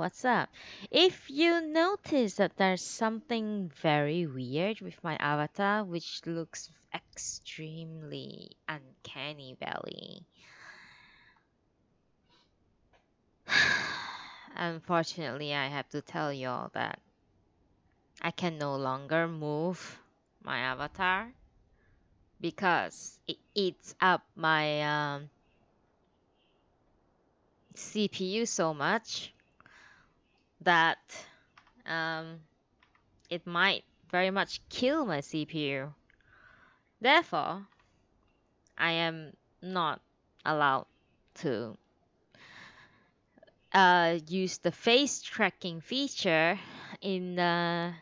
what's up? If you notice that there's something very weird with my avatar, which looks extremely uncanny valley, unfortunately, I have to tell y'all that I can no longer move my avatar because it eats up my CPU so much that um, it might very much kill my CPU. Therefore, I am not allowed to use the face tracking feature in the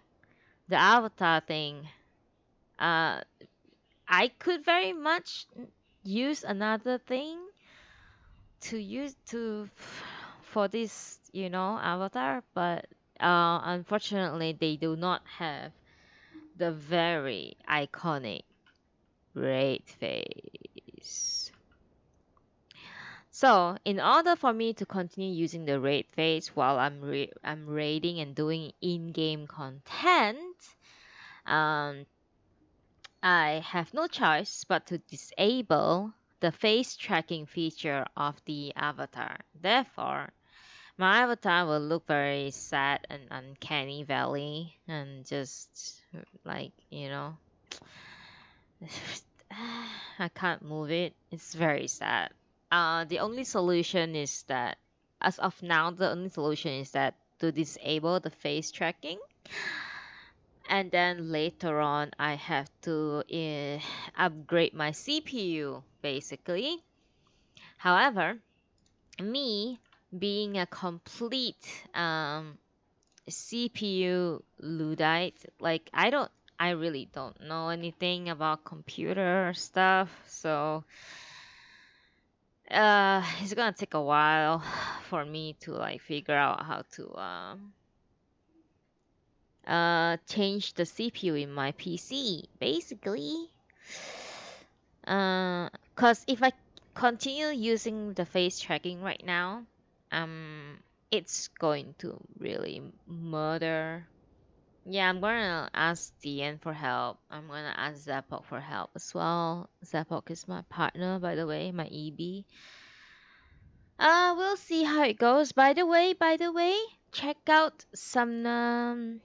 avatar thing. Uh, I could very much use another thing to use to for this, avatar, but unfortunately, they do not have the very iconic red face. So, in order for me to continue using the raid phase while I'm raiding and doing in-game content, um, I have no choice but to disable the face tracking feature of the avatar. Therefore, my avatar will look very sad and uncanny valley and just like, I can't move it. It's very sad. The only solution is that, as of now, the only solution is that to disable the face tracking, and then later on, I have to upgrade my CPU, basically. However, me being a complete CPU Luddite, like I really don't know anything about computer stuff, so it's gonna take a while for me to like figure out how to change the CPU in my PC, basically. Cause if I continue using the face tracking right now, um, it's going to really murder. Yeah, I'm gonna ask DN for help. I'm gonna ask Zapok for help as well. Zapok is my partner, by the way, my EB. We'll see how it goes. By the way, check out some.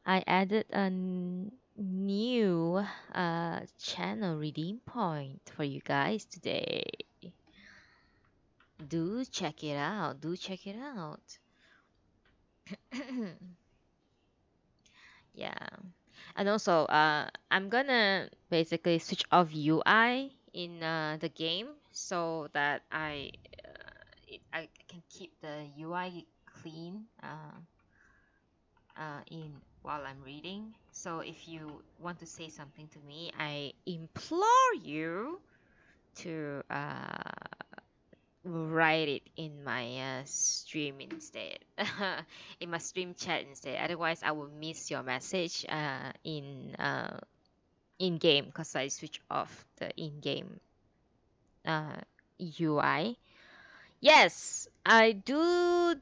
I added a new channel redeem point for you guys today. Do check it out. Do check it out. Yeah. And also, I'm gonna basically switch off UI in the game so that I can keep the UI clean in while I'm reading. So if you want to say something to me, I implore you to write it in my stream instead, in my stream chat instead. Otherwise, I will miss your message in game because I switch off the in game UI. Yes, I do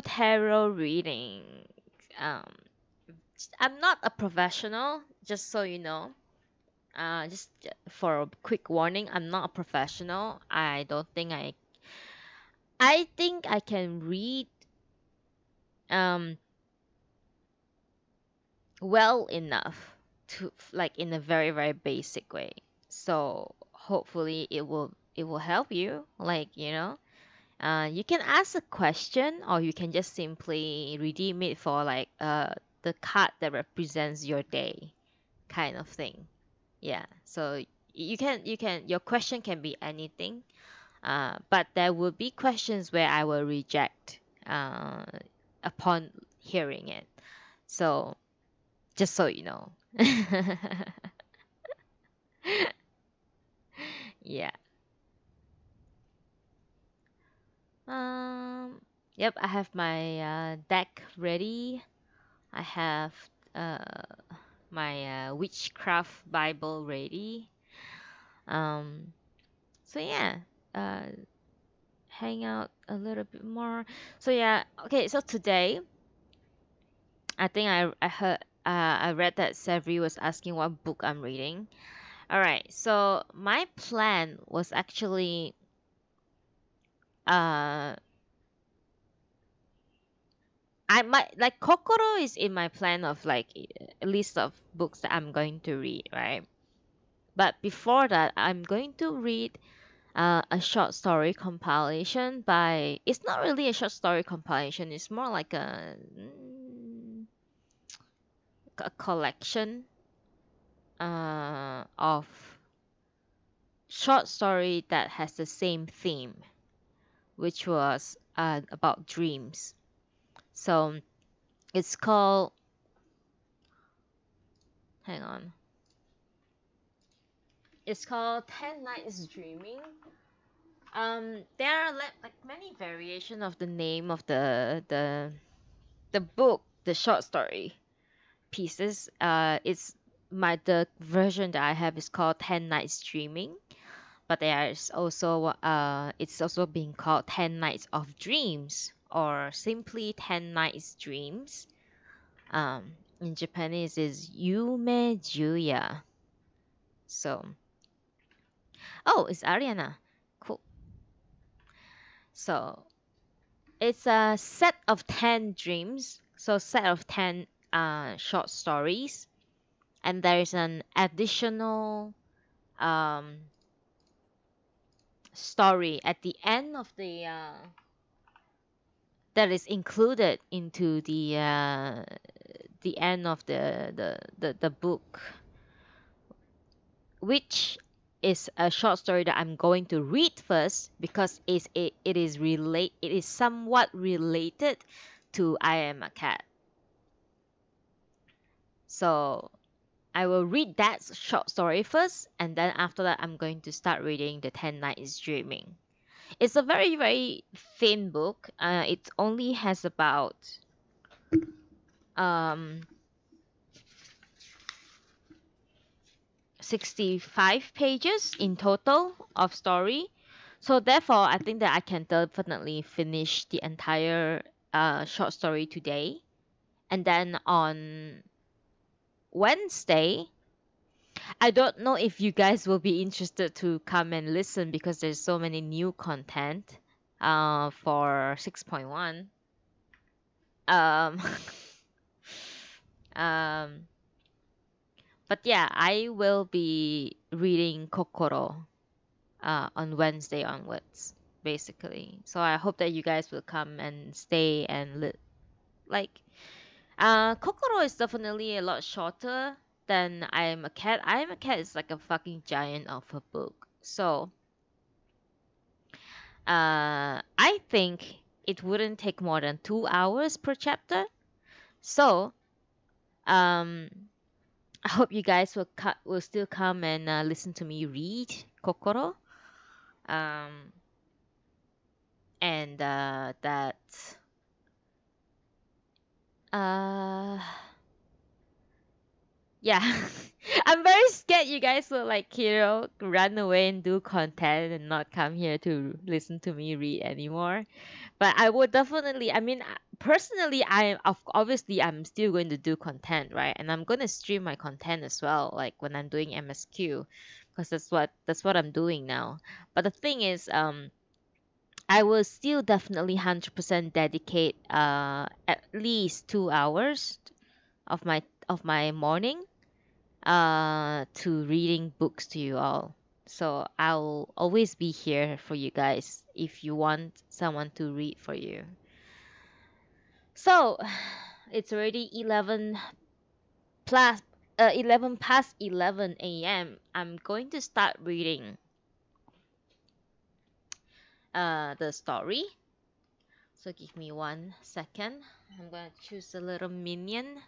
tarot reading. Um, I'm not a professional, just so you know. Just for a quick warning, I'm not a professional. I don't think I think I can read um well enough to like in a very very basic way. So hopefully it will help you. Like you can ask a question or you can just simply redeem it for like the card that represents your day kind of thing. Yeah. So you can your question can be anything. But there will be questions where I will reject upon hearing it. So just so you know. Yeah. Um. Yep. I have my deck ready. I have uh my witchcraft Bible ready. Um. So yeah. Uh. hang out a little bit more. So yeah, okay. So today, I think I heard I read that Savri was asking what book I'm reading. All right. So my plan was actually uh I might like Kokoro is in my plan of like a list of books that I'm going to read, right? But before that, I'm going to read a short story compilation by. It's not really a short story compilation. It's more like a collection of short story that has the same theme, which was about dreams. So it's called. Hang on. It's called 10 Nights Dreaming. There are like many variation of the name of the book, the short story pieces. It's my the version that I have is called 10 Nights Dreaming, but there is also it's also being called 10 Nights of Dreams or simply 10 Nights Dreams. In Japanese is Yume Juya. So, oh, it's Ariana. Cool. So it's a set of 10 dreams. So set of 10 short stories, and there is an additional um, story at the end of that is included into the end of the book, which is a short story that I'm going to read first because it is somewhat related to I Am a Cat. So I will read that short story first, and then after that I'm going to start reading the 10 Nights Dreaming. It's a very, very thin book. It only has about um, 65 pages in total of story. So therefore, I think that I can definitely finish the entire short story today. And then on Wednesday, I don't know if you guys will be interested to come and listen because there's so many new content for 6.1. Um, um, but yeah, I will be reading Kokoro on Wednesday onwards, basically. So I hope that you guys will come and stay and like. Kokoro is definitely a lot shorter than I Am a Cat. I Am a Cat is like a fucking giant of a book. So I think it wouldn't take more than 2 hours per chapter. So um, I hope you guys will still come and listen to me read Kokoro. Um, and that uh yeah. I'm very scared you guys will like, run away and do content and not come here to listen to me read anymore. But I would definitely, I mean, personally, obviously I'm still going to do content, right? And I'm going to stream my content as well, like when I'm doing MSQ, because that's what I'm doing now. But the thing is, I will still definitely 100% dedicate at least 2 hours of my morning to reading books to you all. So I'll always be here for you guys if you want someone to read for you. So it's already 11 past 11 a.m. I'm going to start reading the story. So give me 1 second. I'm gonna choose a little minion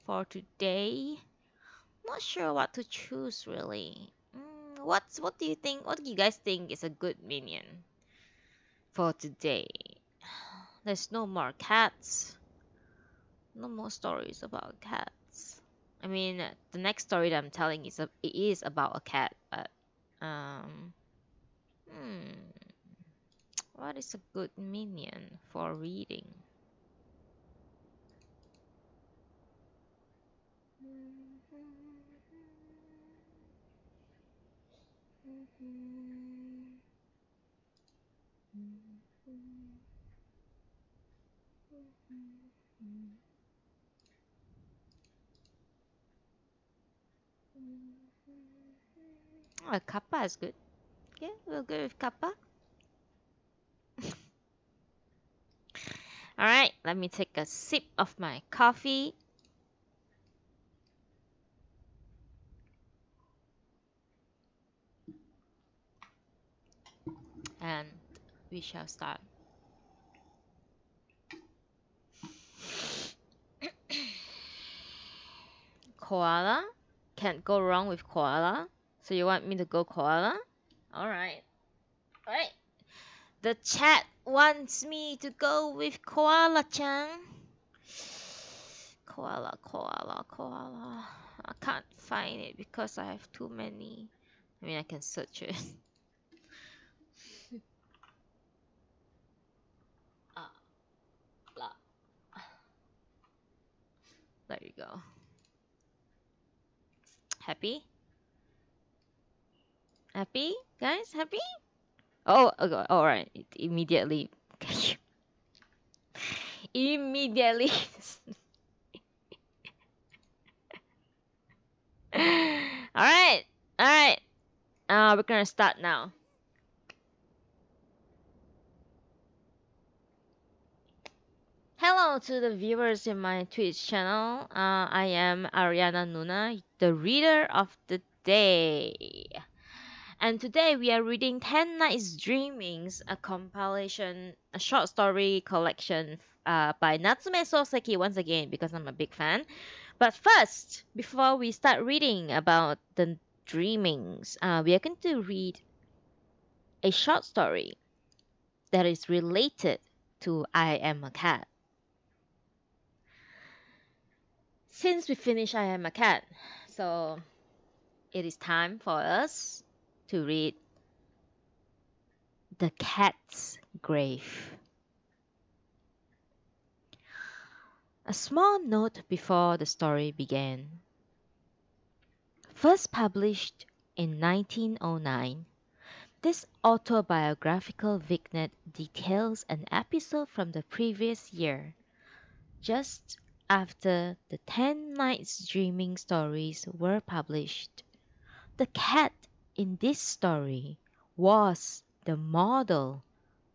for today. Not sure what to choose really. What do you think? What do you guys think is a good minion for today? There's no more cats. No more stories about cats. I mean, the next story that I'm telling it is about a cat, but um, hmm, What is a good minion for reading? Oh, Kappa is good. Yeah, we'll go with Kappa. All right, let me take a sip of my coffee and we shall start. Koala? Can't go wrong with koala. So you want me to go koala? All right. All right. The chat wants me to go with koala-chan. Koala, koala, koala. I can't find it because I have too many. I mean, I can search it. Ah, blah. There you go. Happy? Happy? Guys, happy? Oh, okay, all right. It immediately. Immediately. All right. All right. We're gonna start now. Hello to the viewers in my Twitch channel. I am Ariana Nuna, the reader of the day. And today we are reading 10 Nights Dreamings, a compilation, a short story collection by Natsume Soseki once again because I'm a big fan. But first, before we start reading about the dreamings, we are going to read a short story that is related to I Am a Cat. Since we finished I Am a Cat, so it is time for us to read The Cat's Grave. A small note before the story began. First published in 1909, this autobiographical vignette details an episode from the previous year, just after the 10 Nights Dreaming stories were published. The cat in this story was the model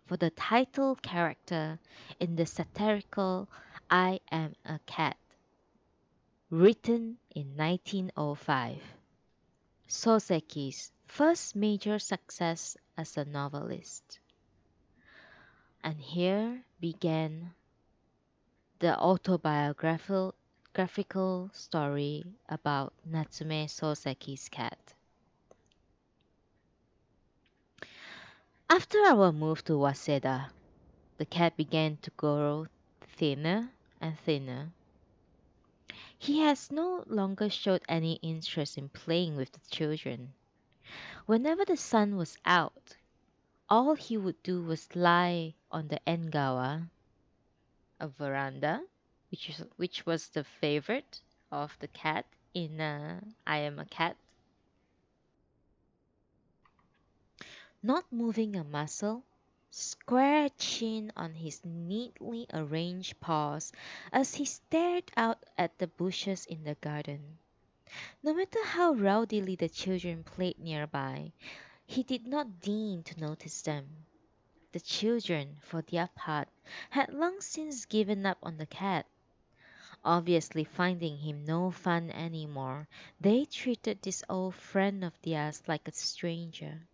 for the title character in the satirical I Am a Cat, written in 1905, Soseki's first major success as a novelist. And here began the autobiographical story about Natsume Soseki's cat. After our move to Waseda, the cat began to grow thinner and thinner. He has no longer showed any interest in playing with the children. Whenever the sun was out, all he would do was lie on the engawa, a veranda, which was the favorite of the cat in I Am a Cat, not moving a muscle, square chin on his neatly arranged paws as he stared out at the bushes in the garden. No matter how rowdily the children played nearby, he did not deign to notice them. The children, for their part, had long since given up on the cat. Obviously finding him no fun any more, they treated this old friend of theirs like a stranger.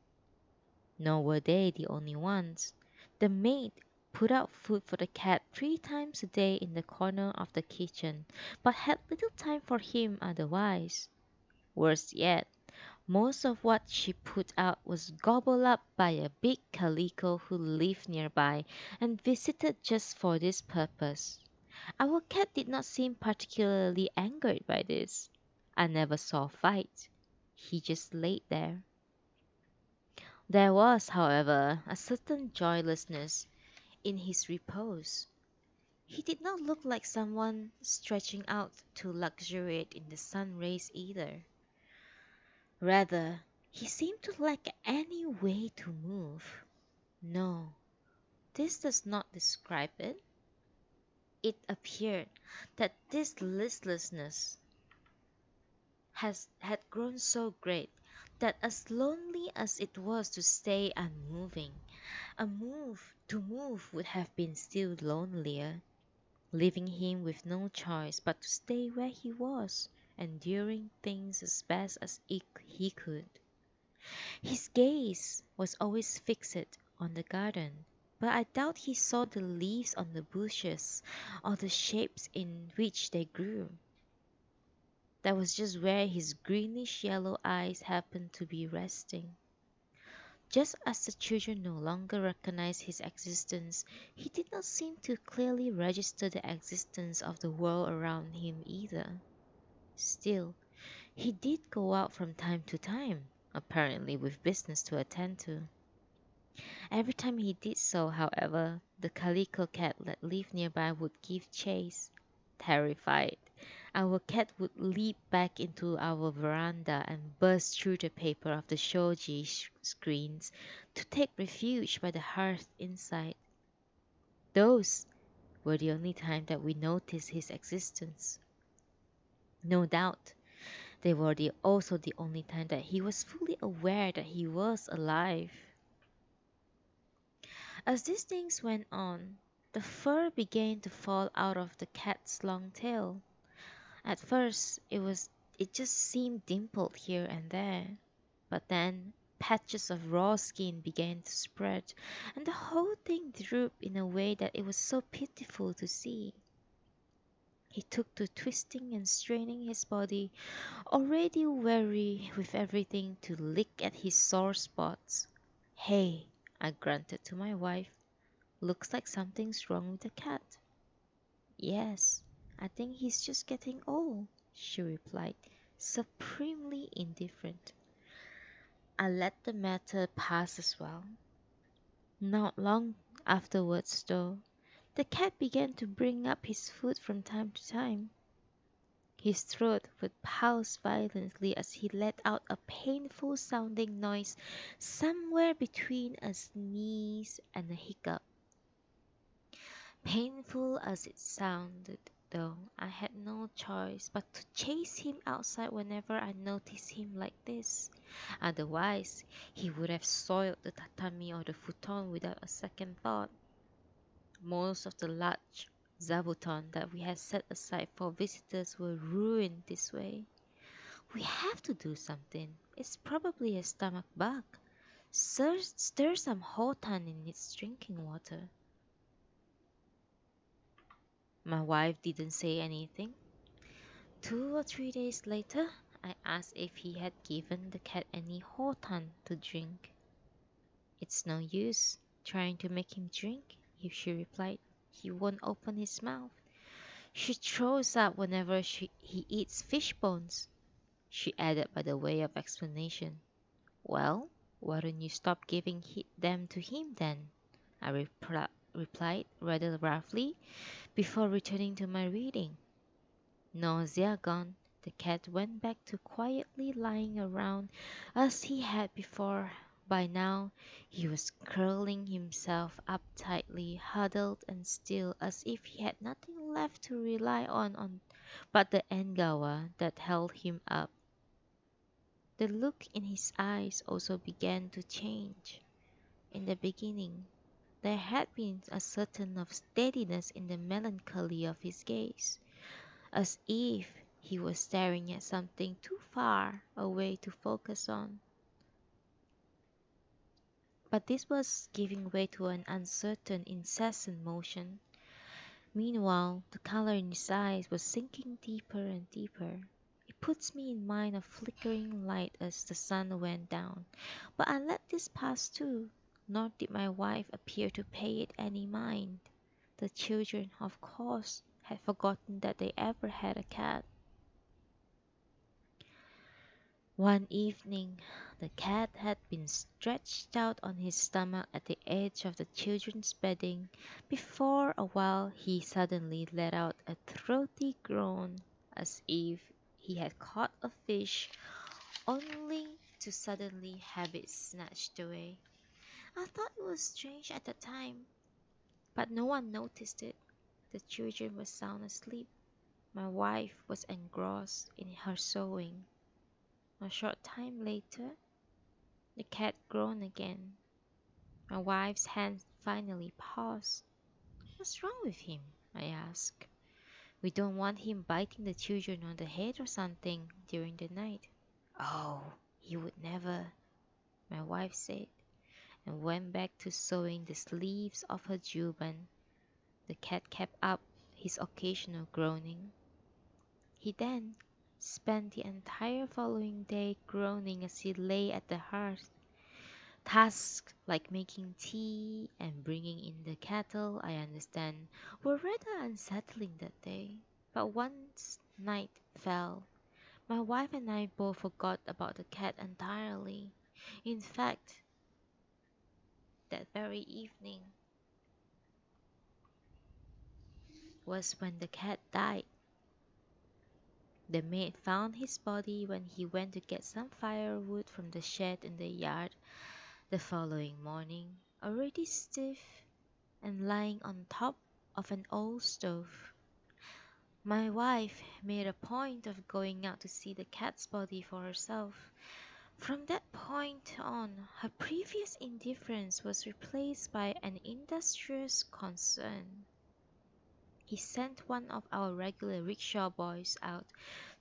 Nor were they the only ones. The maid put out food for the cat 3 times a day in the corner of the kitchen, but had little time for him otherwise. Worse yet, most of what she put out was gobbled up by a big calico who lived nearby and visited just for this purpose. Our cat did not seem particularly angered by this. I never saw a fight. He just laid there. There was, however, a certain joylessness in his repose. He did not look like someone stretching out to luxuriate in the sun rays either. Rather, he seemed to lack any way to move. No, this does not describe it. It appeared that this listlessness had grown so great that as lonely as it was to stay unmoving, to move would have been still lonelier, leaving him with no choice but to stay where he was, enduring things as best as he could. His gaze was always fixed on the garden, but I doubt he saw the leaves on the bushes or the shapes in which they grew. That was just where his greenish yellow eyes happened to be resting. Just as the children no longer recognized his existence, he did not seem to clearly register the existence of the world around him either. Still, he did go out from time to time, apparently with business to attend to. Every time he did so, however, the calico cat that lived nearby would give chase. Terrified, our cat would leap back into our veranda and burst through the paper of the shoji screens to take refuge by the hearth inside. Those were the only time that we noticed his existence. No doubt, they were also the only time that he was fully aware that he was alive. As these things went on, the fur began to fall out of the cat's long tail. At first it just seemed dimpled here and there, but then patches of raw skin began to spread, and the whole thing drooped in a way that it was so pitiful to see. He took to twisting and straining his body, already weary with everything, to lick at his sore spots. "Hey," I grunted to my wife. "Looks like something's wrong with the cat." "Yes, I think he's just getting old," she replied, supremely indifferent. I let the matter pass as well. Not long afterwards, though, the cat began to bring up his food from time to time. His throat would pulse violently as he let out a painful sounding noise somewhere between a sneeze and a hiccup. Painful as it sounded, though, I had no choice but to chase him outside whenever I noticed him like this. Otherwise, he would have soiled the tatami or the futon without a second thought. Most of the large zabuton that we had set aside for visitors were ruined this way. "We have to do something. It's probably a stomach bug. Stir some hotan in its drinking water." My wife didn't say anything. 2 or 3 days later, I asked if he had given the cat any hotan to drink. "It's no use trying to make him drink," she replied. "He won't open his mouth. She throws up whenever he eats fish bones," she added by the way of explanation. "Well, why don't you stop giving them to him then?" I replied rather roughly before returning to my reading. Nausea gone, the cat went back to quietly lying around as he had before. By now he was curling himself up tightly, huddled and still, as if he had nothing left to rely on but the engawa that held him up. The look in his eyes also began to change. In the beginning, there had been a certain of steadiness in the melancholy of his gaze, as if he was staring at something too far away to focus on. But this was giving way to an uncertain, incessant motion. Meanwhile, the color in his eyes was sinking deeper and deeper. It puts me in mind of flickering light as the sun went down. But I let this pass too, nor did my wife appear to pay it any mind. The children, of course, had forgotten that they ever had a cat. One evening, the cat had been stretched out on his stomach at the edge of the children's bedding. Before a while, he suddenly let out a throaty groan as if he had caught a fish, only to suddenly have it snatched away. I thought it was strange at the time, but no one noticed it. The children were sound asleep. My wife was engrossed in her sewing. A short time later, the cat groaned again. My wife's hand finally paused. What's wrong with him? I asked. We don't want him biting the children on the head or something during the night. Oh, he would never, my wife said, and went back to sewing the sleeves of her juban. The cat kept up his occasional groaning. He then spent the entire following day groaning as he lay at the hearth. Tasks like making tea and bringing in the kettle, I understand, were rather unsettling that day. But once night fell, my wife and I both forgot about the cat entirely. In fact, that very evening was when the cat died. The maid found his body when he went to get some firewood from the shed in the yard the following morning, already stiff and lying on top of an old stove. My wife made a point of going out to see the cat's body for herself. From that point on, her previous indifference was replaced by an industrious concern. He sent one of our regular rickshaw boys out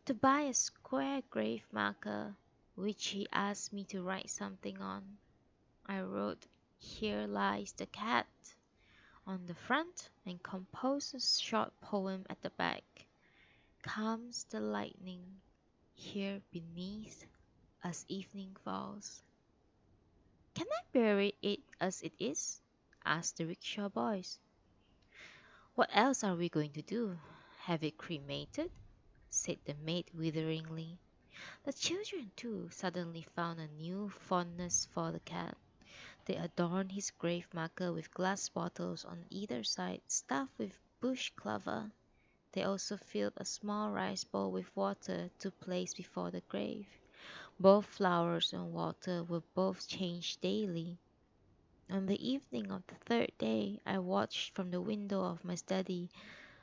to buy a square grave marker, which he asked me to write something on. I wrote, "Here lies the cat," on the front and composed a short poem at the back. Comes the lightning here beneath as evening falls. Can I bury it as it is? Asked the rickshaw boys. What else are we going to do? Have it cremated? Said the maid witheringly. The children, too, suddenly found a new fondness for the cat. They adorned his grave marker with glass bottles on either side, stuffed with bush clover. They also filled a small rice bowl with water to place before the grave. Both flowers and water were both changed daily. On the evening of the third day, I watched from the window of my study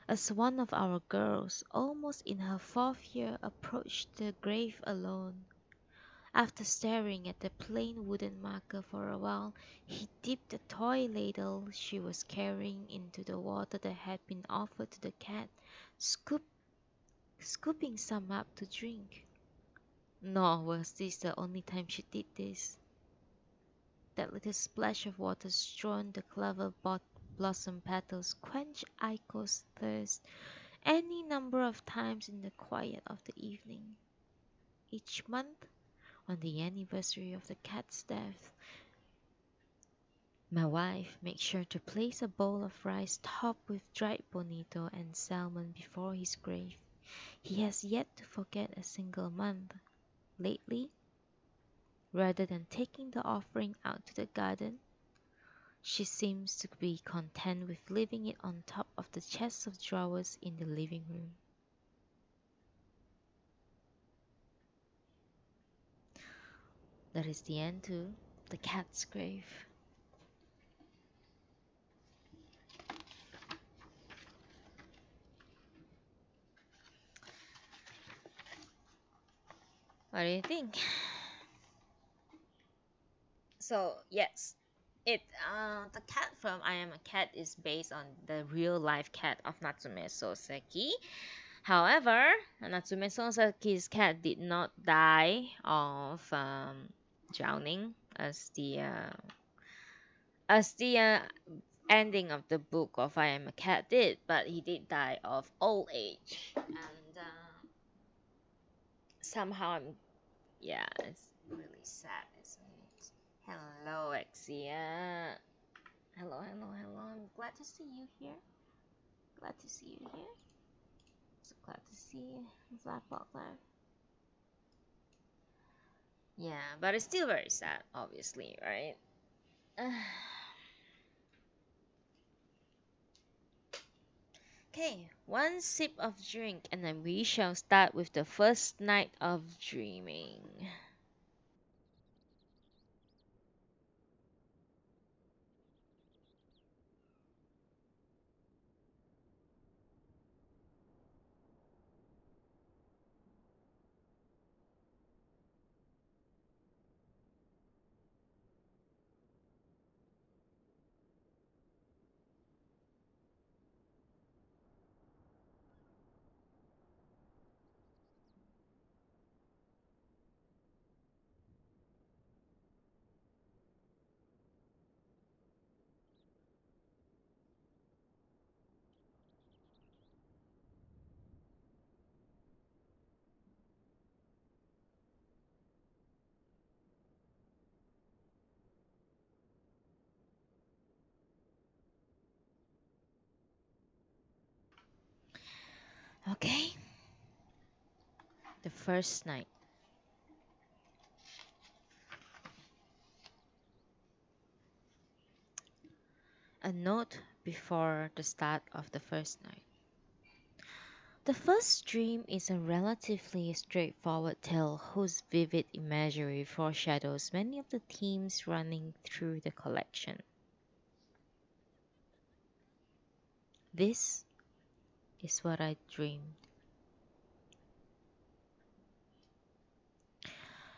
as one of our girls, almost in her fourth year, approached the grave alone. After staring at the plain wooden marker for a while, he dipped the toy ladle she was carrying into the water that had been offered to the cat, scooping some up to drink. Nor was this the only time she did this. That little splash of water strewn the clover blossom petals quenched Aiko's thirst any number of times in the quiet of the evening. Each month, on the anniversary of the cat's death, my wife makes sure to place a bowl of rice topped with dried bonito and salmon before his grave. He has yet to forget a single month. Lately, rather than taking the offering out to the garden, she seems to be content with leaving it on top of the chest of drawers in the living room. That is the end to the cat's grave. What do you think? So yes, it the cat from I Am a Cat is based on the real life cat of Natsume Soseki. However, Natsume Soseki's cat did not die of drowning as the ending of the book of I Am a Cat did, but he did die of old age, and somehow yeah, it's really sad, isn't it? Hello, Exia. Hello, hello, hello. I'm glad to see you here. Glad to see you here. So glad to see you. Black Box Live. Yeah, but it's still very sad, obviously, right? Okay, one sip of drink, and then we shall start with the first night of dreaming. Okay, the first night. A note before the start of the first night. The first dream is a relatively straightforward tale whose vivid imagery foreshadows many of the themes running through the collection. This is what I dreamed.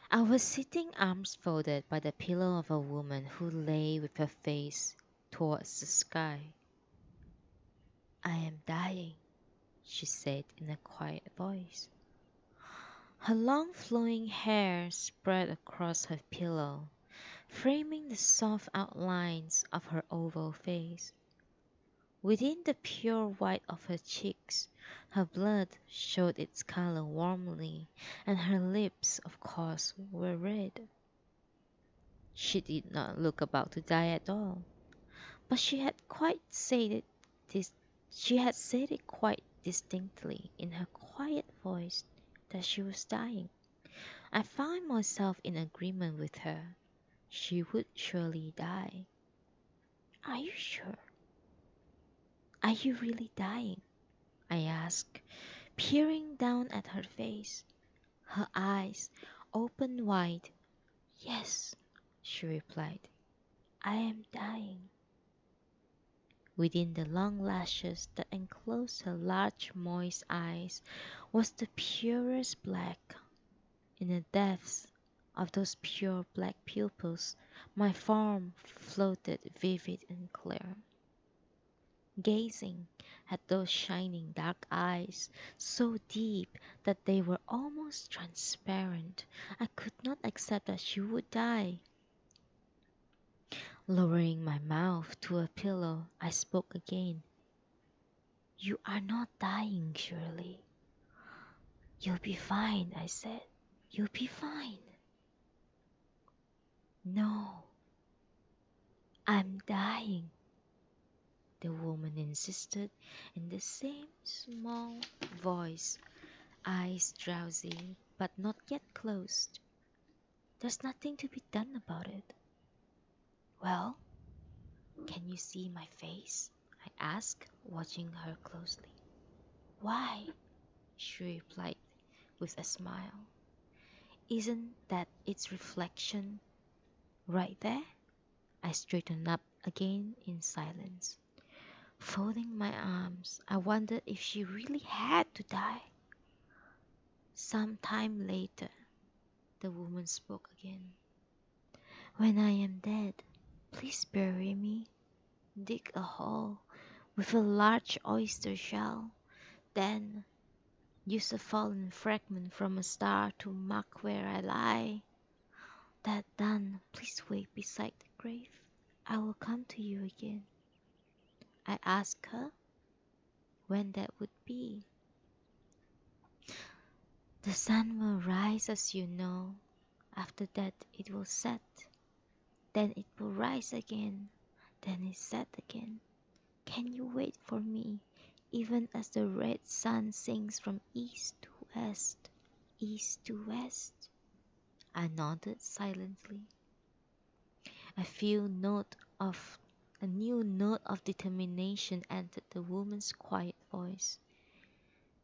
I was sitting arms folded by the pillow of a woman who lay with her face towards the sky. I am dying, she said in a quiet voice. Her long flowing hair spread across her pillow, framing the soft outlines of her oval face. Within the pure white of her cheeks, her blood showed its color warmly, and her lips, of course, were red. She did not look about to die at all, but this she had said it quite distinctly in her quiet voice that she was dying. I found myself in agreement with her. She would surely die. Are you sure? Are you really dying? I asked, peering down at her face. Her eyes opened wide. Yes, she replied. I am dying. Within the long lashes that enclosed her large moist eyes was the purest black. In the depths of those pure black pupils my form floated vivid and clear. Gazing at those shining dark eyes, so deep that they were almost transparent, I could not accept that she would die. Lowering my mouth to a pillow, I spoke again. You are not dying, surely. You'll be fine, I said. You'll be fine. No, I'm dying, the woman insisted in the same small voice, eyes drowsy but not yet closed. There's nothing to be done about it. Well, can you see my face? I asked, watching her closely. Why? She replied with a smile. Isn't that its reflection right there? I straightened up again in silence. Folding my arms, I wondered if she really had to die. Some time later, the woman spoke again. When I am dead, please bury me. Dig a hole with a large oyster shell. Then use a fallen fragment from a star to mark where I lie. That done, please wait beside the grave. I will come to you again. I asked her when that would be. The sun will rise, as you know. After that it will set. Then it will rise again. Then it set again. Can you wait for me, even as the red sun sinks from east to west? East to west? I nodded silently. A few note of a new note of determination entered the woman's quiet voice.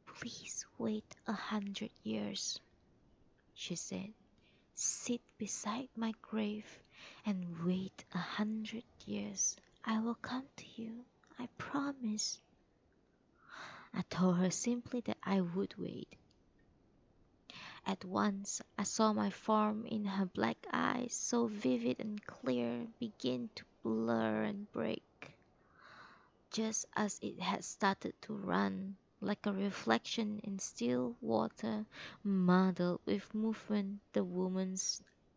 Please wait 100 years, she said. Sit beside my grave and wait 100 years. I will come to you, I promise. I told her simply that I would wait. At once I saw my form in her black eyes, so vivid and clear, begin to blur and break, just as it had started to run, like a reflection in still water, muddled with movement. The woman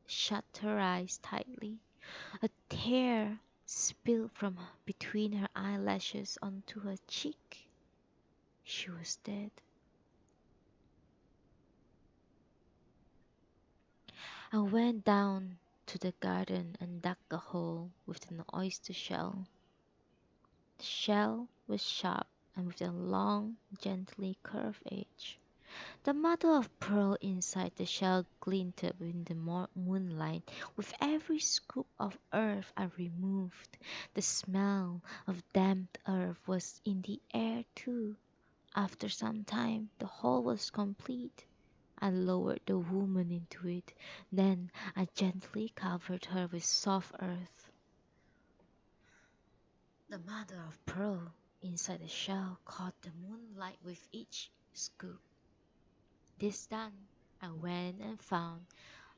shut her eyes tightly. A tear spilled from between her eyelashes onto her cheek. She was dead. I went down to the garden and dug a hole with an oyster shell. The shell was sharp and with a long, gently curved edge. The mother of pearl inside the shell glinted in the moonlight. With every scoop of earth I removed, the smell of damp earth was in the air too. After some time, the hole was complete. I lowered the woman into it. Then I gently covered her with soft earth. The mother of pearl inside the shell caught the moonlight with each scoop. This done, I went and found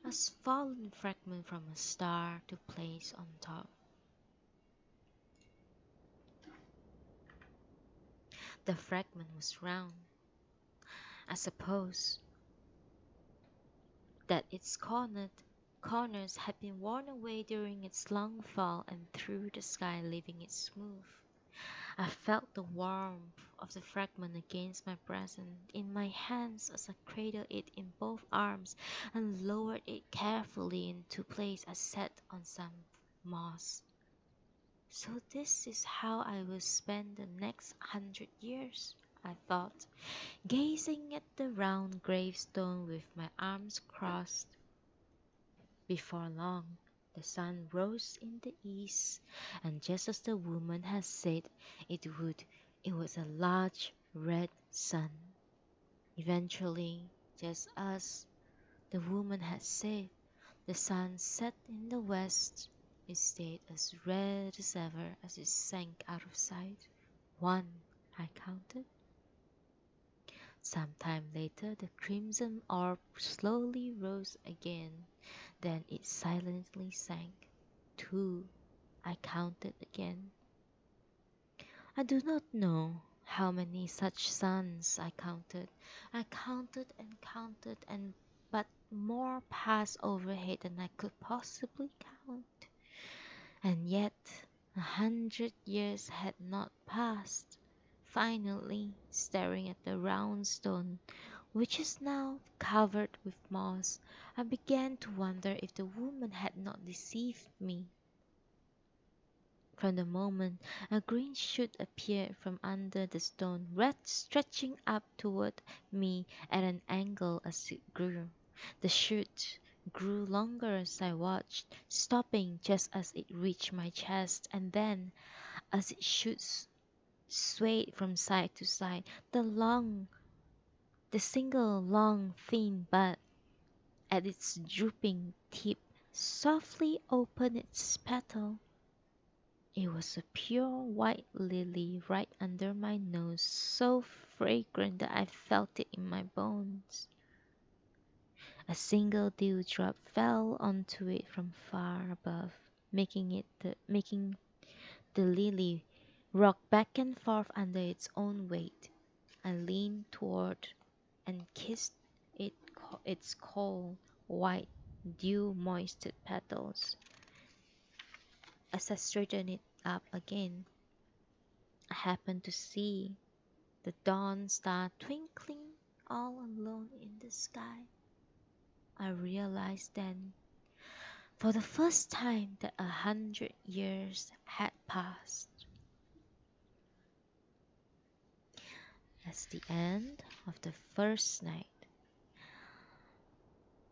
a fallen fragment from a star to place on top. The fragment was round. I suppose that its corners had been worn away during its long fall and through the sky, leaving it smooth. I felt the warmth of the fragment against my breast and in my hands as I cradled it in both arms and lowered it carefully into place. I sat on some moss. So this is how I will spend the next 100 years, I thought, gazing at the round gravestone with my arms crossed. Before long, the sun rose in the east, and just as the woman had said it would, it was a large red sun. Eventually, just as the woman had said, the sun set in the west. It stayed as red as ever as it sank out of sight. One, I counted. Some time later, the crimson orb slowly rose again. Then it silently sank. Two, I counted again. I do not know how many such suns I counted. I counted and counted, and but more passed overhead than I could possibly count. And yet 100 years had not passed. Finally, staring at the round stone, which is now covered with moss, I began to wonder if the woman had not deceived me. From the moment a green shoot appeared from under the stone, red stretching up toward me at an angle as it grew. The shoot grew longer as I watched, stopping just as it reached my chest, and then, as it shoots swayed from side to side, the single long thin bud at its drooping tip softly opened its petal. It was a pure white lily right under my nose, so fragrant that I felt it in my bones. A single dewdrop fell onto it from far above, making the lily rock back and forth under its own weight. I leaned toward and kissed its cold, white, dew-moistened petals. As I straightened it up again, I happened to see the dawn star twinkling all alone in the sky. I realized then, for the first time, that 100 years had passed. That's the end of the first night.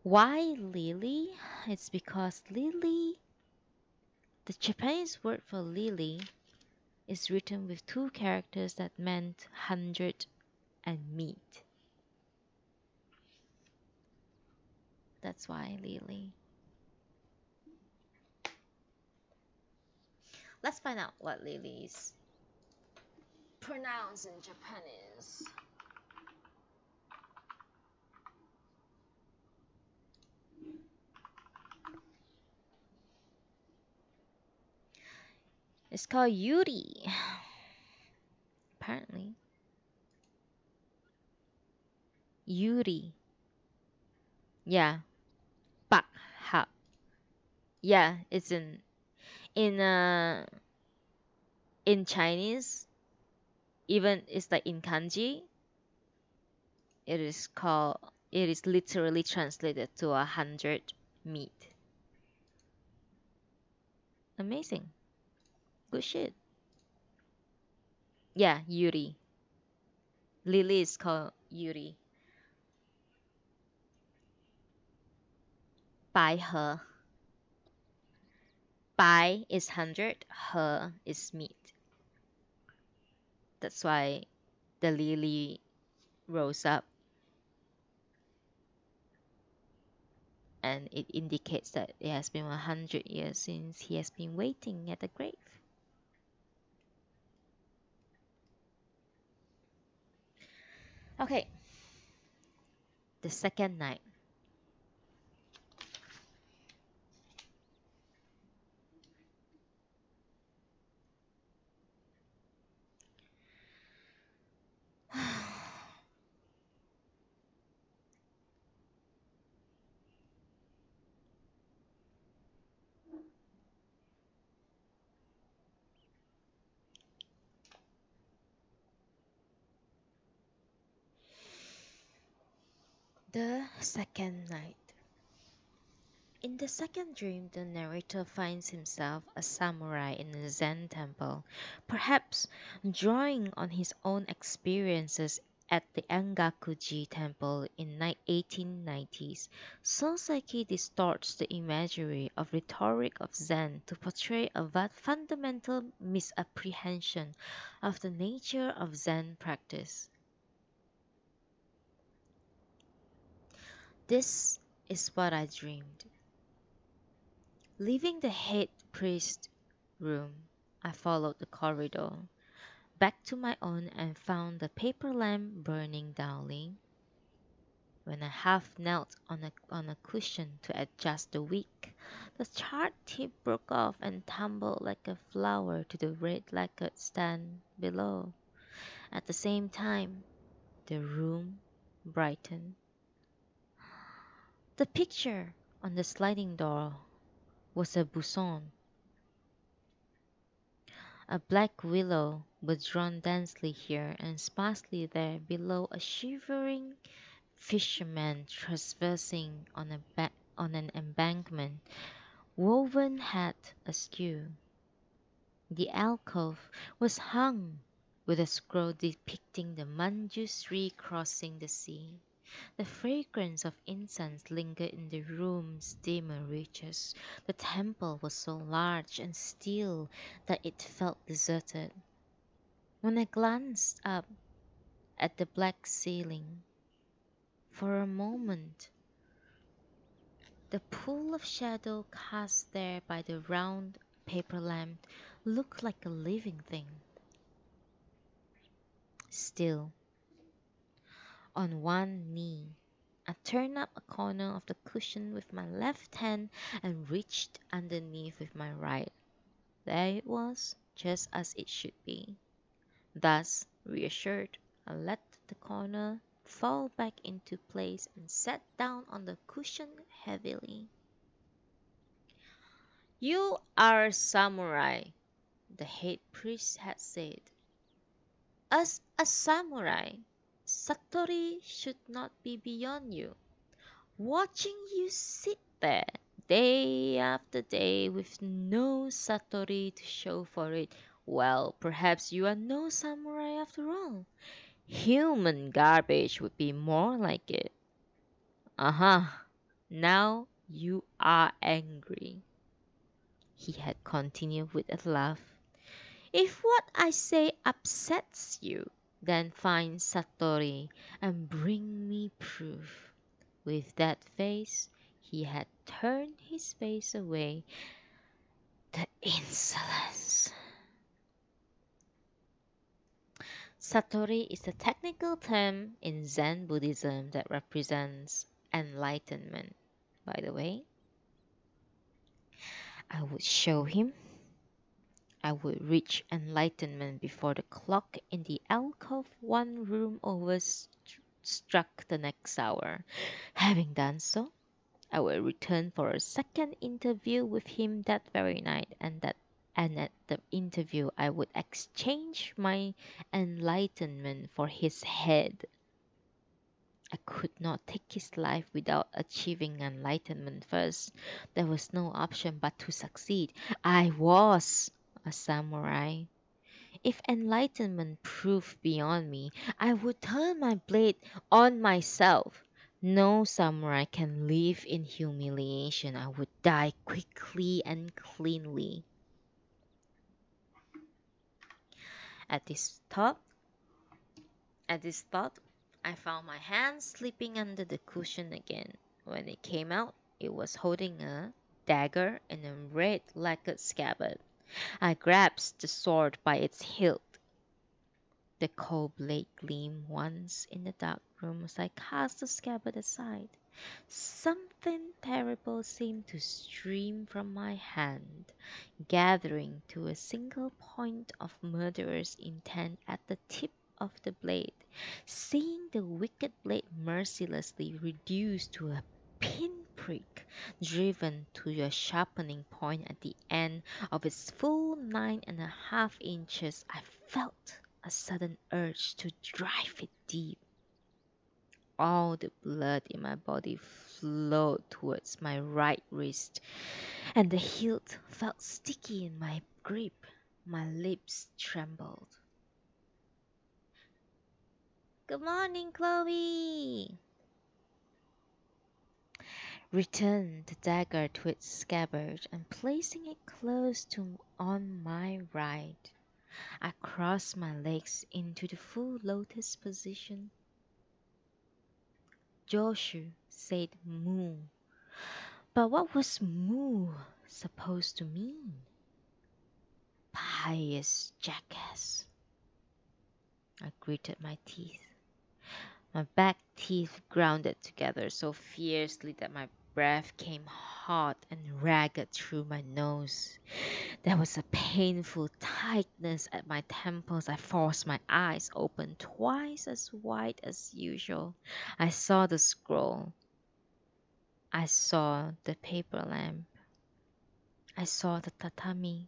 Why lily? It's because lily, the Japanese word for lily, is written with two characters that meant hundred and meat. That's why lily. Let's find out what lily is pronounced in Japanese. It's called Yuri, apparently. Yuri. Yeah, Pak Ha. Yeah, it's in Chinese, even it's like in kanji, it is called it is literally translated to 100 meat. Amazing. Good shit. Yeah, Yuri. Lily is called Yuri. By her. By is 100, her is meat. That's why the lily rose up and it indicates that it has been 100 years since he has been waiting at the grave. Okay, the second night. The second night. In the second dream, the narrator finds himself a samurai in a Zen temple, perhaps drawing on his own experiences at the Engakuji temple in 1890s. Soseki distorts the imagery of rhetoric of Zen to portray a fundamental misapprehension of the nature of Zen practice. This is what I dreamed. Leaving the head priest room, I followed the corridor back to my own and found the paper lamp burning dully. When I half knelt on a cushion to adjust the wick, the charred tip broke off and tumbled like a flower to the red lacquered stand below. At the same time, the room brightened. The picture on the sliding door was a boson. A black willow was drawn densely here and sparsely there below a shivering fisherman traversing on an embankment woven hat askew. The alcove was hung with a scroll depicting the Manjusri crossing the sea. The fragrance of incense lingered in the room's dimmer reaches. The temple was so large and still that it felt deserted. When I glanced up at the black ceiling, for a moment the pool of shadow cast there by the round paper lamp looked like a living thing. Still, on one knee, I turned up a corner of the cushion with my left hand and reached underneath with my right. There it was, just as it should be. Thus reassured, I let the corner fall back into place and sat down on the cushion heavily. You are a samurai, the head priest had said. As a samurai, Satori should not be beyond you. Watching you sit there day after day with no Satori to show for it, well, perhaps you are no samurai after all. Human garbage would be more like it. Uh huh. Now you are angry, he had continued with a laugh. If what I say upsets you, then find Satori and bring me proof. With that face, he had turned his face away. The insolence! Satori is a technical term in Zen Buddhism that represents enlightenment. By the way, I would show him. I would reach enlightenment before the clock in the alcove one room over struck the next hour. Having done so, I would return for a second interview with him that very night, and at the interview I would exchange my enlightenment for his head. I could not take his life without achieving enlightenment first. There was no option but to succeed. I was a samurai. If enlightenment proved beyond me, I would turn my blade on myself. No samurai can live in humiliation. I would die quickly and cleanly. At this thought, at this thought, I found my hand slipping under the cushion again. When it came out, it was holding a dagger in a red lacquered scabbard. I grasped the sword by its hilt. The cold blade gleamed once in the dark room as I cast the scabbard aside. Something terrible seemed to stream from my hand, gathering to a single point of murderous intent at the tip of the blade. Seeing the wicked blade mercilessly reduced to a pinprick, driven to a sharpening point at the end of its full 9.5 inches, I felt a sudden urge to drive it deep. All the blood in my body flowed towards my right wrist, and the hilt felt sticky in my grip. My lips trembled. Good morning, Chloe! Returned the dagger to its scabbard and placing it close to on my right, I crossed my legs into the full lotus position. Joshu said moo, but what was moo supposed to mean? Pious jackass, I gritted my teeth. My back teeth grounded together so fiercely that my breath came hot and ragged through my nose. There was a painful tightness at my temples. I forced my eyes open twice as wide as usual. I saw the scroll. I saw the paper lamp. I saw the tatami.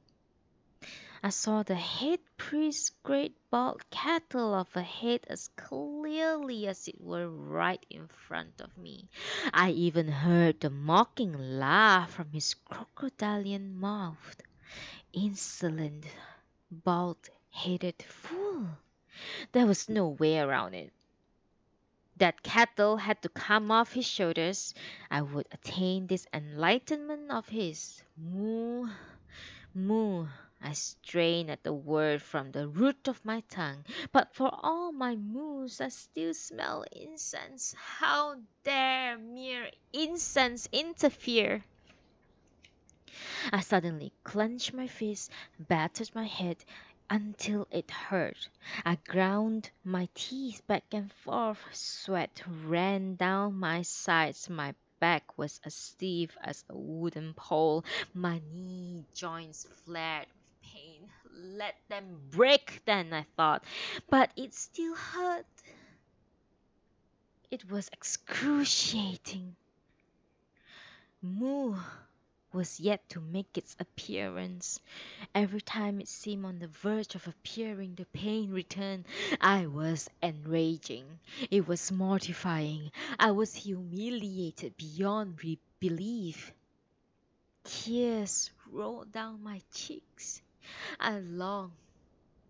I saw the head priest's great bald kettle of a head as clearly as it were right in front of me. I even heard the mocking laugh from his crocodilian mouth. Insolent, bald-headed fool! There was no way around it. That kettle had to come off his shoulders. I would attain this enlightenment of his. Moo, moo. I strained at the word from the root of my tongue, but for all my moos I still smell incense. How dare mere incense interfere? I suddenly clenched my fist, battered my head until it hurt. I ground my teeth back and forth. Sweat ran down my sides. My back was as stiff as a wooden pole. My knee joints flared with pain. Let them break then, I thought. But it still hurt. It was excruciating. Moo was yet to make its appearance. Every time it seemed on the verge of appearing, the pain returned. I was enraging. It was mortifying. I was humiliated beyond belief. Tears rolled down my cheeks. I longed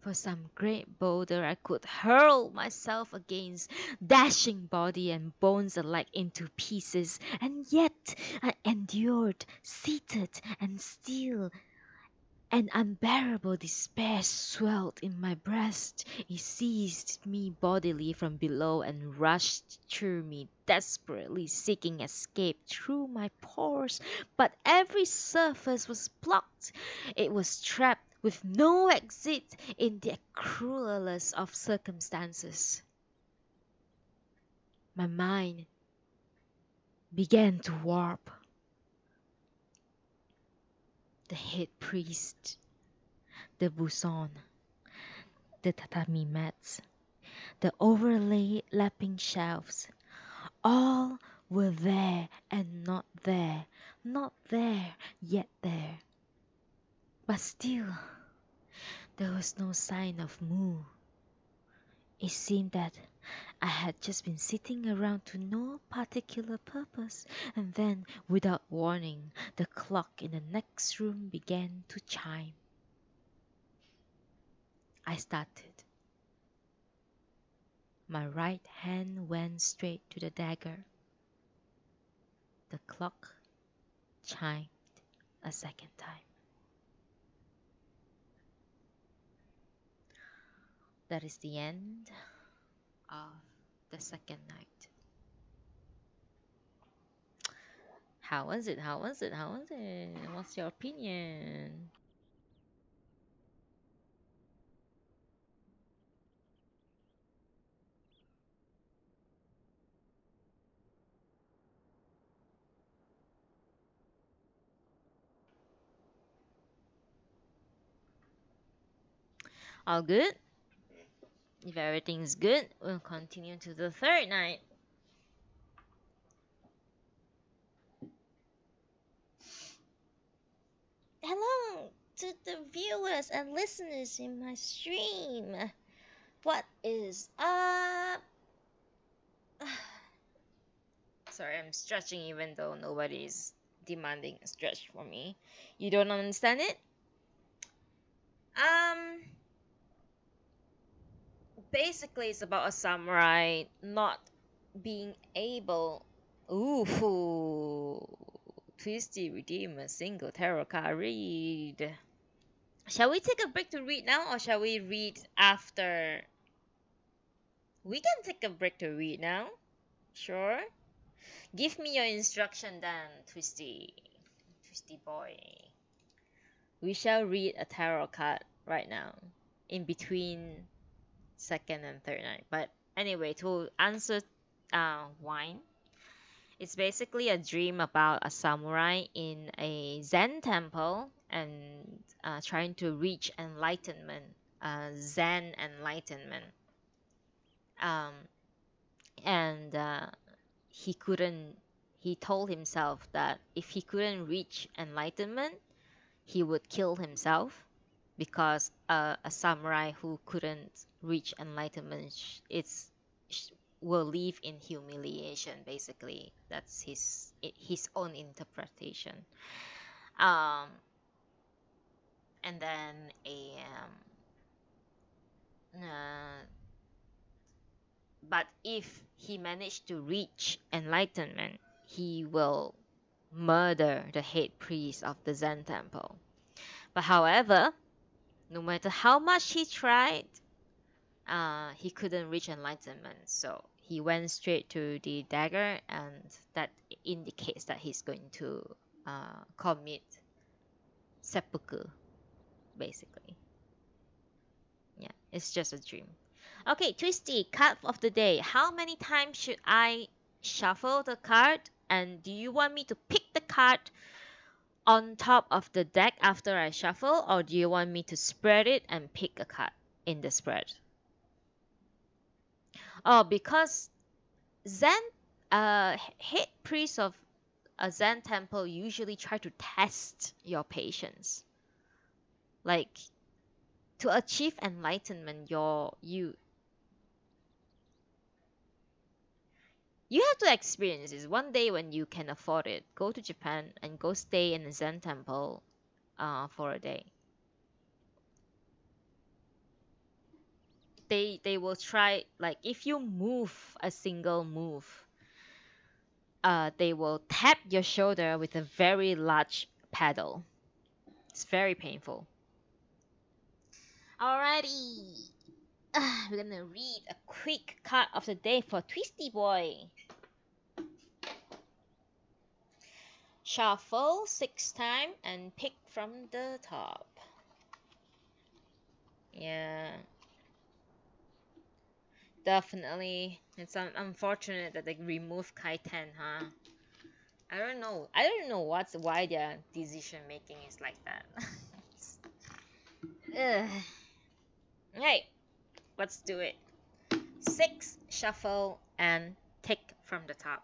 for some great boulder I could hurl myself against, dashing body and bones alike into pieces, and yet I endured, seated and still. An unbearable despair swelled in my breast. It seized me bodily from below and rushed through me, desperately seeking escape through my pores. But every surface was blocked. It was trapped with no exit in the cruelest of circumstances. My mind began to warp. The head priest, the buson, the tatami mats, the overlaid lapping shelves, all were there and not there, not there yet there. But still, there was no sign of Moo. It seemed that I had just been sitting around to no particular purpose, and then, without warning, the clock in the next room began to chime. I started. My right hand went straight to the dagger. The clock chimed a second time. That is the end of the second night. How was it? How was it? How was it? What's your opinion? All good? If everything's good, we'll continue to the third night. Hello to the viewers and listeners in my stream. What is up? Sorry, I'm stretching even though nobody's demanding a stretch for me. You don't understand it? Um, Basically, it's about a samurai not being able. Ooh, Twisty redeem a single tarot card read. Shall we take a break to read now, or shall we read after? We can take a break to read now. Sure. Give me your instruction then, Twisty. Twisty boy. We shall read a tarot card right now, in between second and third night. But anyway, to answer wine, it's basically a dream about a samurai in a Zen temple and trying to reach enlightenment, Zen enlightenment. Um, and he couldn't. He told himself that if he couldn't reach enlightenment, he would kill himself because a samurai who couldn't reach enlightenment will live in humiliation. Basically, that's his own interpretation. um and then a but if he managed to reach enlightenment, he will murder the head priest of the Zen temple. But however, no matter how much he tried, he couldn't reach enlightenment. So he went straight to the dagger, and that indicates that he's going to commit seppuku, basically. Yeah, it's just a dream. Okay, Twisty, card of the day. How many times should I shuffle the card? And do you want me to pick the card on top of the deck after I shuffle, or do you want me to spread it and pick a card in the spread? Oh, because Zen, head priest of a Zen temple usually try to test your patience. Like, to achieve enlightenment, you have to experience this. One day when you can afford it, go to Japan and go stay in a Zen temple for a day. They will try, like if you move a single move, they will tap your shoulder with a very large paddle. It's very painful. Alrighty. We're gonna read a quick card of the day for Twisty Boy. Shuffle 6 times and pick from the top. Yeah, definitely. It's unfortunate that they removed Kaiten, huh? I don't know why their decision making is like that. Ugh. Hey, let's do it. 6, shuffle, and pick from the top.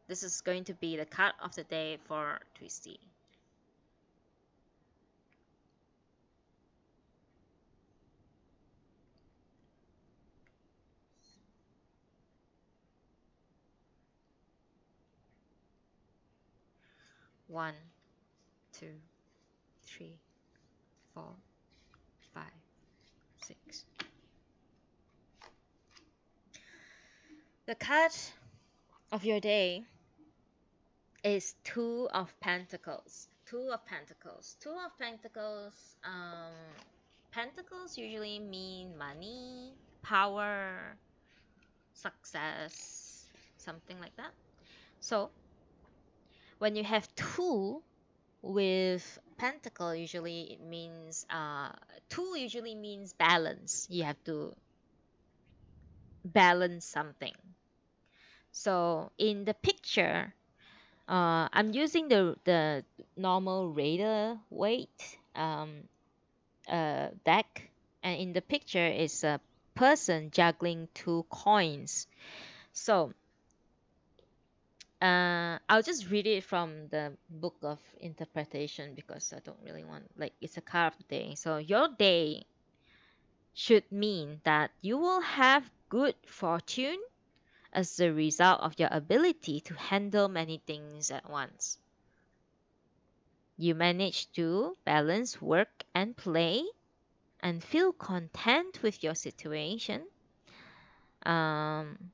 This is going to be the card of the day for Twisty. One, two, three, 4, 5, 6. The card of your day is Two of Pentacles. Two of Pentacles. Two of Pentacles. Pentacles usually mean money, power, success, something like that. So when you have two with pentacle, usually it means two usually means balance. You have to balance something. So in the picture, I'm using the normal radar weight deck, and in the picture is a person juggling two coins. So I'll just read it from the book of interpretation because I don't really want, like, it's a card of the day. So your day should mean that you will have good fortune as a result of your ability to handle many things at once. You manage to balance work and play and feel content with your situation. Um,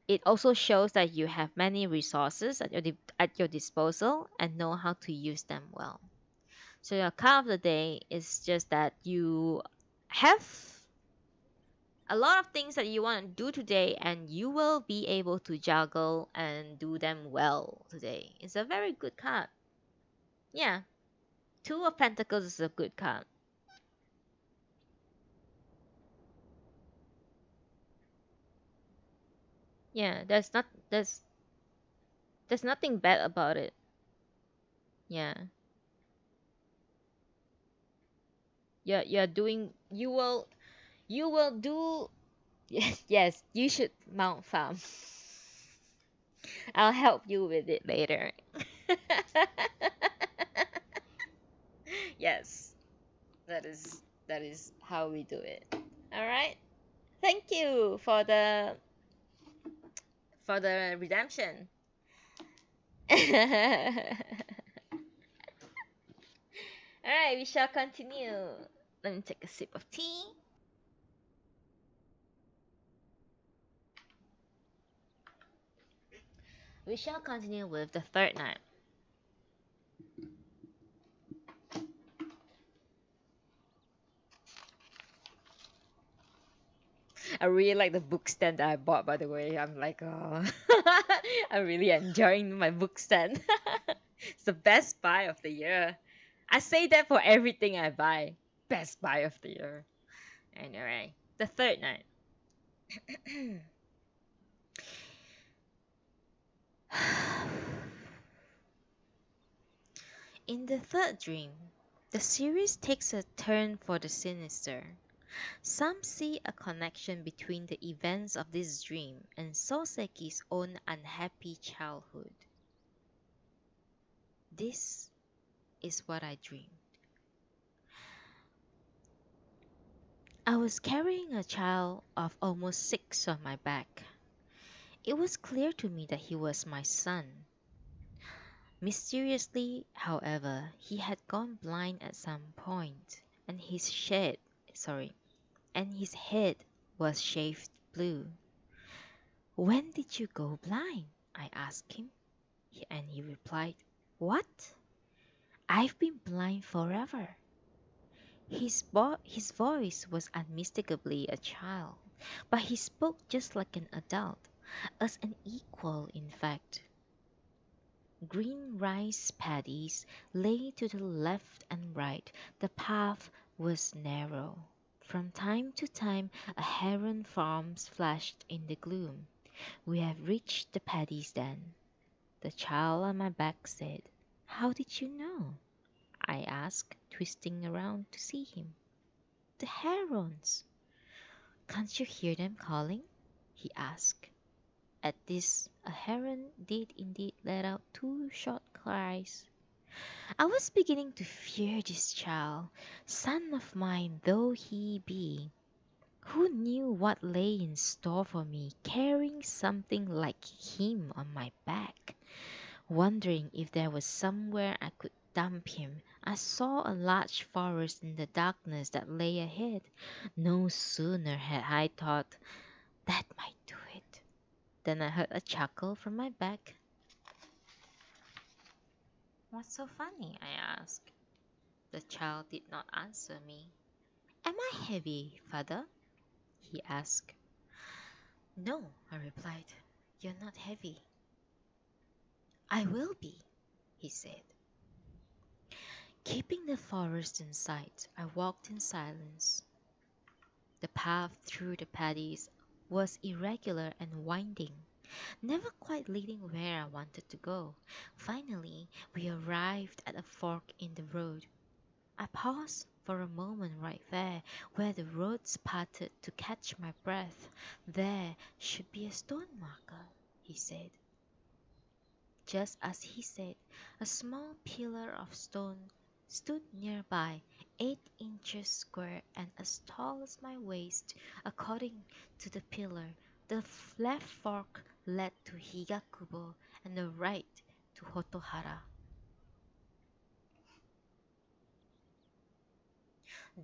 it also shows that you have many resources at your disposal and know how to use them well. So your card of the day is just that you have a lot of things that you want to do today and you will be able to juggle and do them well today. It's a very good card. Yeah, Two of Pentacles is a good card. Yeah, there's nothing bad about it. Yeah. You're doing you will do. Yes, you should mount farm. I'll help you with it later. Yes, that is how we do it. All right. Thank you for the redemption. All right, we shall continue. Let me take a sip of tea. We shall continue with the third night. I really like the book stand that I bought, by the way. I'm like, oh, I'm really enjoying my book stand. It's the best buy of the year. I say that for everything I buy. Best buy of the year. Anyway, the third night. In the third dream, the series takes a turn for the sinister. Some see a connection between the events of this dream and Soseki's own unhappy childhood. This is what I dreamed. I was carrying a child of almost 6 on my back. It was clear to me that he was my son. Mysteriously, however, he had gone blind at some point, and his shed, sorry, and his head was shaved blue. "When did you go blind?" I asked him, and he replied, "What? I've been blind forever." His voice was unmistakably a child, but he spoke just like an adult, as an equal, in fact. Green rice paddies lay to the left and right. The path was narrow. From time to time a heron farm flashed in the gloom. "We have reached the paddies then," the child on my back said. "How did you know?" I asked, twisting around to see him. "The herons." "Can't you hear them calling?" he asked. At this a heron did indeed let out two short cries. I was beginning to fear this child, son of mine though he be. Who knew what lay in store for me, carrying something like him on my back? Wondering if there was somewhere I could dump him, I saw a large forest in the darkness that lay ahead. No sooner had I thought, "That might do it," than I heard a chuckle from my back. "What's so funny?" I asked. The child did not answer me. "Am I heavy, father?" he asked. "No," I replied. "You're not heavy." "I will be," he said. Keeping the forest in sight, I walked in silence. The path through the paddies was irregular and winding, never quite leading where I wanted to go. Finally, we arrived at a fork in the road. I paused for a moment right there, where the roads parted, to catch my breath. "There should be a stone marker," he said. Just as he said, a small pillar of stone stood nearby, 8 inches square and as tall as my waist. According to the pillar, the left fork led to Higakubo and the right to Hotohara.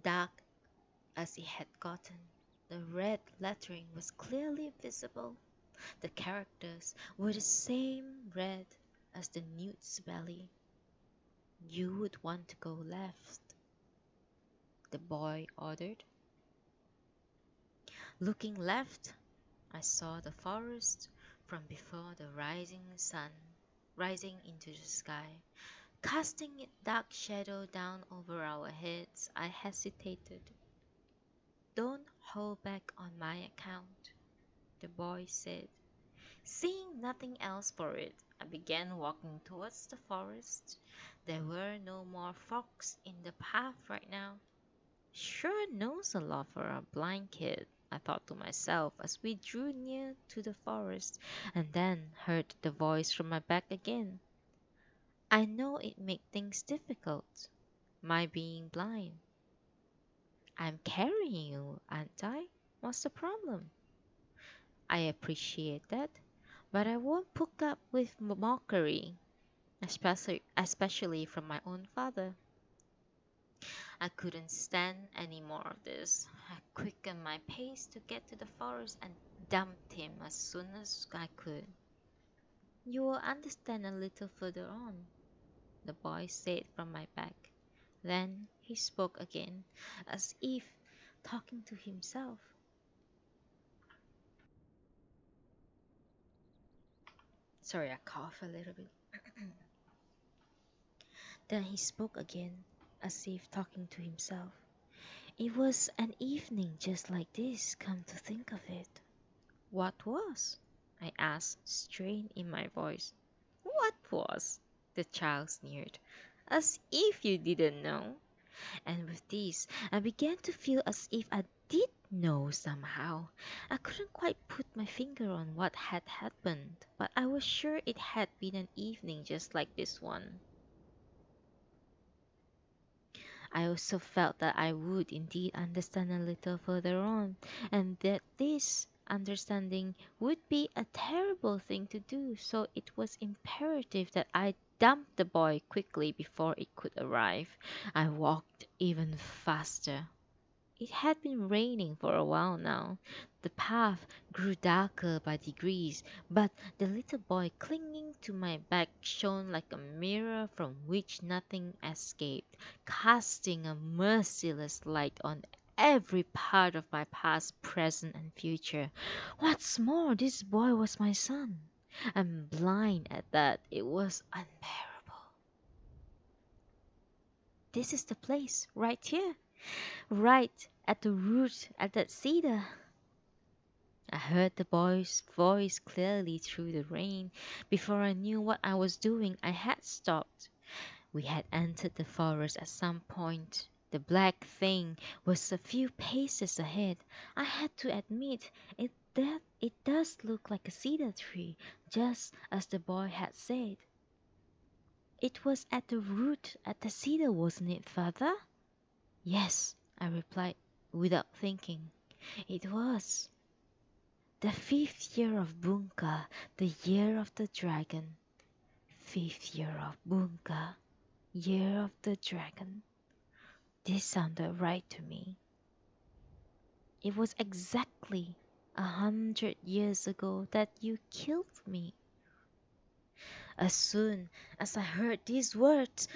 Dark as it had gotten, the red lettering was clearly visible. The characters were the same red as the newt's belly. "You would want to go left," the boy ordered. Looking left, I saw the forest from before the rising sun, rising into the sky, casting its dark shadow down over our heads. I hesitated. "Don't hold back on my account," the boy said. Seeing nothing else for it, I began walking towards the forest. There were no more forks in the path right now. "Sure knows a lot for a blind kid," I thought to myself as we drew near to the forest, and then heard the voice from my back again. "I know it makes things difficult, my being blind." "I'm carrying you, aren't I? What's the problem?" "I appreciate that, but I won't put up with mockery, especially from my own father." I couldn't stand any more of this. I quickened my pace to get to the forest and dumped him as soon as I could. "You will understand a little further on," the boy said from my back. Then he spoke again, as if talking to himself. Sorry, I coughed a little bit. Then he spoke again, as if talking to himself. "It was an evening just like this, come to think of it." "What was?" I asked, strain in my voice. "What was?" the child sneered. "As if you didn't know." And with this, I began to feel as if I did know somehow. I couldn't quite put my finger on what had happened, but I was sure it had been an evening just like this one. I also felt that I would indeed understand a little further on, and that this understanding would be a terrible thing to do, so it was imperative that I dump the boy quickly before it could arrive. I walked even faster. It had been raining for a while now. The path grew darker by degrees, but the little boy clinging to my back shone like a mirror from which nothing escaped, casting a merciless light on every part of my past, present, and future. What's more, this boy was my son. And blind at that, it was unbearable. This is the place, right here, right at the root at that cedar. I heard the boy's voice clearly through the rain. Before I knew what I was doing, I had stopped. We had entered the forest at some point. The black thing was a few paces ahead. I had to admit it does look like a cedar tree, just as the boy had said. It was at the root at the cedar, wasn't it, father? Yes, I replied, without thinking. It was. The 5th year of Bunka, the year of the dragon. 5th year of Bunka, year of the dragon. This sounded right to me. It was exactly 100 years ago that you killed me. As soon as I heard these words,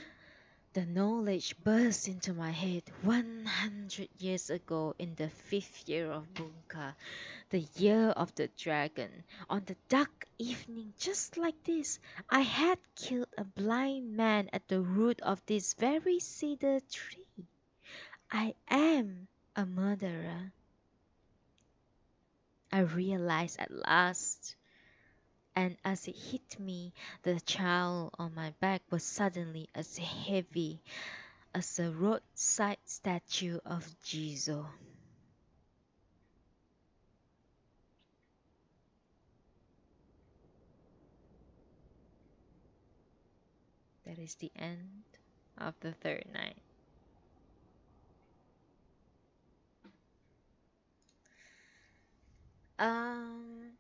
the knowledge burst into my head. 100 years ago, in the 5th year of Bunka, the year of the dragon, on the dark evening just like this, I had killed a blind man at the root of this very cedar tree. I am a murderer. I realized at last, and as it hit me, the child on my back was suddenly as heavy as a roadside statue of Jesus. That is the end of the third night. Um,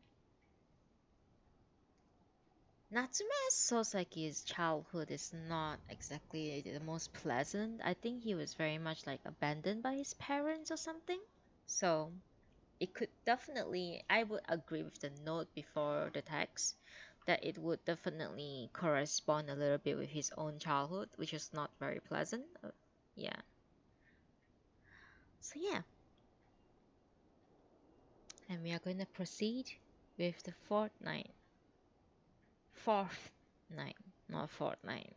Natsume Soseki's childhood is not exactly the most pleasant. I think he was very much like abandoned by his parents or something. So it could definitely, I would agree with the note before the text that it would definitely correspond a little bit with his own childhood, which is not very pleasant. Yeah. So yeah, and we are going to proceed with the fourth night. Fourth night, not fortnight.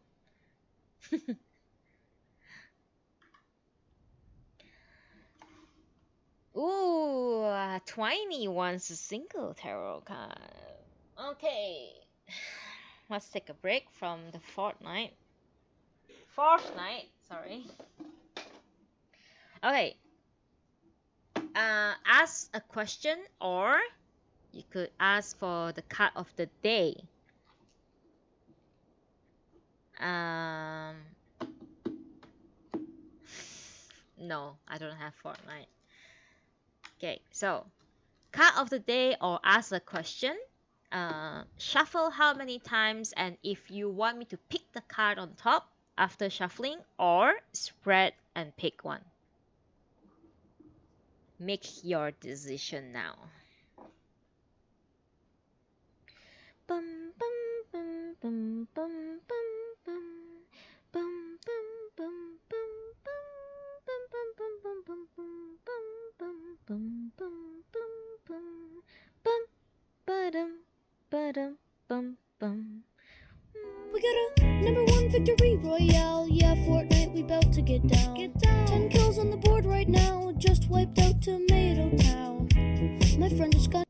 Ooh, Twiny wants a single tarot card. Okay, let's take a break from the fortnight. Fourth night, sorry. Okay, ask a question, or you could ask for the card of the day. Um, no, I don't have fortnight. Okay, so card of the day or ask a question. Shuffle how many times, and if you want me to pick the card on top after shuffling, or spread and pick one. Make your decision now. Bum, bum, bum, bum, bum, bum, bum. Bum, bum, bum, bum, bum. Bum, bum, bum, bum, bum, bum, bum, bum, bum, bum, bum. Bum, ba-dum, ba-dum, bum, bum. We got a #1 victory royale. Yeah, Fortnite, we bout to get down. 10 kills on the board right now. Just wiped out Tomato Town. My friend just got.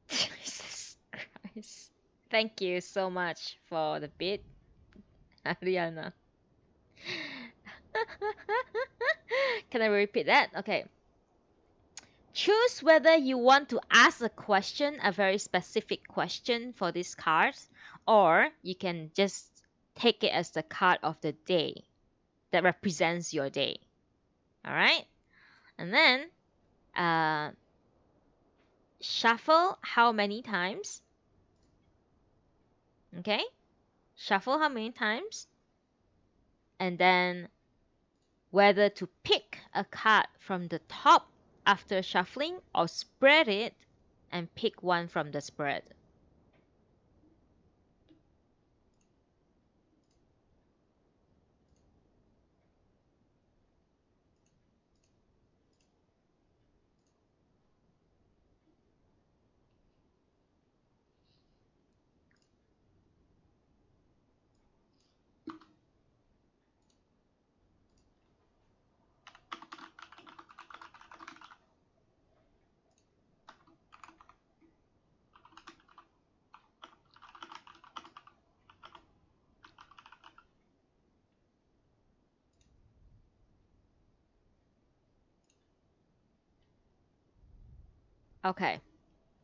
Jesus Christ. Thank you so much for the bit, Ariana. Can I repeat that? Okay. Choose whether you want to ask a question, a very specific question for this card, or you can just take it as the card of the day that represents your day. All right? And then uh, shuffle how many times? Okay? Shuffle how many times? And then whether to pick a card from the top after shuffling or spread it and pick one from the spread. Okay,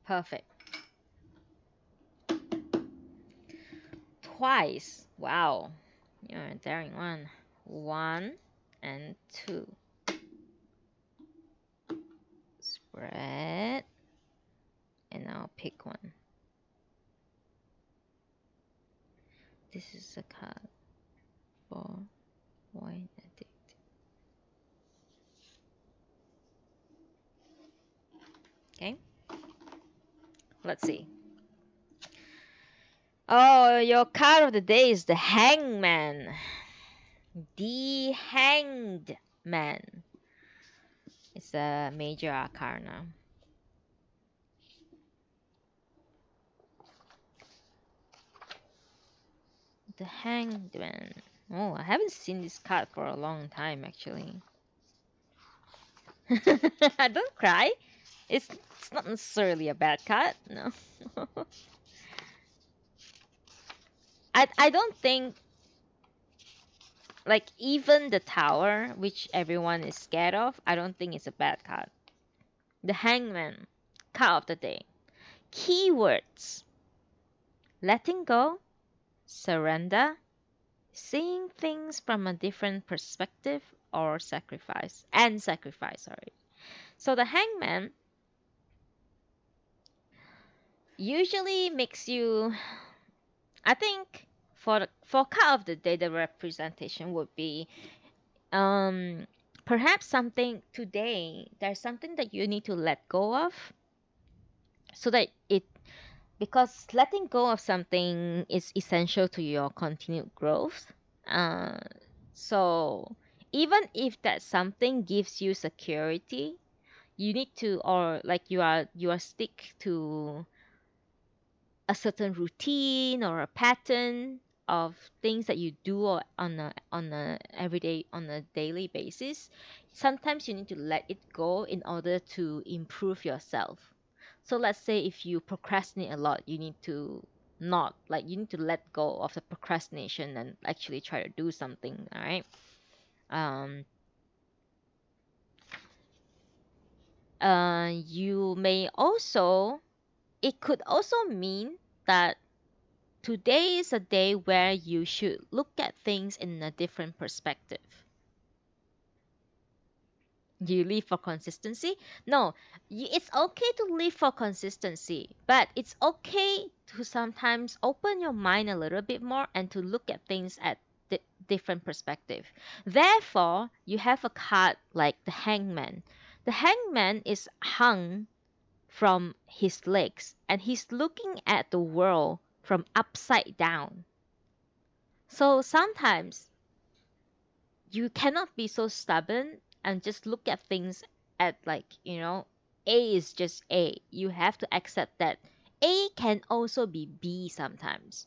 perfect. Twice. Wow. You're a daring one. One and two. Spread. And I'll pick one. This is a card for wine addict. Okay, let's see. Oh, your card of the day is the Hangman. The Hanged Man. It's a major arcana. The Hanged Man. Oh, I haven't seen this card for a long time actually. Don't cry. It's not necessarily a bad card. No. I don't think like even the tower, which everyone is scared of, I don't think it's a bad card. The Hangman, card of the day. Keywords: letting go, surrender, seeing things from a different perspective, or sacrifice. Sorry. So the Hangman usually makes you. I think for card of the day, the representation would be um perhaps something today. There's something that you need to let go of, so that it because letting go of something is essential to your continued growth. Uh, so even if that something gives you security, you need to or like you are stick to a certain routine or a pattern of things that you do on a everyday on a daily basis. Sometimes you need to let it go in order to improve yourself. So let's say if you procrastinate a lot, you need to not like you need to let go of the procrastination and actually try to do something. All right. um you may also it could also mean that today is a day where you should look at things in a different perspective. Do you live for consistency? No, it's okay to live for consistency, but it's okay to sometimes open your mind a little bit more and to look at things at different perspective. Therefore, you have a card like the Hangman. The Hangman is hung from his legs and he's looking at the world from upside down. So sometimes you cannot be so stubborn and just look at things at like, A is just A. You have to accept that A can also be B sometimes.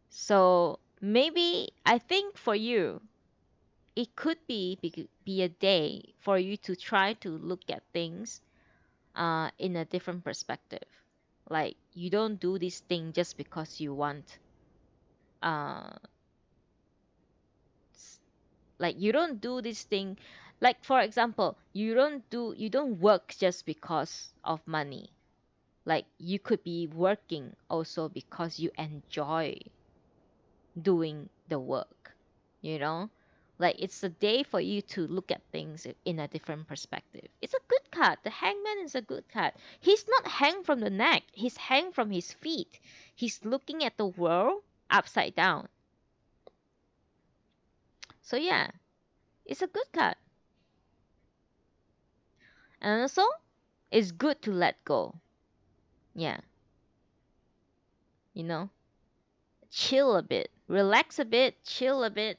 So maybe I think for you, it could be a day for you to try to look at things in a different perspective. Like you don't do this thing just because you want uh, like you don't do this thing like for example you don't work just because of money. Like you could be working also because you enjoy doing the work, you know like it's a day for you to look at things in a different perspective. It's a good card. The Hangman is a good card. He's not hanged from the neck, he's hanged from his feet. He's looking at the world upside down. So yeah, it's a good card. And also, it's good to let go. Yeah, you know, chill a bit, relax a bit, chill a bit.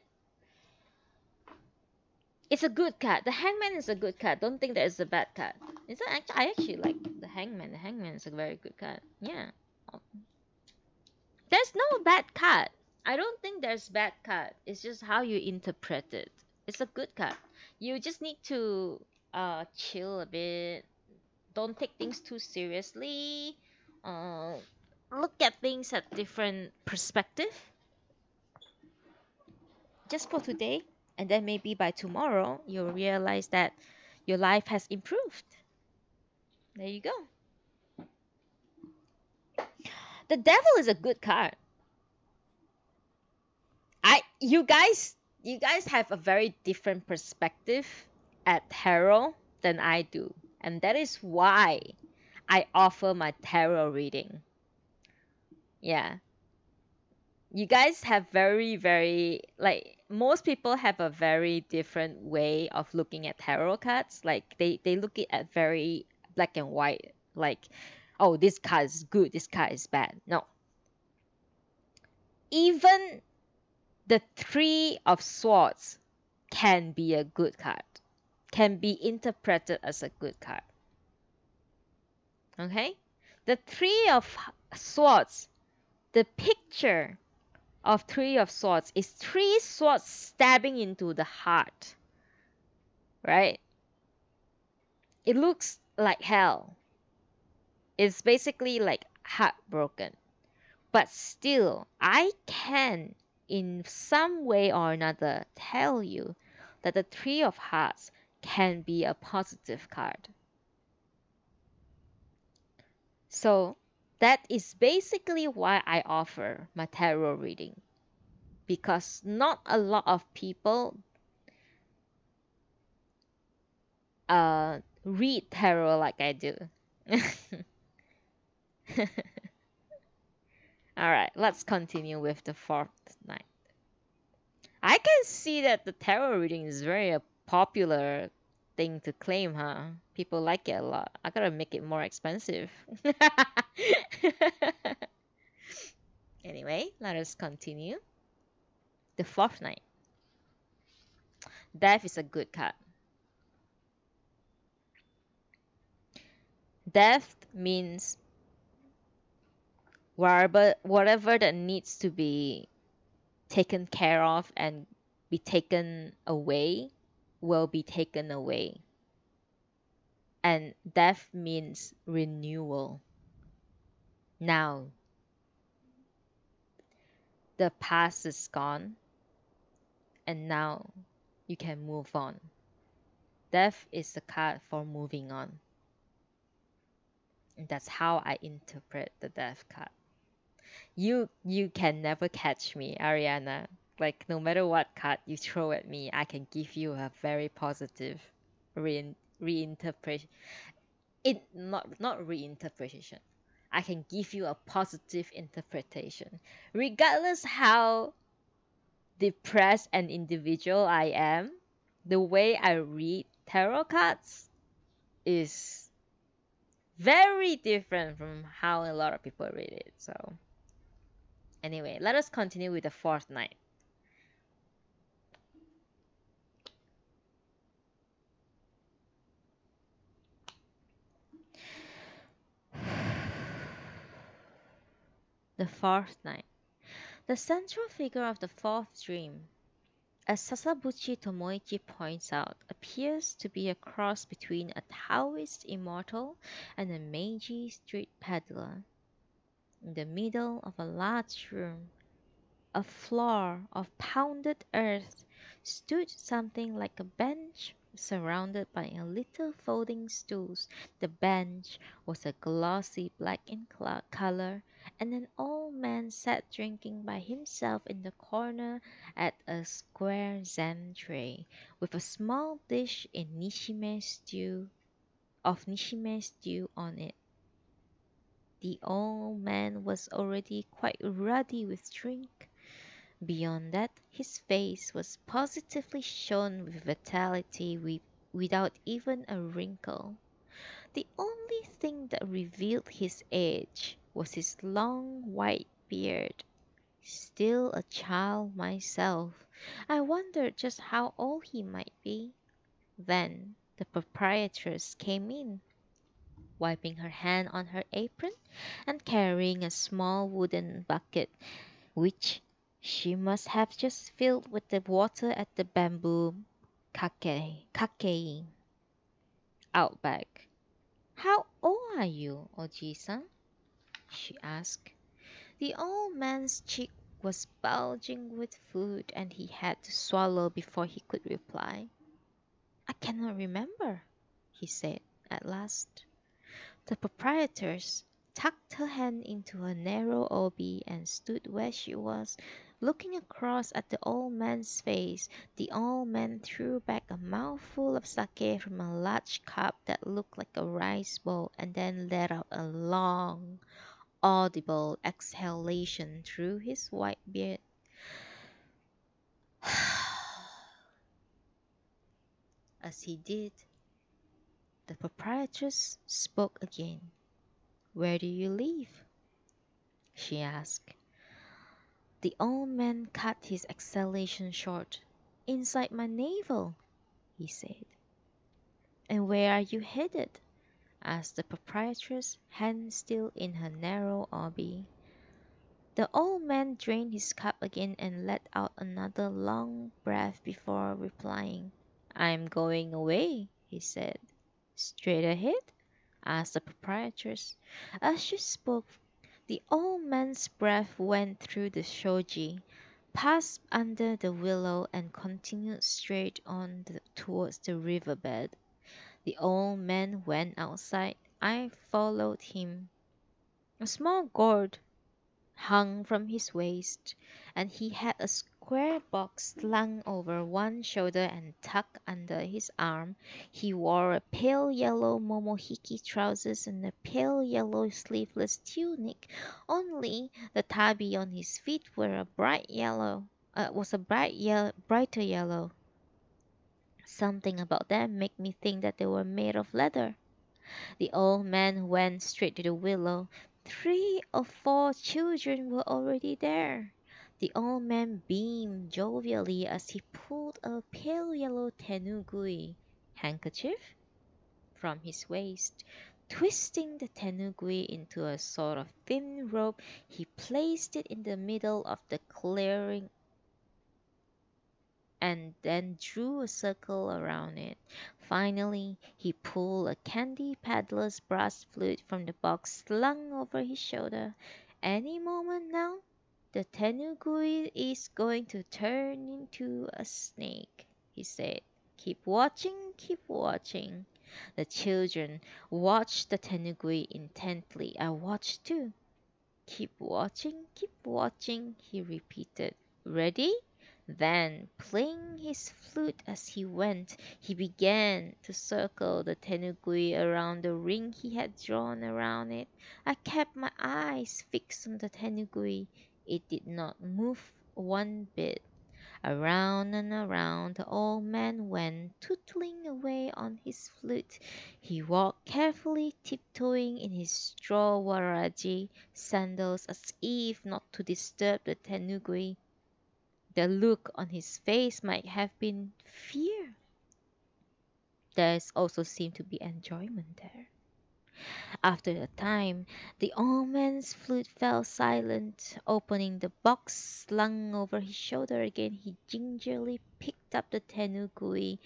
It's a good card. The Hangman is a good card. Don't think that it's a bad card. It's actually, I actually like the Hangman. The Hangman is a very good card. Yeah. There's no bad card. I don't think there's bad card. It's just how you interpret it. It's a good card. You just need to chill a bit. Don't take things too seriously. Uh, look at things at different perspective. Just for today, and then maybe by tomorrow you'll realize that your life has improved. There you go. The devil is a good card. You guys have a very different perspective at tarot than I do. And that is why I offer my tarot reading. Yeah. You guys have very, very, like, most people have a very different way of looking at tarot cards. Like, they look at very black and white. Like, oh, this card is good, this card is bad. No. Even the Three of Swords can be a good card, can be interpreted as a good card. Okay? The Three of Swords, the picture of Three of Swords is three swords stabbing into the heart, right? It looks like hell. It's basically like heartbroken. But still, I can, in some way or another, tell you that the Three of Hearts can be a positive card. So that is basically why I offer my tarot reading. Because not a lot of people read tarot like I do. Alright, let's continue with the fourth night. I can see that the tarot reading is very a popular thing to claim, huh? People like it a lot. I gotta make it more expensive. Anyway, let us continue. The fourth night. Death is a good card. Death means whatever that needs to be taken care of and be taken away will be taken away. And death means renewal. Now, the past is gone, and now you can move on. Death is the card for moving on. And that's how I interpret the death card. You can never catch me, Ariana. Like no matter what card you throw at me, I can give you a very positive reinterpretation. It not reinterpretation. I can give you a positive interpretation. Regardless how depressed an individual I am, the way I read tarot cards is very different from how a lot of people read it. So, anyway, let us continue with the fourth night. The fourth night. The central figure of the fourth dream, as Sasabuchi Tomoichi points out, appears to be a cross between a Taoist immortal and a Meiji street peddler. In the middle of a large room, a floor of pounded earth, stood something like a bench surrounded by a little folding stools. The bench was a glossy black in color, and an old man sat drinking by himself in the corner at a square zen tray, with a small dish in nishime stew on it. The old man was already quite ruddy with drink, Beyond that, his face was positively shone with vitality without even a wrinkle. The only thing that revealed his age was his long white beard. Still a child myself, I wondered just how old he might be. Then the proprietress came in, wiping her hand on her apron and carrying a small wooden bucket, which she must have just filled with the water at the bamboo kakei out back. How old are you, Oji-san? She asked. The old man's cheek was bulging with food, and he had to swallow before he could reply. I cannot remember, he said at last. The proprietress tucked her hand into her narrow obi and stood where she was, looking across at the old man's face. The old man threw back a mouthful of sake from a large cup that looked like a rice bowl and then let out a long, audible exhalation through his white beard. As he did, the proprietress spoke again. Where do you live? She asked. The old man cut his exhalation short. Inside my navel, he said. And where are you headed? Asked the proprietress, hand still in her narrow obi. The old man drained his cup again and let out another long breath before replying. I'm going away, he said. Straight ahead? Asked the proprietress. As she spoke, the old man's breath went through the shoji, passed under the willow, and continued straight on towards the riverbed. The old man went outside. I followed him. A small gourd hung from his waist, and he had a square box slung over one shoulder and tucked under his arm. He wore a pale yellow momohiki trousers and a pale yellow sleeveless tunic, only the tabi on his feet were a brighter yellow. Something about them made me think that they were made of leather. The old man went straight to the willow. 3 or 4 children were already there. The old man beamed jovially as he pulled a pale yellow tenugui handkerchief from his waist. Twisting the tenugui into a sort of thin rope, he placed it in the middle of the clearing and then drew a circle around it. Finally, he pulled a candy peddler's brass flute from the box slung over his shoulder. Any moment now, the tenugui is going to turn into a snake, he said. Keep watching, keep watching. The children watched the tenugui intently. I watched too. Keep watching, he repeated. Ready? Then, playing his flute as he went, he began to circle the tenugui around the ring he had drawn around it. I kept my eyes fixed on the tenugui. It did not move one bit. Around and around the old man went, tootling away on his flute. He walked carefully, tiptoeing in his straw waraji sandals as if not to disturb the tenugui. The look on his face might have been fear. There also seemed to be enjoyment there. After a time, the old man's flute fell silent. Opening the box slung over his shoulder again, he gingerly picked up the tenugui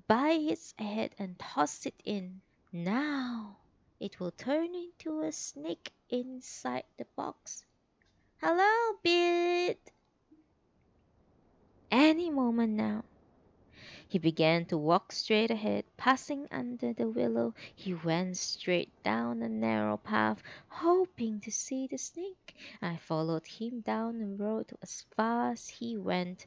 by its head and tossed it in. Now it will turn into a snake inside the box. Hello, Bit! Any moment now. He began to walk straight ahead. Passing under the willow, he went straight down a narrow path, hoping to see the snake. I followed him down the road as far as he went.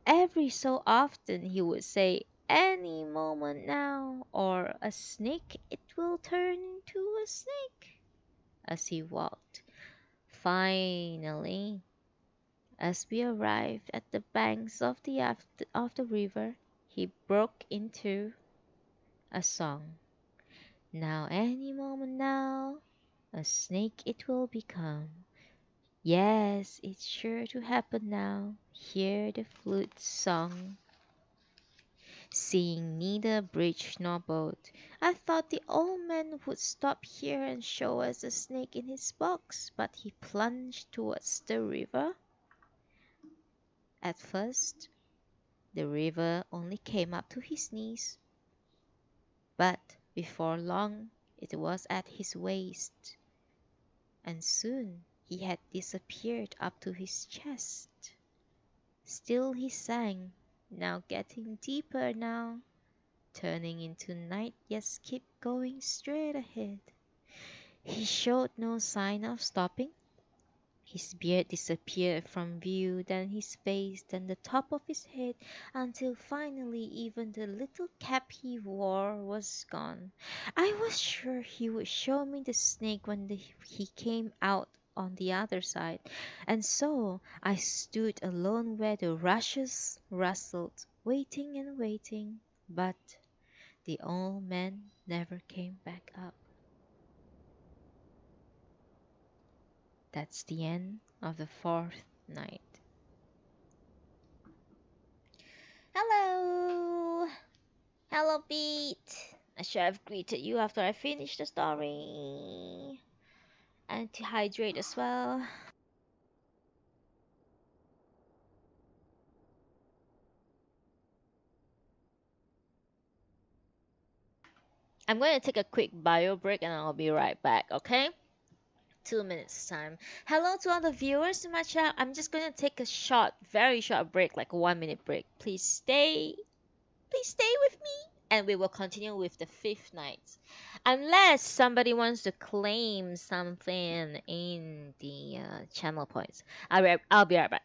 Every so often he would say, any moment now, or a snake, it will turn into a snake, as he walked. Finally, As we arrived at the banks of the river, he broke into a song. Now, any moment now, a snake it will become. Yes, it's sure to happen now. Hear the flute song. Seeing neither bridge nor boat, I thought the old man would stop here and show us a snake in his box, but he plunged towards the river. At first, the river only came up to his knees, but before long it was at his waist, and soon he had disappeared up to his chest. Still he sang, now getting deeper now, turning into night, yes, keep going straight ahead. He showed no sign of stopping. His beard disappeared from view, then his face, then the top of his head, until finally even the little cap he wore was gone. I was sure he would show me the snake when he came out on the other side, and so I stood alone where the rushes rustled, waiting and waiting, but the old man never came back up. That's the end of the fourth night. Hello! Hello, Pete! I should have greeted you after I finished the story. And to hydrate as well. I'm going to take a quick bio break and I'll be right back, okay? 2 minutes time. Hello to all the viewers in my chat. I'm just going to take a short, very short break, like a 1 minute break. Please stay with me, and we will continue with the fifth night. Unless somebody wants to claim something in the channel points. I'll be right back.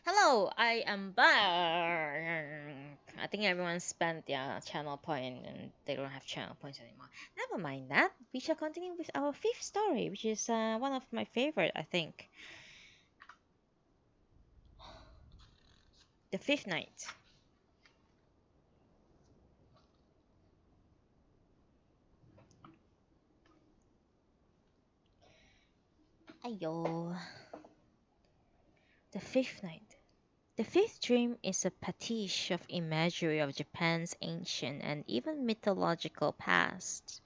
Hello, I am back. I think everyone spent their channel point and they don't have channel points anymore. Never mind that. We shall continue with our fifth story, which is one of my favorite, I think. The fifth night. Ayo. The fifth night. The fifth dream is a pastiche of imagery of Japan's ancient and even mythological past.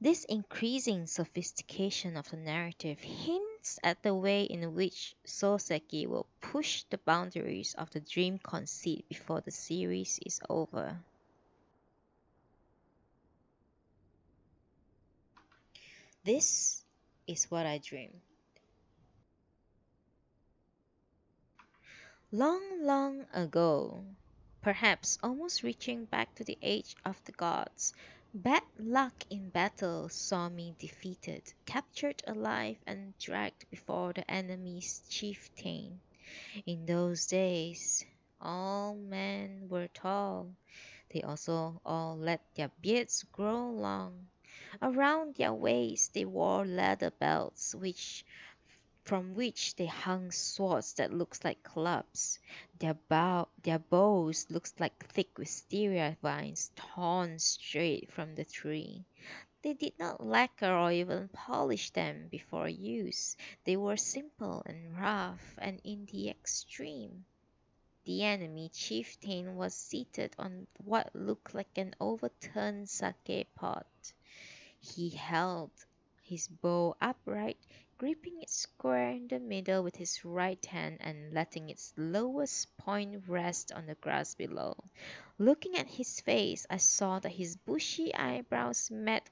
This increasing sophistication of the narrative hints at the way in which Soseki will push the boundaries of the dream conceit before the series is over. This is what I dreamed. Long, long ago, perhaps almost reaching back to the age of the gods, bad luck in battle saw me defeated, captured alive, and dragged before the enemy's chieftain. In those days, all men were tall. They also all let their beards grow long. Around their waists they wore leather belts, from which they hung swords that looked like clubs. Their bows looked like thick wisteria vines torn straight from the tree. They did not lacquer or even polish them before use. They were simple and rough and in the extreme. The enemy chieftain was seated on what looked like an overturned sake pot. He held his bow upright, gripping it square in the middle with his right hand and letting its lowest point rest on the grass below. Looking at his face, I saw that his bushy eyebrows met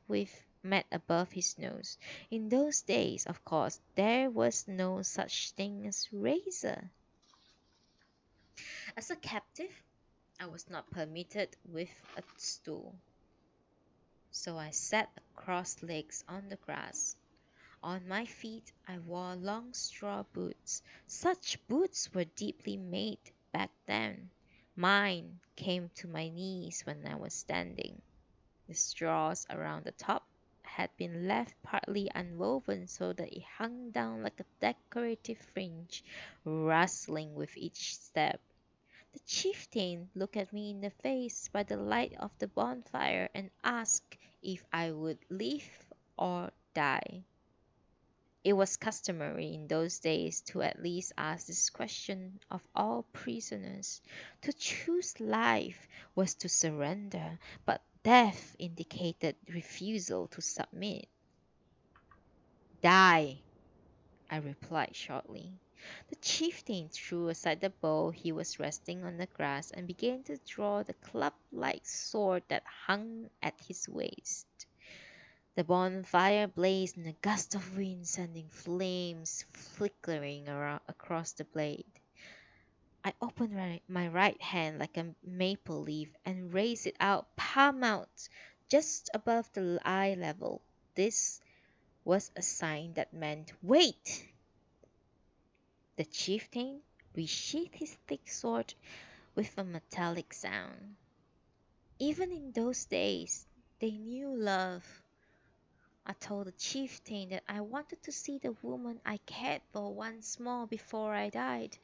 above his nose. In those days, of course, there was no such thing as razor. As a captive, I was not permitted with a stool, so I sat across legs on the grass. On my feet I wore long straw boots. Such boots were deeply made back then. Mine came to my knees when I was standing. The straws around the top had been left partly unwoven so that it hung down like a decorative fringe, rustling with each step. The chieftain looked at me in the face by the light of the bonfire and asked if I would live or die. It was customary in those days to at least ask this question of all prisoners. To choose life was to surrender, but death indicated refusal to submit. Die, I replied shortly. The chieftain threw aside the bow he was resting on the grass and began to draw the club-like sword that hung at his waist. The bonfire blazed in a gust of wind, sending flames flickering across the blade. I opened my right hand like a maple leaf and raised it out, palm out, just above the eye level. This was a sign that meant wait! The chieftain resheathed his thick sword with a metallic sound. Even in those days, they knew love. I told the chieftain that I wanted to see the woman I cared for once more before I died.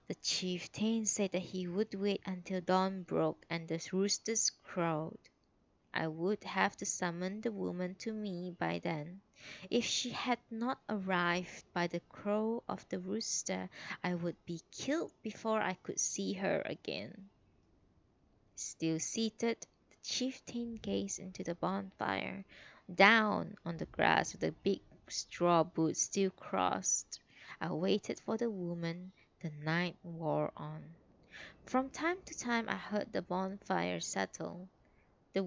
The chieftain said that he would wait until dawn broke and the roosters crowed. I would have to summon the woman to me by then. If she had not arrived by the crow of the rooster, I would be killed before I could see her again. Still seated, the chieftain gazed into the bonfire. Down on the grass with the big straw boots still crossed, I waited for the woman. The night wore on. From time to time I heard the bonfire settle. The,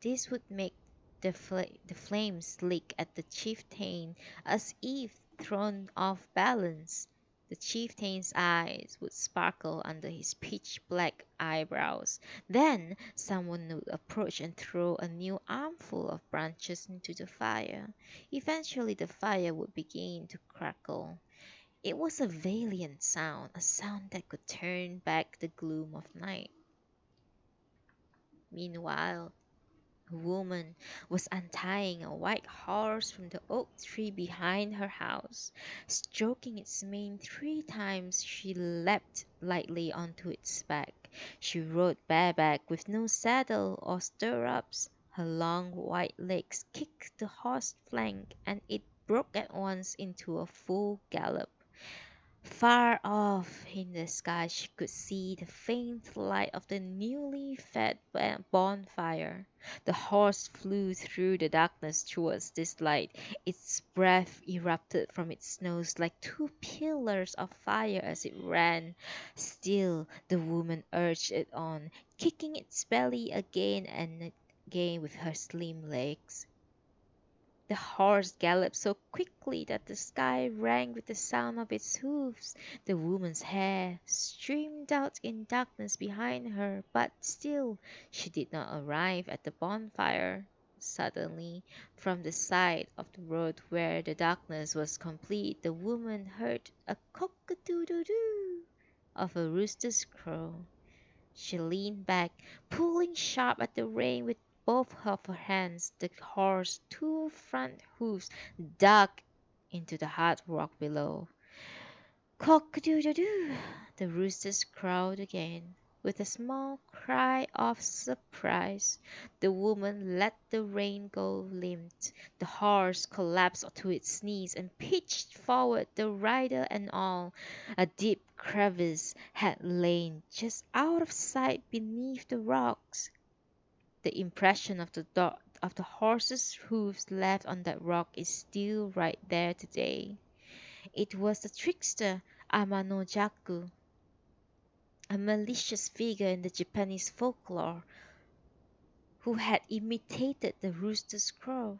this would make the flames lick at the chieftain as if thrown off balance. The chieftain's eyes would sparkle under his pitch black eyebrows. Then someone would approach and throw a new armful of branches into the fire. Eventually the fire would begin to crackle. It was a valiant sound, a sound that could turn back the gloom of night. Meanwhile, a woman was untying a white horse from the oak tree behind her house. Stroking its mane 3 times, she leapt lightly onto its back. She rode bareback with no saddle or stirrups. Her long white legs kicked the horse's flank, and it broke at once into a full gallop. Far off in the sky she could see the faint light of the newly fed bonfire. The horse flew through the darkness towards this light. Its breath erupted from its nose like 2 pillars of fire as it ran. Still the woman urged it on, kicking its belly again and again with her slim legs. The horse galloped so quickly that the sky rang with the sound of its hoofs. The woman's hair streamed out in darkness behind her, but still she did not arrive at the bonfire. Suddenly, from the side of the road where the darkness was complete, the woman heard a cock-a-doodle-doo of a rooster's crow. She leaned back, pulling sharp at the rein with both of her hands. The horse's two front hoofs dug into the hard rock below. Cock-a-doodle-doo! The roosters crowed again. With a small cry of surprise, the woman let the rein go limp. The horse collapsed to its knees and pitched forward, the rider and all. A deep crevice had lain just out of sight beneath the rocks. The impression of the horse's hoofs left on that rock is still right there today. It was the trickster Amanojaku, a malicious figure in the Japanese folklore, who had imitated the rooster's crow.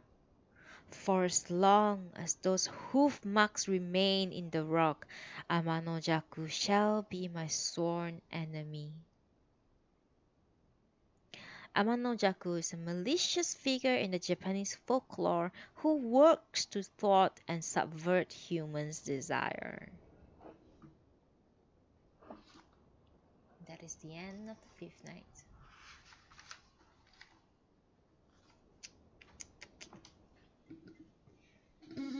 For as long as those hoof marks remain in the rock, Amanojaku shall be my sworn enemy. Amanojaku is a malicious figure in the Japanese folklore who works to thwart and subvert humans' desire. That is the end of the fifth night.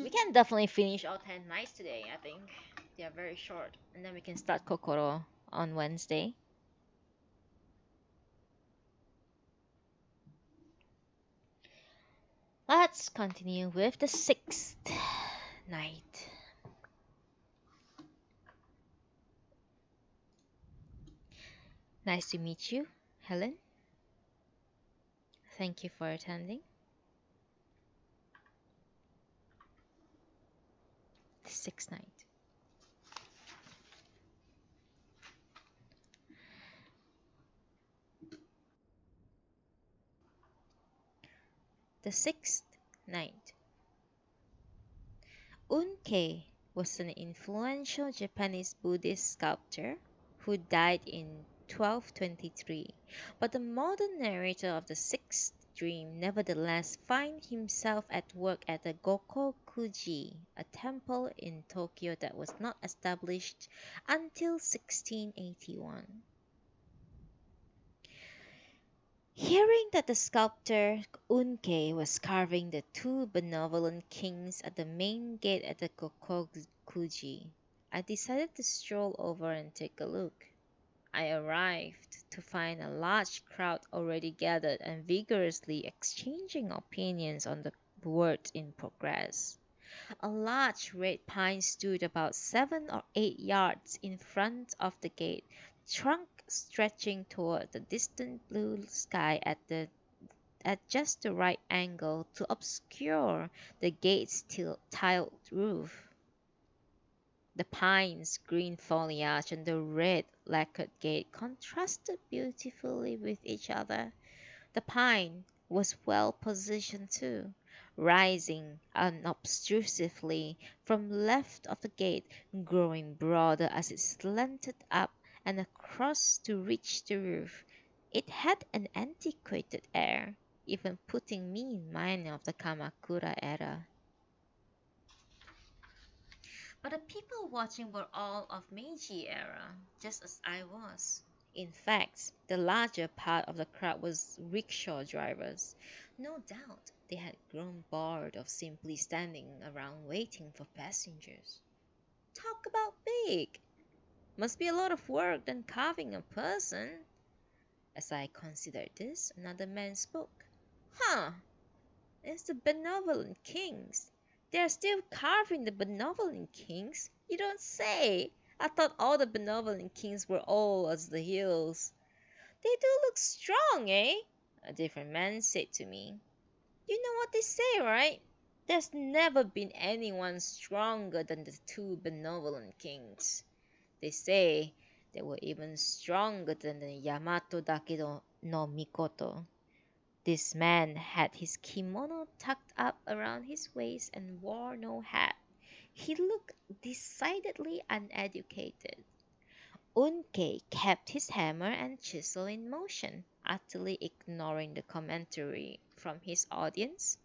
We can definitely finish all 10 nights today, I think. They are very short. And then we can start Kokoro on Wednesday. Let's continue with the sixth night. Nice to meet you, Helen. Thank you for attending. The sixth night. The sixth night. Unkei was an influential Japanese Buddhist sculptor who died in 1223, but the modern narrator of the sixth dream nevertheless finds himself at work at the Gokokuji, a temple in Tokyo that was not established until 1681. Hearing that the sculptor Unkei was carving the two benevolent kings at the main gate at the Gokokuji, I decided to stroll over and take a look. I arrived to find a large crowd already gathered and vigorously exchanging opinions on the work in progress. A large red pine stood about 7 or 8 yards in front of the gate, trunk stretching toward the distant blue sky at just the right angle to obscure the gate's tiled roof. The pine's green foliage and the red lacquered gate contrasted beautifully with each other. The pine was well positioned too, rising unobtrusively from left of the gate, growing broader as it slanted up and across to reach the roof. It had an antiquated air, even putting me in mind of the Kamakura era. But the people watching were all of Meiji era, just as I was. In fact, the larger part of the crowd was rickshaw drivers. No doubt they had grown bored of simply standing around waiting for passengers. Talk about big! Must be a lot of work than carving a person. As I considered this, another man spoke. Huh, it's the benevolent kings. They are still carving the benevolent kings? You don't say! I thought all the benevolent kings were old as the hills. They do look strong, eh? A different man said to me. You know what they say, right? There's never been anyone stronger than the two benevolent kings. They say they were even stronger than the Yamato Dakedo no Mikoto. This man had his kimono tucked up around his waist and wore no hat. He looked decidedly uneducated. Unkei kept his hammer and chisel in motion, utterly ignoring the commentary from his audience.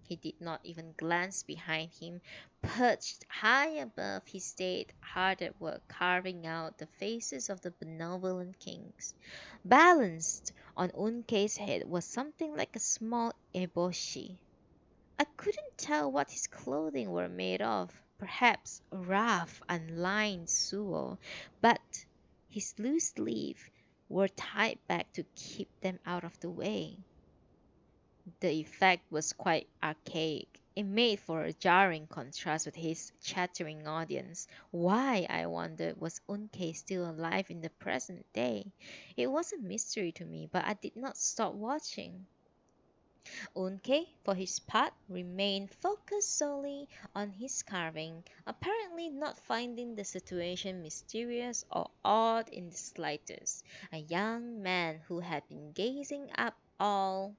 He did not even glance behind him. Perched high above, he stayed hard at work carving out the faces of the benevolent kings. Balanced on Unkei's head was something like a small eboshi. I couldn't tell what his clothing were made of, perhaps rough, unlined suo, but his loose sleeves were tied back to keep them out of the way. The effect was quite archaic. It made for a jarring contrast with his chattering audience. Why, I wondered, was Unkei still alive in the present day? It was a mystery to me, but I did not stop watching. Unkei, for his part, remained focused solely on his carving, apparently not finding the situation mysterious or odd in the slightest. A young man who had been gazing up all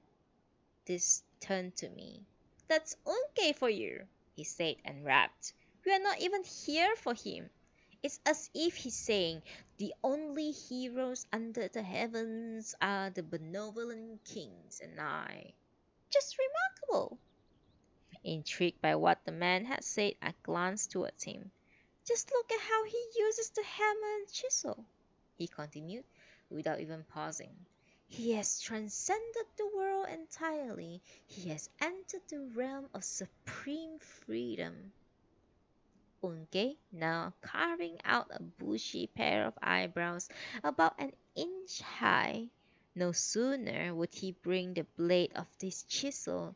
this turned to me. "That's Unkei for you," he said and rapped. "We are not even here for him." It's as if he's saying, "The only heroes under the heavens are the benevolent kings and I." Just remarkable. Intrigued by what the man had said, I glanced towards him. "Just look at how he uses the hammer and chisel," he continued, without even pausing. "He has transcended the world entirely. He has entered the realm of supreme freedom." Unke, now carving out a bushy pair of eyebrows about an inch high, no sooner would he bring the blade of this chisel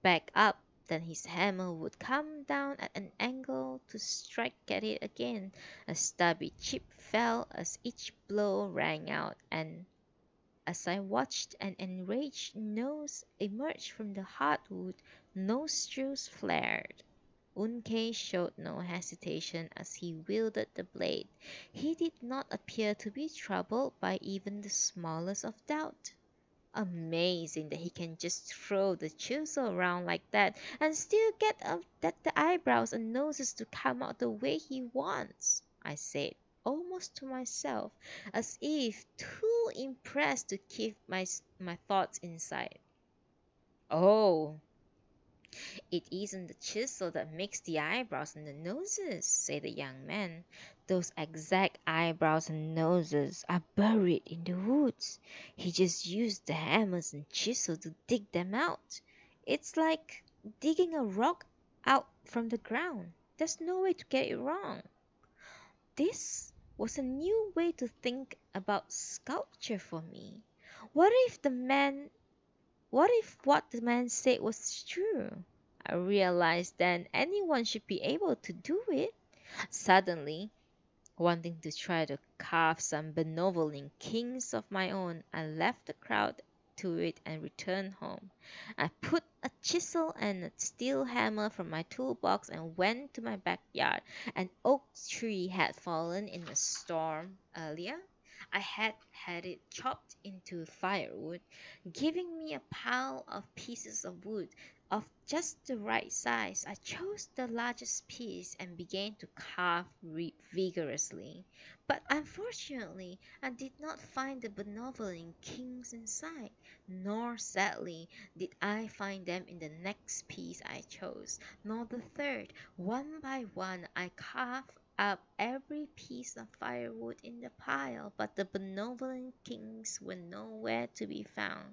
back up than his hammer would come down at an angle to strike at it again. A stubby chip fell as each blow rang out, and as I watched an enraged nose emerge from the hardwood, nostrils flared. Unkei showed no hesitation as he wielded the blade. He did not appear to be troubled by even the smallest of doubt. Amazing that he can just throw the chisel around like that and still get that the eyebrows and noses to come out the way he wants, I said, almost to myself, as if too impressed to keep my thoughts inside. "Oh, it isn't the chisel that makes the eyebrows and the noses," said the young man. "Those exact eyebrows and noses are buried in the woods. He just used the hammers and chisel to dig them out. It's like digging a rock out from the ground. There's no way to get it wrong." This was a new way to think about sculpture for me. What if the man what if what the man said was true? I realized then anyone should be able to do it. Suddenly, wanting to try to carve some benevolent kings of my own, I left the crowd to it and returned home. I put a chisel and a steel hammer from my toolbox and went to my backyard. An oak tree had fallen in a storm earlier. I had had it chopped into firewood, giving me a pile of pieces of wood of just the right size. I chose the largest piece and began to carve vigorously. But unfortunately, I did not find the benevolent kings inside, nor sadly did I find them in the next piece I chose, nor the third. One by one I carved up every piece of firewood in the pile, but the benevolent kings were nowhere to be found.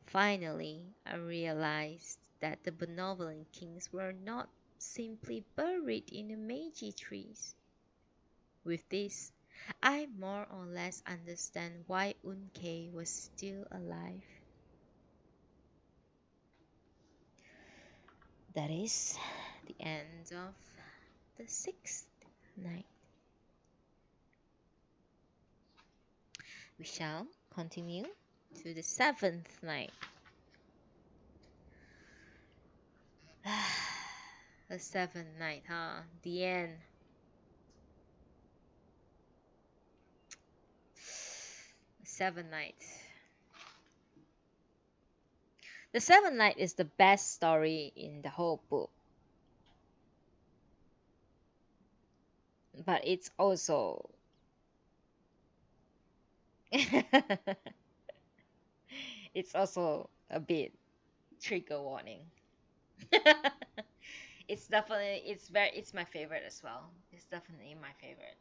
Finally, I realized that the benevolent kings were not simply buried in the Meiji trees. With this, I more or less understand why Unkei was still alive. That is the end of the sixth night. We shall continue to the seventh night. The seventh night, huh? The end. Seven nights. The Seven Night is the best story in the whole book, but it's also it's also a bit trigger warning. It's my favorite as well. It's definitely my favorite.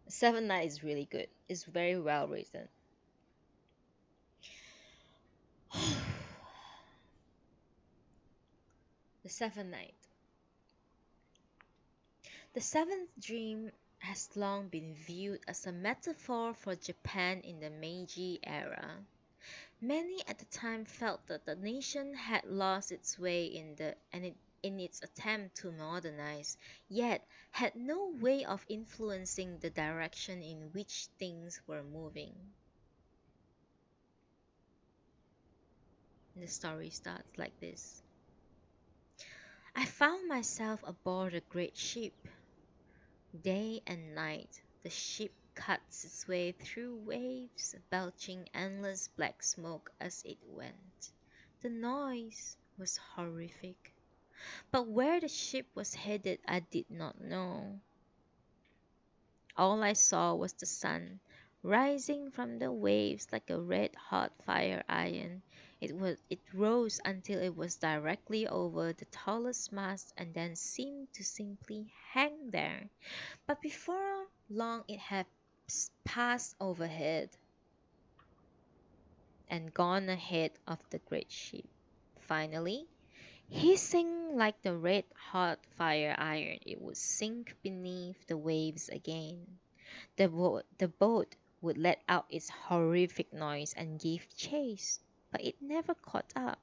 Seven Night is really good. It's very well written. The Seventh Night. The Seventh Dream has long been viewed as a metaphor for Japan in the Meiji era. Many at the time felt that the nation had lost its way in its attempt to modernize, yet had no way of influencing the direction in which things were moving. The story starts like this. I found myself aboard a great ship. Day and night, the ship cuts its way through waves, belching endless black smoke as it went. The noise was horrific, but where the ship was headed I did not know. All I saw was the sun, rising from the waves like a red hot fire iron. It rose until it was directly over the tallest mast and then seemed to simply hang there. But before long it had passed overhead and gone ahead of the great ship. Finally, hissing like the red hot fire iron, it would sink beneath the waves again. The boat would let out its horrific noise and give chase, but it never caught up.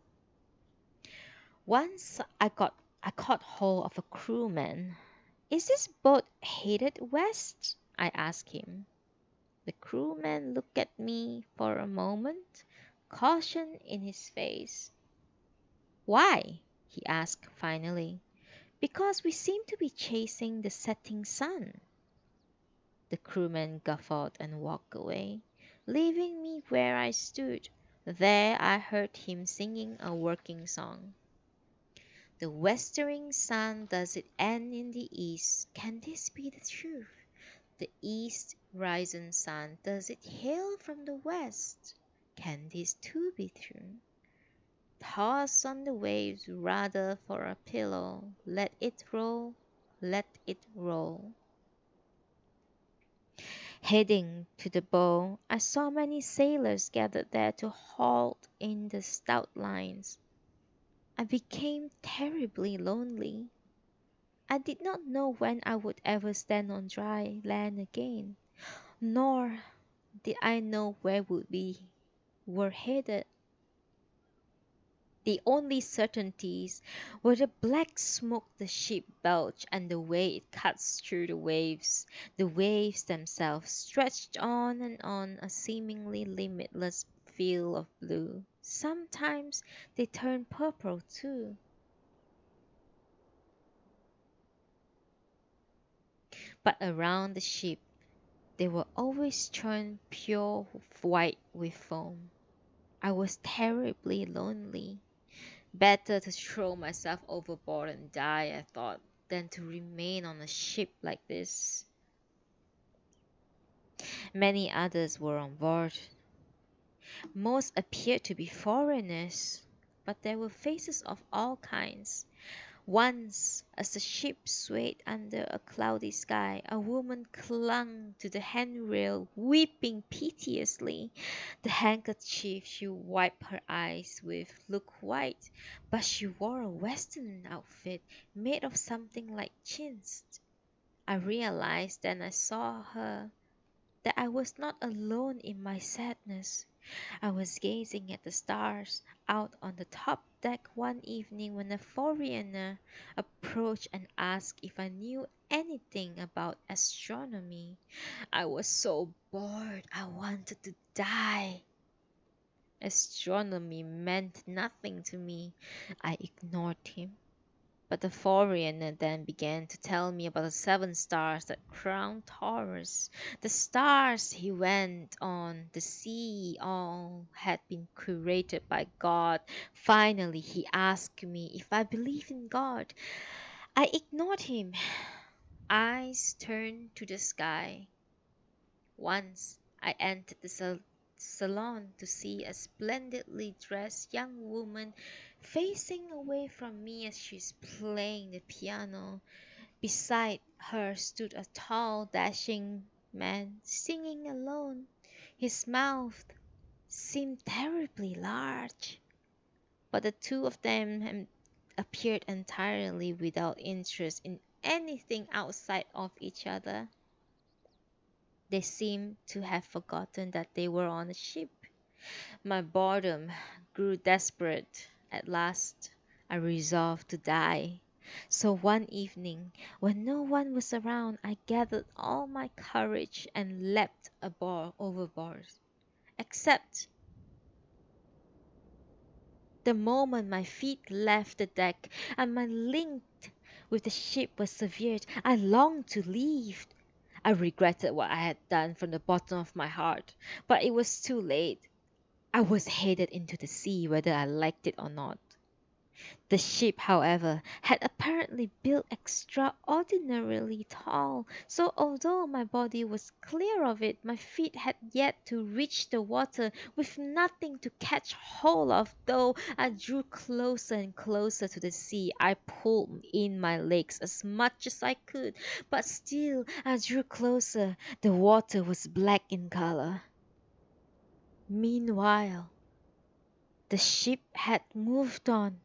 Once I caught hold of a crewman. Is this boat headed west? I asked him. The crewman looked at me for a moment, caution in his face. Why? He asked finally. Because we seem to be chasing the setting sun. The crewman guffawed and walked away, leaving me where I stood. There I heard him singing a working song. The westering sun does it end in the east. Can this be the truth? The east risen sun does it hail from the west? Can this too be true? Toss on the waves rather for a pillow. Let it roll, let it roll. Heading to the bow, I saw many sailors gathered there to halt in the stout lines. I became terribly lonely. I did not know when I would ever stand on dry land again, nor did I know where would we were headed. The only certainties were the black smoke the ship belched and the way it cuts through the waves. The waves themselves stretched on and on a seemingly limitless field of blue. Sometimes they turned purple too. But around the ship they were always turned pure white with foam. I was terribly lonely. Better to throw myself overboard and die, I thought, than to remain on a ship like this. Many others were on board. Most appeared to be foreigners, but there were faces of all kinds. Once, as the ship swayed under a cloudy sky, a woman clung to the handrail, weeping piteously. The handkerchief she wiped her eyes with looked white, but she wore a western outfit made of something like chintz. I realized then I saw her that I was not alone in my sadness. I was gazing at the stars out on the top deck one evening when a foreigner approached and asked if I knew anything about astronomy. I was so bored I wanted to die. Astronomy meant nothing to me. I ignored him. But the foreigner then began to tell me about the seven stars that crown Taurus. The stars, he went on, the sea, all had been created by God. Finally, he asked me if I believe in God. I ignored him. Eyes turned to the sky. Once I entered the salon to see a splendidly dressed young woman facing away from me as she's playing the piano. Beside her stood a tall, dashing man singing alone. His mouth seemed terribly large, but the two of them appeared entirely without interest in anything outside of each other. They seemed to have forgotten that they were on a ship. My boredom grew desperate. At last, I resolved to die. So one evening, when no one was around, I gathered all my courage and leapt overboard. Except the moment my feet left the deck and my link with the ship was severed, I longed to leave. I regretted what I had done from the bottom of my heart, but it was too late. I was headed into the sea whether I liked it or not. The ship, however, had apparently built extraordinarily tall, so although my body was clear of it, my feet had yet to reach the water with nothing to catch hold of. Though I drew closer and closer to the sea, I pulled in my legs as much as I could, but still I drew closer. The water was black in color. Meanwhile, the ship had moved on,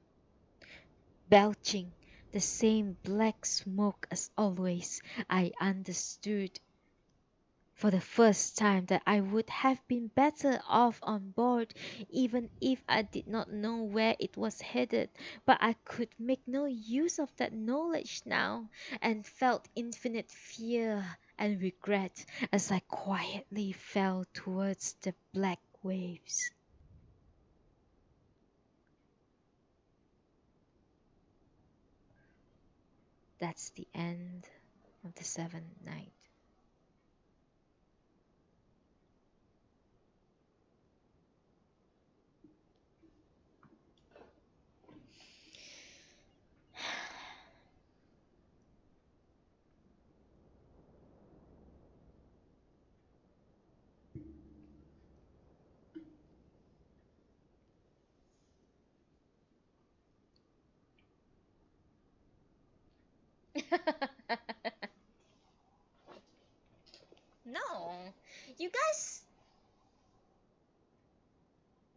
belching the same black smoke as always. I understood for the first time that I would have been better off on board, even if I did not know where it was headed. But I could make no use of that knowledge now, and felt infinite fear and regret as I quietly fell towards the black waves. That's the end of the seventh night. No, you guys,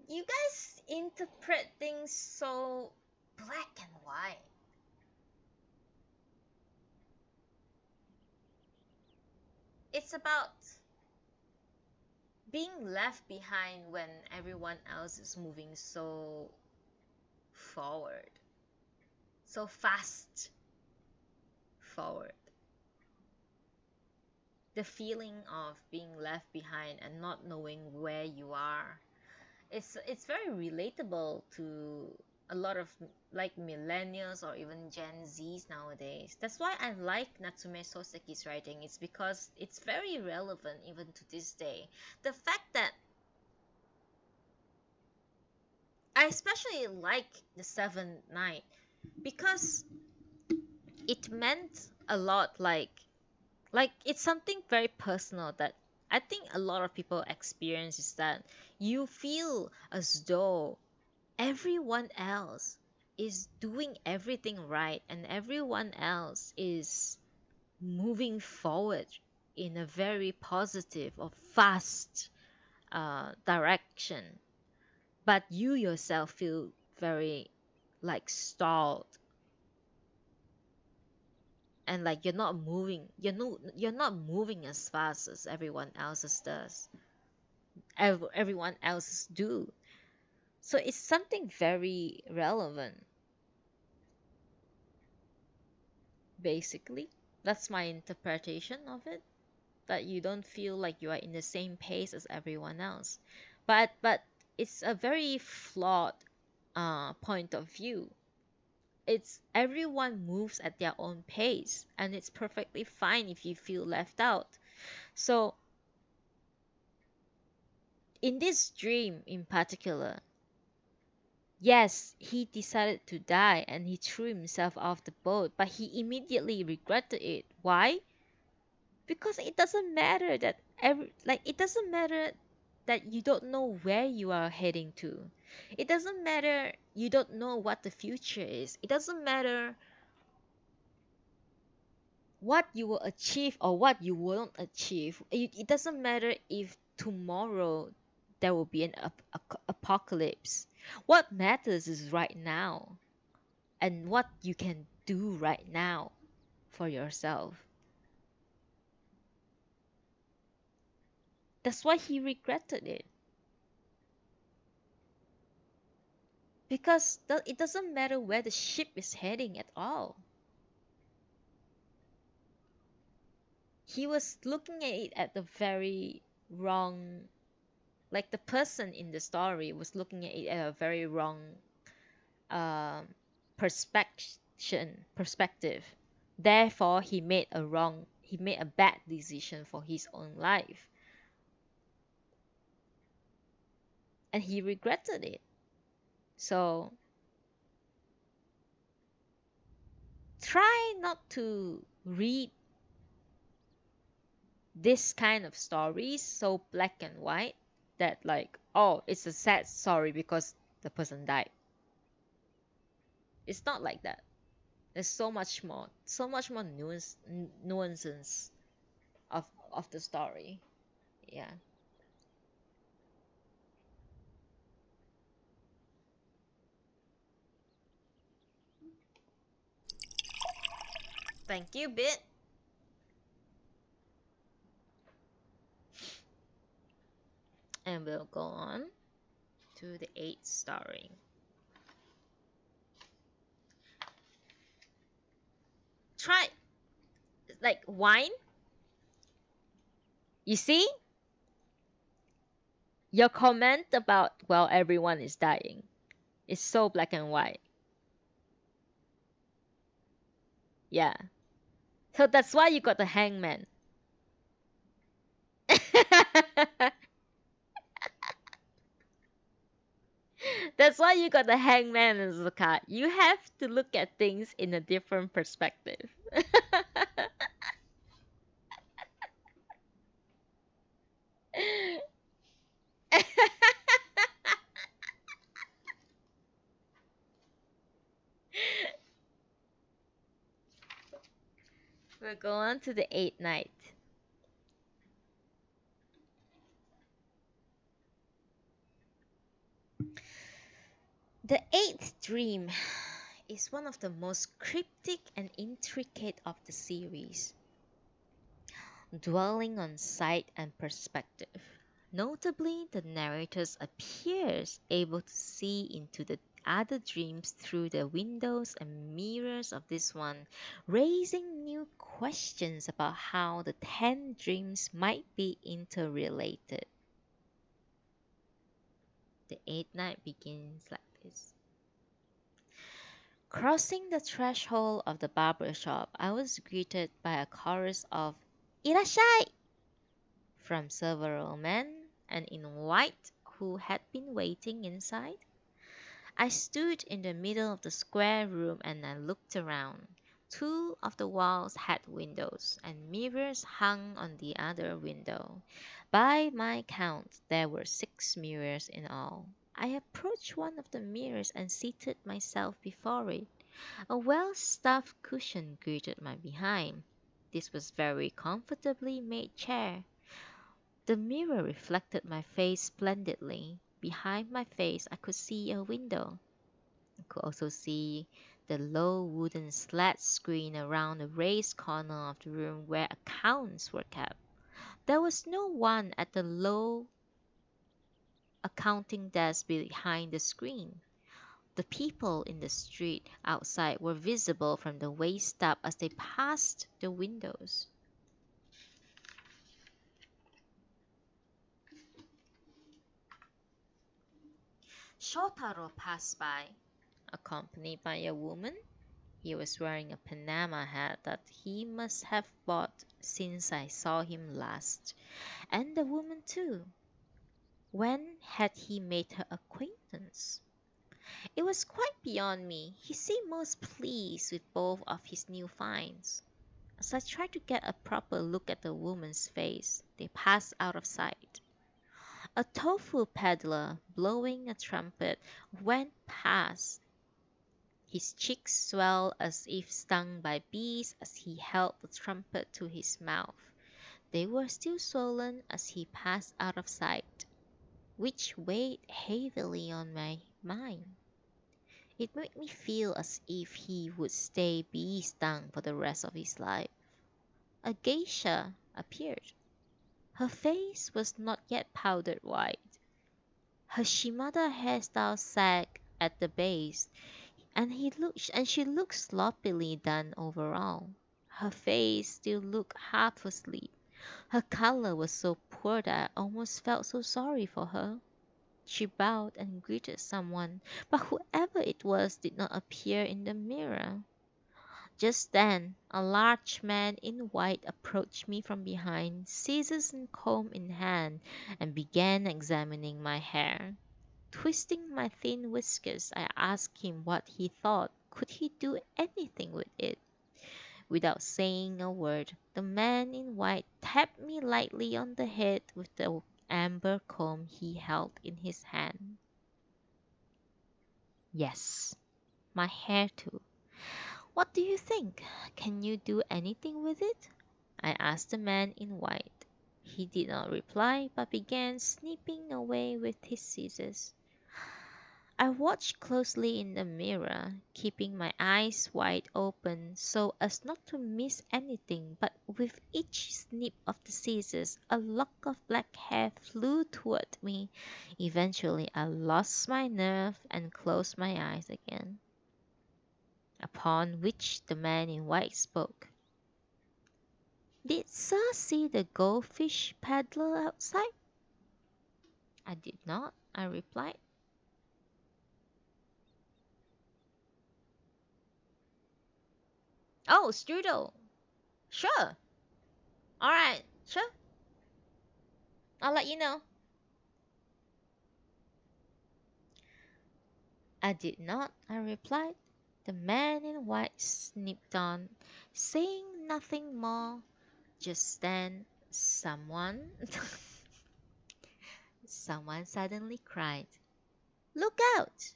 you guys interpret things so black and white. It's about being left behind when everyone else is moving so forward, so fast forward. The feeling of being left behind and not knowing where you are, it's very relatable to a lot of like millennials or even Gen Zs nowadays. That's why I like Natsume Soseki's writing. It's because it's very relevant even to this day. The fact that I especially like the Seventh Night because it meant a lot, like it's something very personal that I think a lot of people experience, is that you feel as though everyone else is doing everything right and everyone else is moving forward in a very positive or fast direction, but you yourself feel very like stalled, and like you're not moving as fast as everyone else's does, everyone else's do. So it's something very relevant, basically. That's my interpretation of it, that you don't feel like you are in the same pace as everyone else. But it's a very flawed point of view, it's everyone moves at their own pace, and it's perfectly fine if you feel left out. So in this dream in particular, yes, he decided to die and he threw himself off the boat, but he immediately regretted it. Why? Because it doesn't matter that it doesn't matter that you don't know where you are heading to. It doesn't matter you don't know what the future is. It doesn't matter what you will achieve or what you won't achieve. It doesn't matter if tomorrow there will be an apocalypse. What matters is right now and what you can do right now for yourself. That's why he regretted it. Because it doesn't matter where the ship is heading at all. He was looking at it at the very wrong, like the person in the story was looking at it at a very wrong um, perspective. Therefore, he made a bad decision for his own life, and he regretted it. So try not to read this kind of stories so black and white that like, oh, it's a sad story because the person died. It's not like that. There's so much more nuances of the story. Yeah. Thank you, Bit. And we'll go on to the eighth story. Try like wine. You see your comment about well everyone is dying. It's so black and white. Yeah. So that's why you got the hangman. That's why you got the hangman as a card. You have to look at things in a different perspective. We'll go on to the eighth night. The eighth dream is one of the most cryptic and intricate of the series, dwelling on sight and perspective. Notably, the narrator appears able to see into the other dreams through the windows and mirrors of this one, raising new questions about how the 10 dreams might be interrelated. The eighth night begins like this. Crossing the threshold of the barber shop, I was greeted by a chorus of "Irashai!" from several men and in white who had been waiting inside. I stood in the middle of the square room and I looked around. Two of the walls had windows, and mirrors hung on the other window. By my count, there were 6 mirrors in all. I approached one of the mirrors and seated myself before it. A well-stuffed cushion greeted my behind. This was very comfortably made chair. The mirror reflected my face splendidly. Behind my face I could see a window. I could also see the low wooden slat screen around the raised corner of the room where accounts were kept. There was no one at the low accounting desk behind the screen. The people in the street outside were visible from the waist up as they passed the windows. Shotaro passed by, accompanied by a woman. He was wearing a Panama hat that he must have bought since I saw him last. And the woman too. When had he made her acquaintance? It was quite beyond me. He seemed most pleased with both of his new finds. As I tried to get a proper look at the woman's face, they passed out of sight. A tofu peddler, blowing a trumpet, went past. His cheeks swelled as if stung by bees as he held the trumpet to his mouth. They were still swollen as he passed out of sight, which weighed heavily on my mind. It made me feel as if he would stay bee stung for the rest of his life. A geisha appeared. Her face was not yet powdered white. Her Shimada hairstyle sagged at the base, and she looked sloppily done overall. Her face still looked half asleep. Her color was so poor that I almost felt so sorry for her. She bowed and greeted someone, but whoever it was did not appear in the mirror. Just then, a large man in white approached me from behind, scissors and comb in hand, and began examining my hair. Twisting my thin whiskers, I asked him what he thought. Could he do anything with it? Without saying a word, the man in white tapped me lightly on the head with the amber comb he held in his hand. Yes, my hair too. What do you think? Can you do anything with it? I asked the man in white. He did not reply, but began snipping away with his scissors. I watched closely in the mirror, keeping my eyes wide open so as not to miss anything, but with each snip of the scissors, a lock of black hair flew toward me. Eventually, I lost my nerve and closed my eyes again. Upon which the man in white spoke. Did sir see the goldfish peddler outside? I did not, I replied. Oh, strudel. Sure. All right. Sure. I'll let you know. I did not, I replied. The man in white snipped on, saying nothing more. Just then, someone suddenly cried, "Look out!"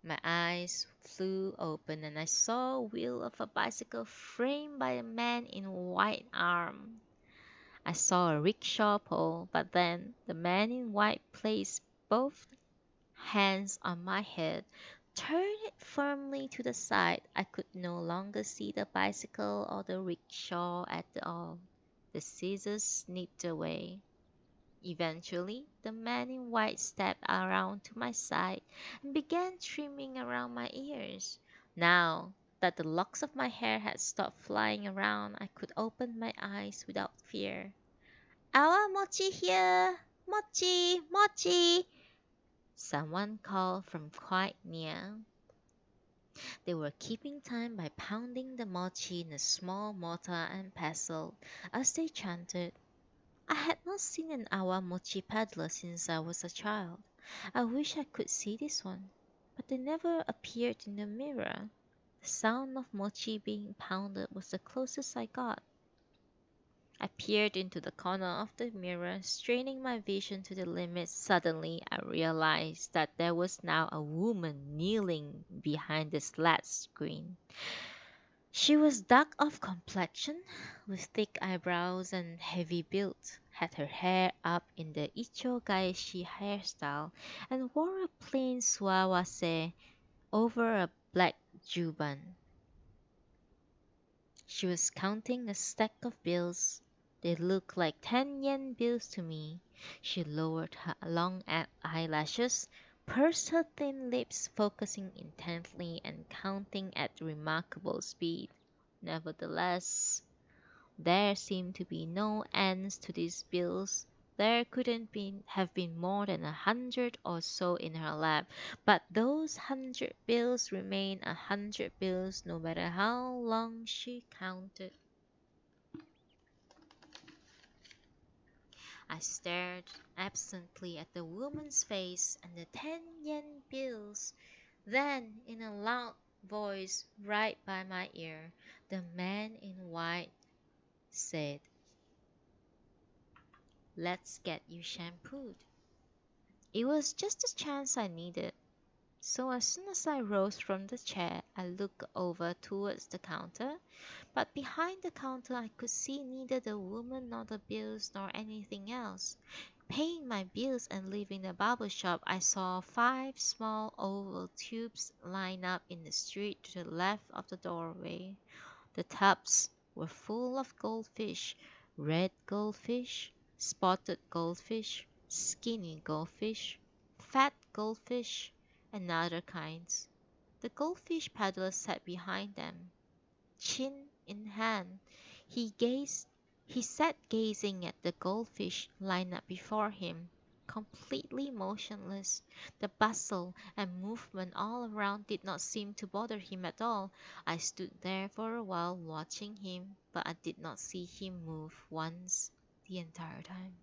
My eyes flew open and I saw a wheel of a bicycle framed by a man in white arm. I saw a rickshaw pole, but then the man in white placed both hands on my head, turned it firmly to the side. I could no longer see the bicycle or the rickshaw at all. The scissors snipped away. Eventually, the man in white stepped around to my side and began trimming around my ears. Now that the locks of my hair had stopped flying around, I could open my eyes without fear. Our Mochi here! Mochi! Mochi! Someone called from quite near. They were keeping time by pounding the mochi in a small mortar and pestle as they chanted. I had not seen an awamochi peddler since I was a child. I wish I could see this one, but they never appeared in the mirror. The sound of mochi being pounded was the closest I got. I peered into the corner of the mirror, straining my vision to the limit. Suddenly, I realized that there was now a woman kneeling behind the flat screen. She was dark of complexion, with thick eyebrows and heavy build, had her hair up in the Ichogaishi hairstyle, and wore a plain suawase over a black juban. She was counting a stack of bills. They looked like 10 yen bills to me. She lowered her long eyelashes, pursed her thin lips, focusing intently and counting at remarkable speed. Nevertheless, there seemed to be no ends to these bills. There couldn't have been more than 100 or so in her lap, but those 100 bills remained 100 bills no matter how long she counted. I stared absently at the woman's face and the 10 yen bills. Then, in a loud voice right by my ear, the man in white said, "Let's get you shampooed." It was just the chance I needed. So as soon as I rose from the chair, I looked over towards the counter, but behind the counter I could see neither the woman nor the bills nor anything else. Paying my bills and leaving the barber shop, I saw 5 small oval tubes lined up in the street to the left of the doorway. The tubs were full of goldfish, red goldfish, spotted goldfish, skinny goldfish, fat goldfish, and other kinds. The goldfish peddler sat behind them, chin in hand. He gazed he sat gazing at the goldfish lined up before him, completely motionless. The bustle and movement all around did not seem to bother him at all. I stood there for a while watching him, but I did not see him move once the entire time.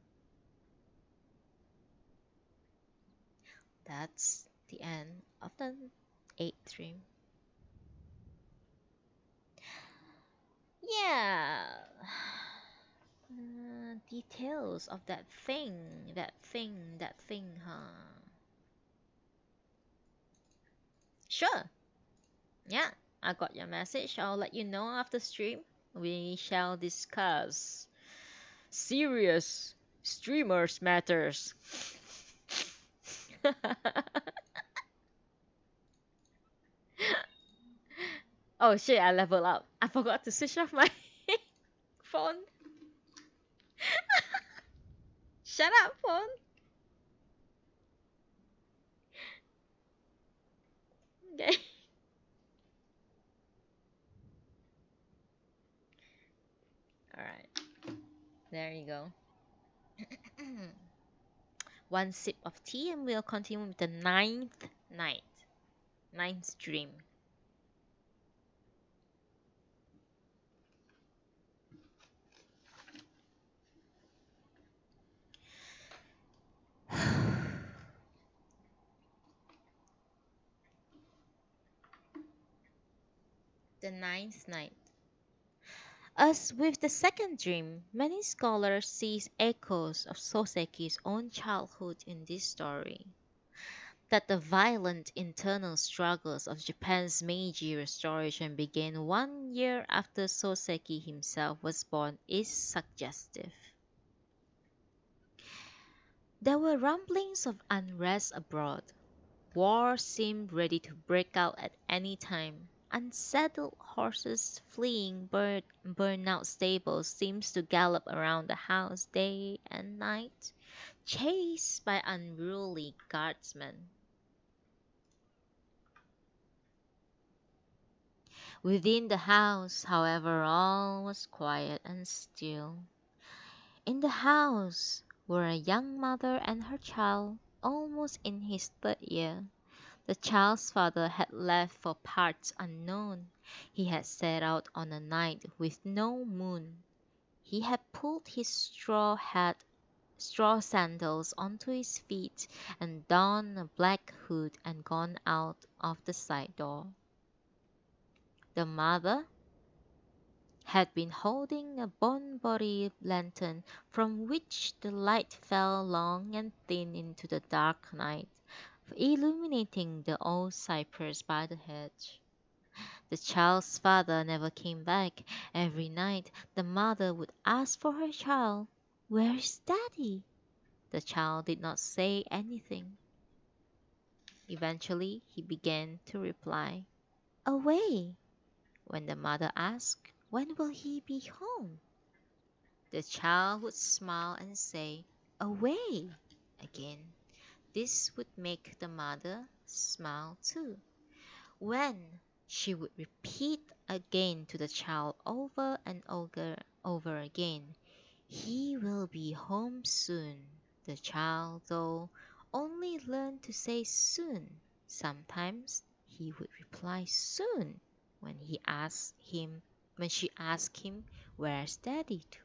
That's the end of the eighth dream. Yeah. Details of that thing, huh? Sure. Yeah, I got your message. I'll let you know after stream. We shall discuss serious streamers matters. Oh shit, I level up. I forgot to switch off my phone. Shut up, phone. Okay. Alright, there you go. One sip of tea and we'll continue with the ninth night. Ninth dream. The ninth night. As with the second dream, many scholars see echoes of Soseki's own childhood in this story. That the violent internal struggles of Japan's Meiji Restoration began 1 year after Soseki himself was born is suggestive. There were rumblings of unrest abroad. War seemed ready to break out at any time. Unsaddled horses fleeing burnout stables seems to gallop around the house day and night, chased by unruly guardsmen. Within the house, however, all was quiet and still. In the house were a young mother and her child, almost in his third year. The child's father had left for parts unknown. He had set out on a night with no moon. He had pulled his straw hat, straw sandals onto his feet and donned a black hood and gone out of the side door. The mother had been holding a Bonbori lantern from which the light fell long and thin into the dark night, illuminating the old cypress by the hedge. The child's father never came back. Every night the mother would ask for her child, "Where is daddy?" The child did not say anything. Eventually he began to reply, "Away." When the mother asked, "When will he be home?" the child would smile and say, "Away" again. This would make the mother smile too. When she would repeat again to the child over and over again, He will be home soon. The child, though, only learned to say soon. Sometimes he would reply soon when he asked him when she asked him where's daddy to.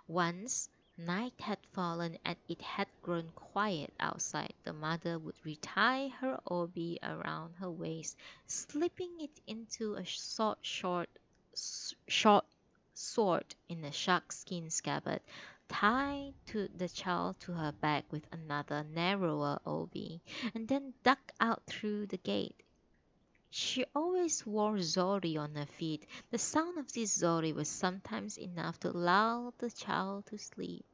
Once night had fallen and it had grown quiet outside. The mother would retie her obi around her waist, slipping it into a short sword in a sharkskin scabbard, tied to the child to her back with another narrower obi, and then duck out through the gate. She always wore zori on her feet. The sound of this zori was sometimes enough to lull the child to sleep.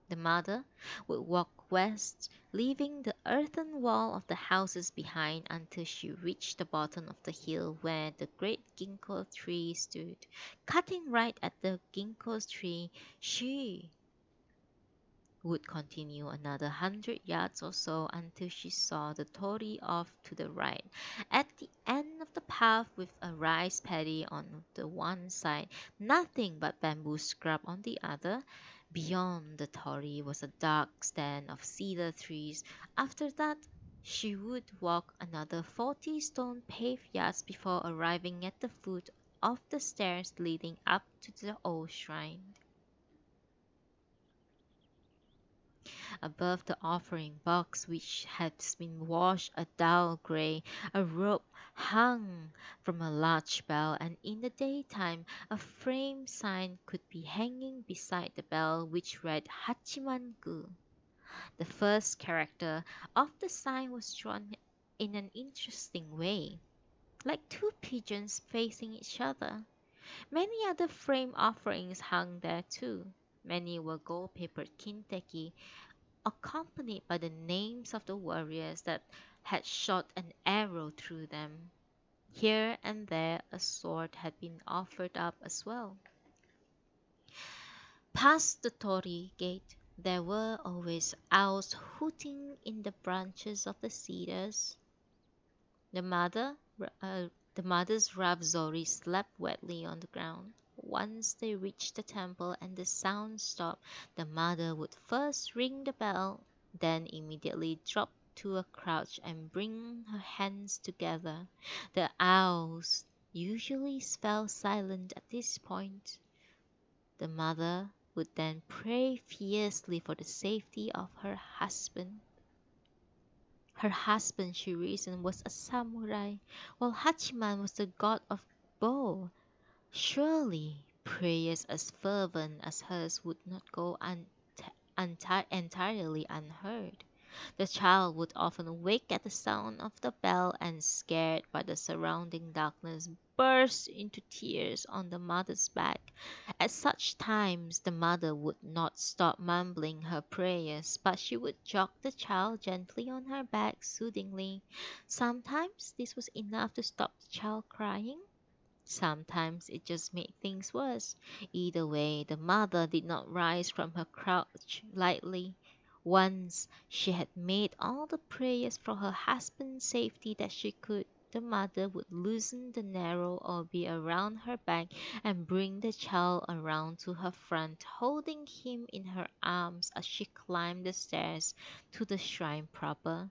The mother would walk west, leaving the earthen wall of the houses behind until she reached the bottom of the hill where the great ginkgo tree stood. Cutting right at the ginkgo tree, she would continue another 100 yards or so until she saw the torii off to the right. At the end of the path, with a rice paddy on the one side, nothing but bamboo scrub on the other. Beyond the torii was a dark stand of cedar trees. After that, she would walk another 40 stone paved yards before arriving at the foot of the stairs leading up to the old shrine. Above the offering box, which had been washed a dull gray, a rope hung from a large bell, and in the daytime a framed sign could be hanging beside the bell which read Hachiman-gu. The first character of the sign was drawn in an interesting way, like two pigeons facing each other. Many other framed offerings hung there too. Many were gold-papered kinteki accompanied by the names of the warriors that had shot an arrow through them. Here and there a sword had been offered up as well. Past the torii gate there were always owls hooting in the branches of the cedars. The mother, the mother's rhapsody slept wetly on the ground. Once they reached the temple and the sound stopped, the mother would first ring the bell, then immediately drop to a crouch and bring her hands together. The owls usually fell silent at this point. The mother would then pray fiercely for the safety of her husband. Her husband, she reasoned, was a samurai, while Hachiman was the god of bow. Surely prayers as fervent as hers would not go entirely unheard. The child would often wake at the sound of the bell and, scared by the surrounding darkness, burst into tears on the mother's back. At such times the mother would not stop mumbling her prayers, but she would jolt the child gently on her back soothingly. Sometimes this was enough to stop the child crying. Sometimes it just made things worse. Either way, the mother did not rise from her crouch lightly. Once she had made all the prayers for her husband's safety that she could, the mother would loosen the narrow obi around her back and bring the child around to her front, holding him in her arms as she climbed the stairs to the shrine proper.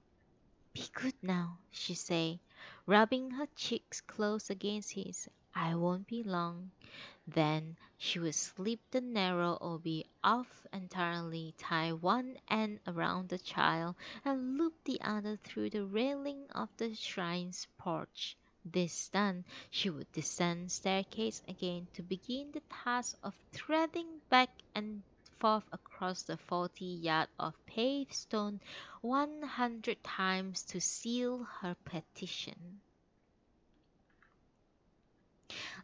"Be good now," she say, rubbing her cheeks close against his. "I won't be long." Then she would slip the narrow obi off entirely, tie one end around the child, and loop the other through the railing of the shrine's porch. This done, she would descend staircase again to begin the task of threading back and forth across the 40 yards of paved stone 100 times to seal her petition.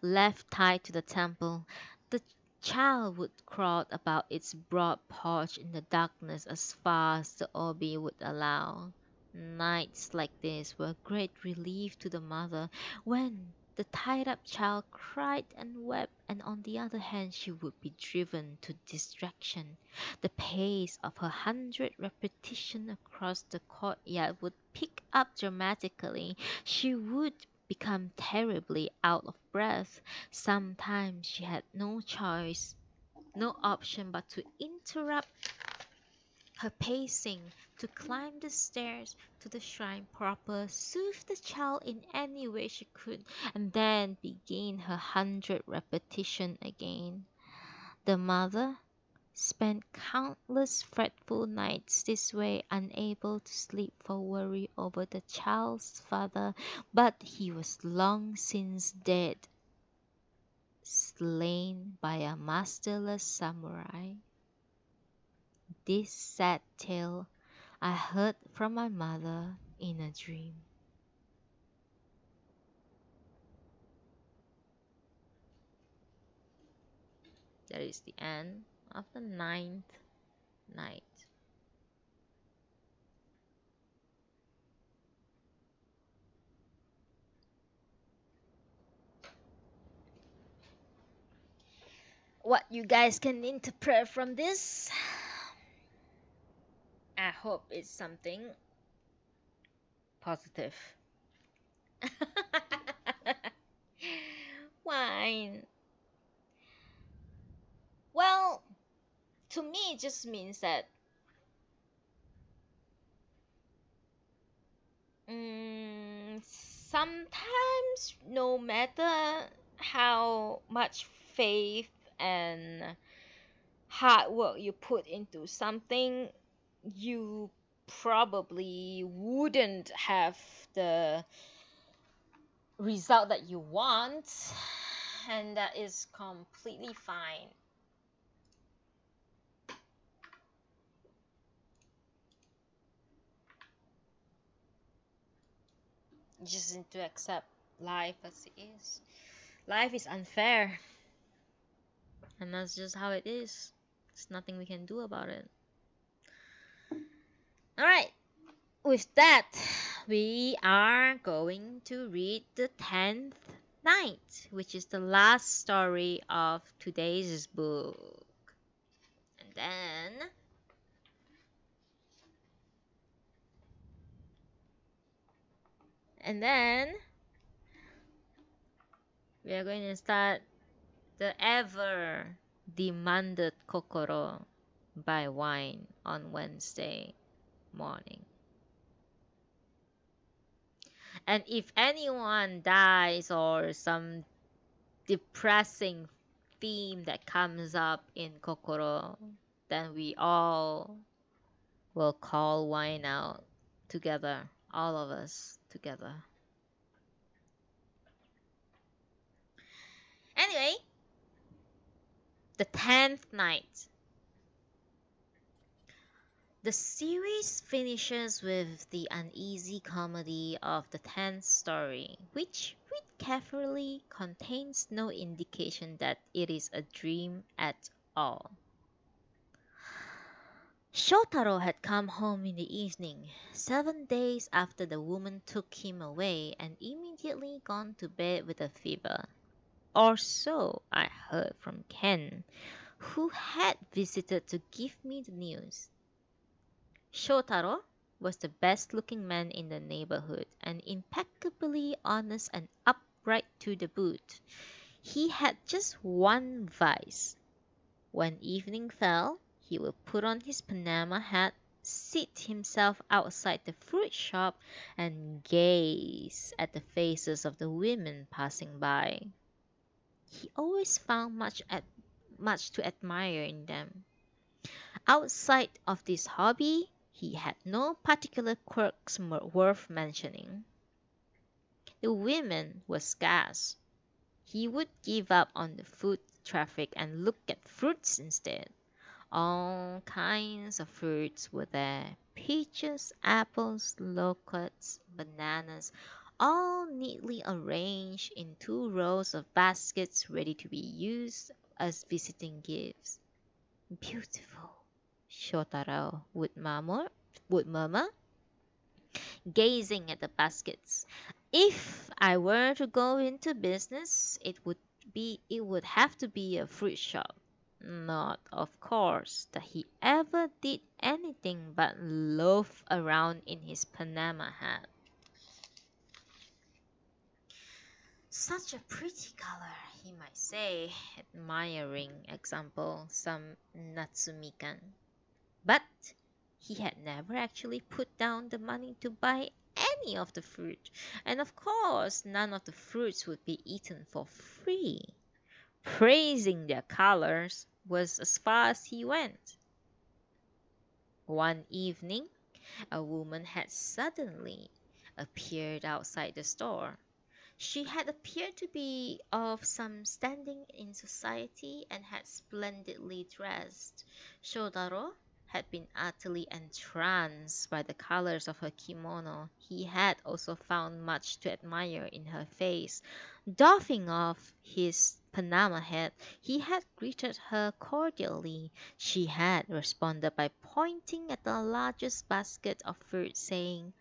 Left tied to the temple, the child would crawl about its broad porch in the darkness as far as the obi would allow. Nights like this were a great relief to the mother, when the tied-up child cried and wept, and on the other hand she would be driven to distraction. The pace of her 100 repetitions across the courtyard would pick up dramatically. She would become terribly out of breath. Sometimes she had no choice. No option but to interrupt her pacing, to climb the stairs to the shrine proper, soothe the child in any way she could, and then begin her 100th repetition again. The mother spent countless fretful nights this way, unable to sleep for worry over the child's father, but he was long since dead, slain by a masterless samurai. This sad tale I heard from my mother in a dream. That is the end of the ninth night. What you guys can interpret from this? I hope it's something positive. Wine. Well, to me, it just means that sometimes, no matter how much faith and hard work you put into something, you probably wouldn't have the result that you want, and that is completely fine. You just need to accept life as it is. Life is unfair, and that's just how it is. There's nothing we can do about it. Alright, with that, we are going to read the 10th night, which is the last story of today's book. And then and then we are going to start the ever demanded Kokoro by Wine on Wednesday morning. And if anyone dies or some depressing theme that comes up in Kokoro, then we all will call Wine out together, all of us together. Anyway, the 10th night. The series finishes with the uneasy comedy of the 10th story, which, read carefully, contains no indication that it is a dream at all. Shotaro had come home in the evening, 7 days after the woman took him away, and immediately gone to bed with a fever. Or so I heard from Ken, who had visited to give me the news. Shotaro was the best looking man in the neighborhood, and impeccably honest and upright to the boot. He had just one vice. When evening fell, he would put on his Panama hat, seat himself outside the fruit shop, and gaze at the faces of the women passing by. He always found much to admire in them. Outside of this hobby, he had no particular quirks worth mentioning. The women were scarce. He would give up on the foot traffic and look at fruits instead. All kinds of fruits were there: peaches, apples, loquats, bananas, all neatly arranged in 2 rows of baskets ready to be used as visiting gifts. Beautiful, Shotaro would murmur, gazing at the baskets. If I were to go into business, it would have to be a fruit shop. Not, of course, that he ever did anything but loaf around in his Panama hat. Such a pretty color, he might say, admiring example some Natsumikan. But he had never actually put down the money to buy any of the fruit, and of course none of the fruits would be eaten for free. Praising their colors was as far as he went. One evening, a woman had suddenly appeared outside the store. She had appeared to be of some standing in society and had splendidly dressed. Shotaro had been utterly entranced by the colors of her kimono. He had also found much to admire in her face. Doffing off his Panama hat, he had greeted her cordially. She had responded by pointing at the largest basket of fruit, saying,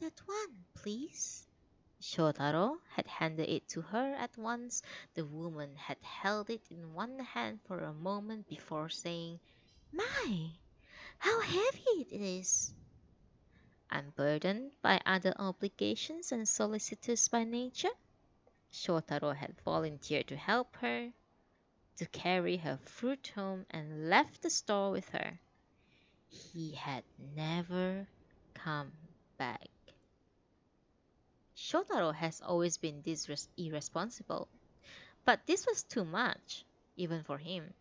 "That one, please." Shotaro had handed it to her at once. The woman had held it in one hand for a moment before saying, "My, how heavy it is!" Unburdened by other obligations and solicitous by nature, Shotaro had volunteered to help her to carry her fruit home and left the store with her. He had never come back. Shotaro has always been this irresponsible. But this was too much, even for him.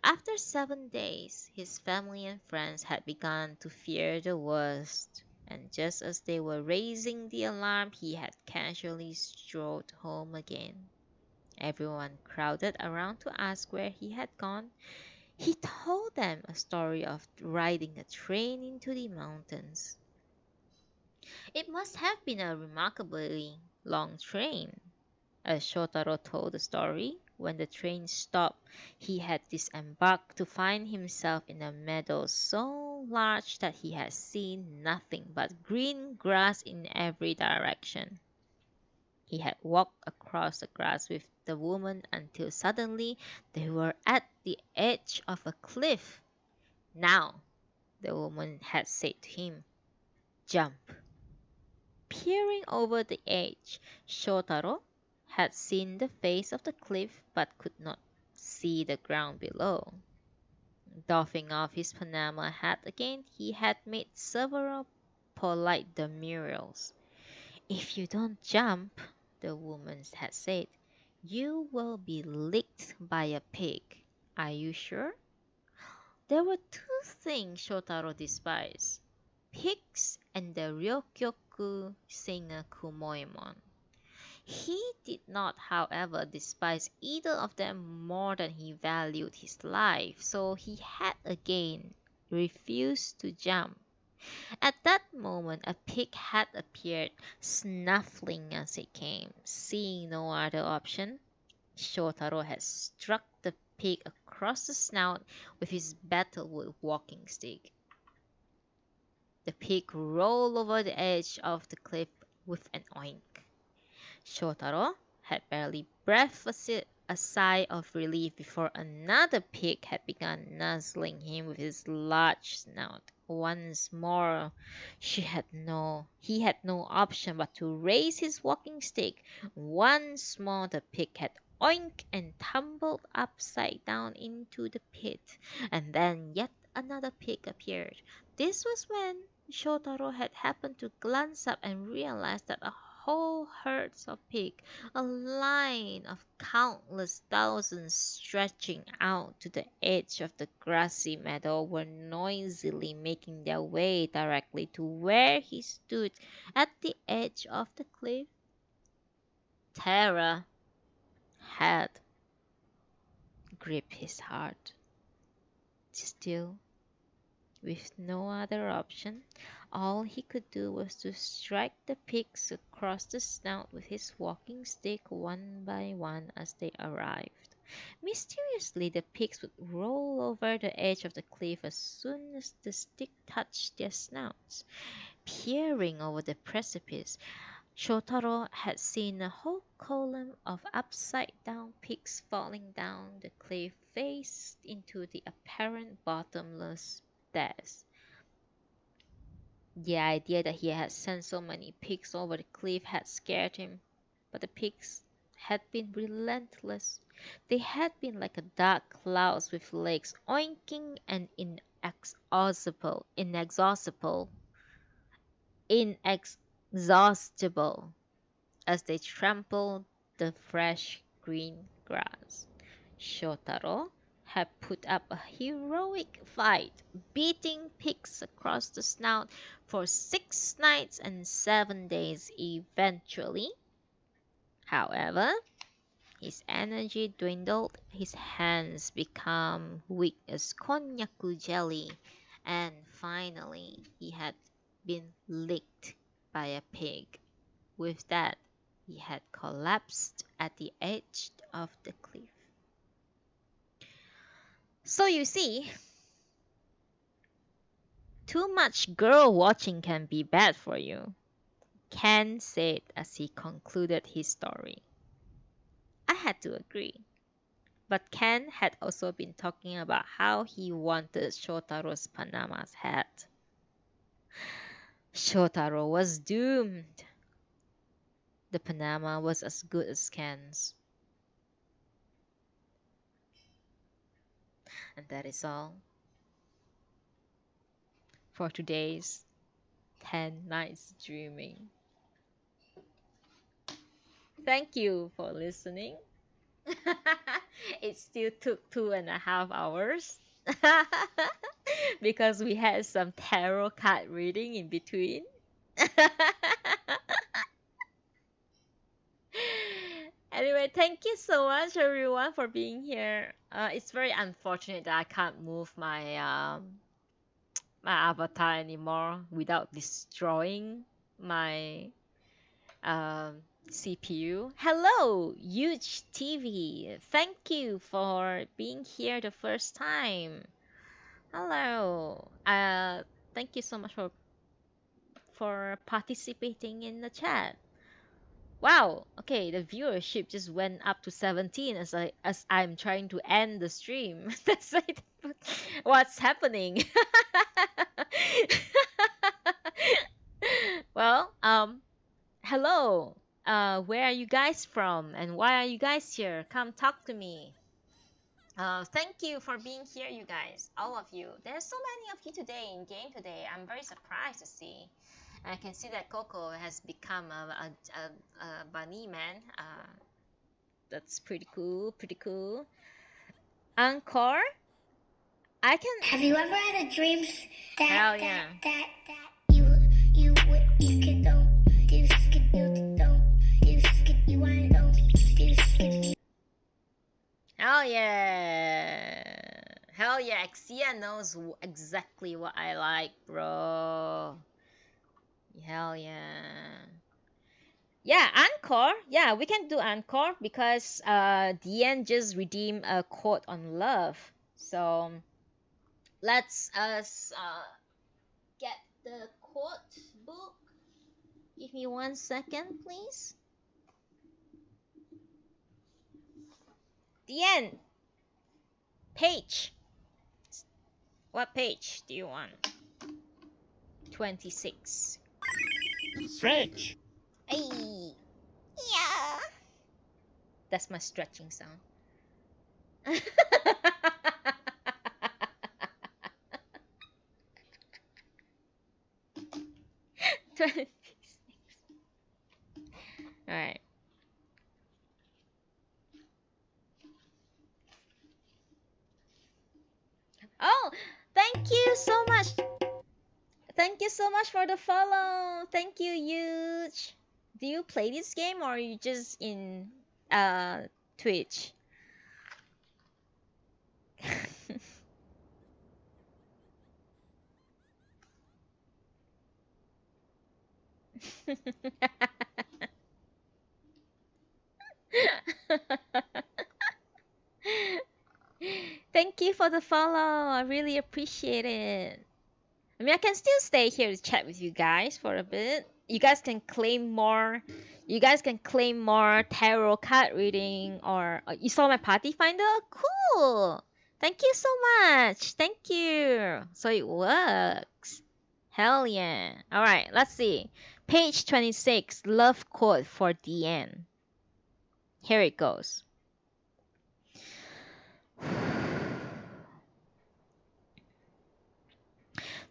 After 7 days, his family and friends had begun to fear the worst, and just as they were raising the alarm, he had casually strolled home again. Everyone crowded around to ask where he had gone. He told them a story of riding a train into the mountains. It must have been a remarkably long train. As Shotaro told the story, when the train stopped, he had disembarked to find himself in a meadow so large that he had seen nothing but green grass in every direction. He had walked across the grass with the woman until suddenly they were at the edge of a cliff. "Now," the woman had said to him, "jump." Peering over the edge, Shotaro had seen the face of the cliff but could not see the ground below. Doffing off his Panama hat again, he had made several polite demurrals. "If you don't jump," the woman had said, "you will be licked by a pig. Are you sure?" There were two things Shotaro despised: pigs and the Ryokyoku singer Kumoemon. He did not, however, despise either of them more than he valued his life, so he had again refused to jump. At that moment a pig had appeared, snuffling as it came. Seeing no other option, Shotaro had struck the pig across the snout with his battlewood walking stick. The pig rolled over the edge of the cliff with an oink. Shotaro had barely breathed a sigh of relief before another pig had begun nuzzling him with his large snout. Once more he had no option but to raise his walking stick. Once more the pig had oinked and tumbled upside down into the pit, and then yet another pig appeared. This was when Shotaro had happened to glance up and realized that a whole herds of pigs, a line of countless thousands stretching out to the edge of the grassy meadow, were noisily making their way directly to where he stood at the edge of the cliff. Terror had gripped his heart. Still, with no other option, all he could do was to strike the pigs across the snout with his walking stick one by one as they arrived. Mysteriously, the pigs would roll over the edge of the cliff as soon as the stick touched their snouts. Peering over the precipice, Shotaro had seen a whole column of upside-down pigs falling down the cliff face into the apparent bottomless depths. The idea that he had sent so many pigs over the cliff had scared him, but the pigs had been relentless. They had been like a dark clouds with legs oinking and inexhaustible as they trampled the fresh green grass. Shotaro had put up a heroic fight, beating pigs across the snout for 6 nights and 7 days. Eventually, however, his energy dwindled, his hands became weak as konnyaku jelly, and finally he had been licked by a pig. With that, he had collapsed at the edge of the cliff. So you see, too much girl watching can be bad for you, Ken said as he concluded his story. I had to agree. But Ken had also been talking about how he wanted Shotaro's Panama's hat. Shotaro was doomed. The Panama was as good as Ken's. And that is all for today's 10 Nights Dreaming. Thank you for listening. It still took 2.5 hours because we had some tarot card reading in between. Anyway, thank you so much everyone for being here. It's very unfortunate that I can't move my avatar anymore without destroying my um, CPU. Hello, huge TV. Thank you for being here the first time. Hello. Thank you so much for participating in the chat. Wow. Okay, the viewership just went up to 17 as I'm trying to end the stream. That's like what's happening. Well, hello. Where are you guys from and why are you guys here? Come talk to me. Thank you for being here, you guys, all of you. There's so many of you today in game today. I'm very surprised to see. I can see that Coco has become a bunny man. That's pretty cool. Pretty cool. Encore. I can. Have you ever had a dream Hell yeah. that you could you want to Hell yeah. Hell yeah. Xia knows exactly what I like, bro. Hell yeah. Yeah, Encore. Yeah, we can do Encore because Deanne just redeemed a quote on love. So let's us get the quote book. Give me 1 second, please. Deanne, page. What page do you want? 26. Stretch. Hey. Yeah. That's my stretching sound. 26. All right. Oh, thank you so much. Thank you so much for the follow. Thank you, huge. Do you play this game or are you just in Twitch? Thank you for the follow. I really appreciate it. I mean, I can still stay here to chat with you guys for a bit. You guys can claim more. You guys can claim more tarot card reading, or you saw my party finder. Cool. Thank you so much. Thank you. So it works. Hell yeah. All right. Let's see. Page 26. Love quote for the end. Here it goes.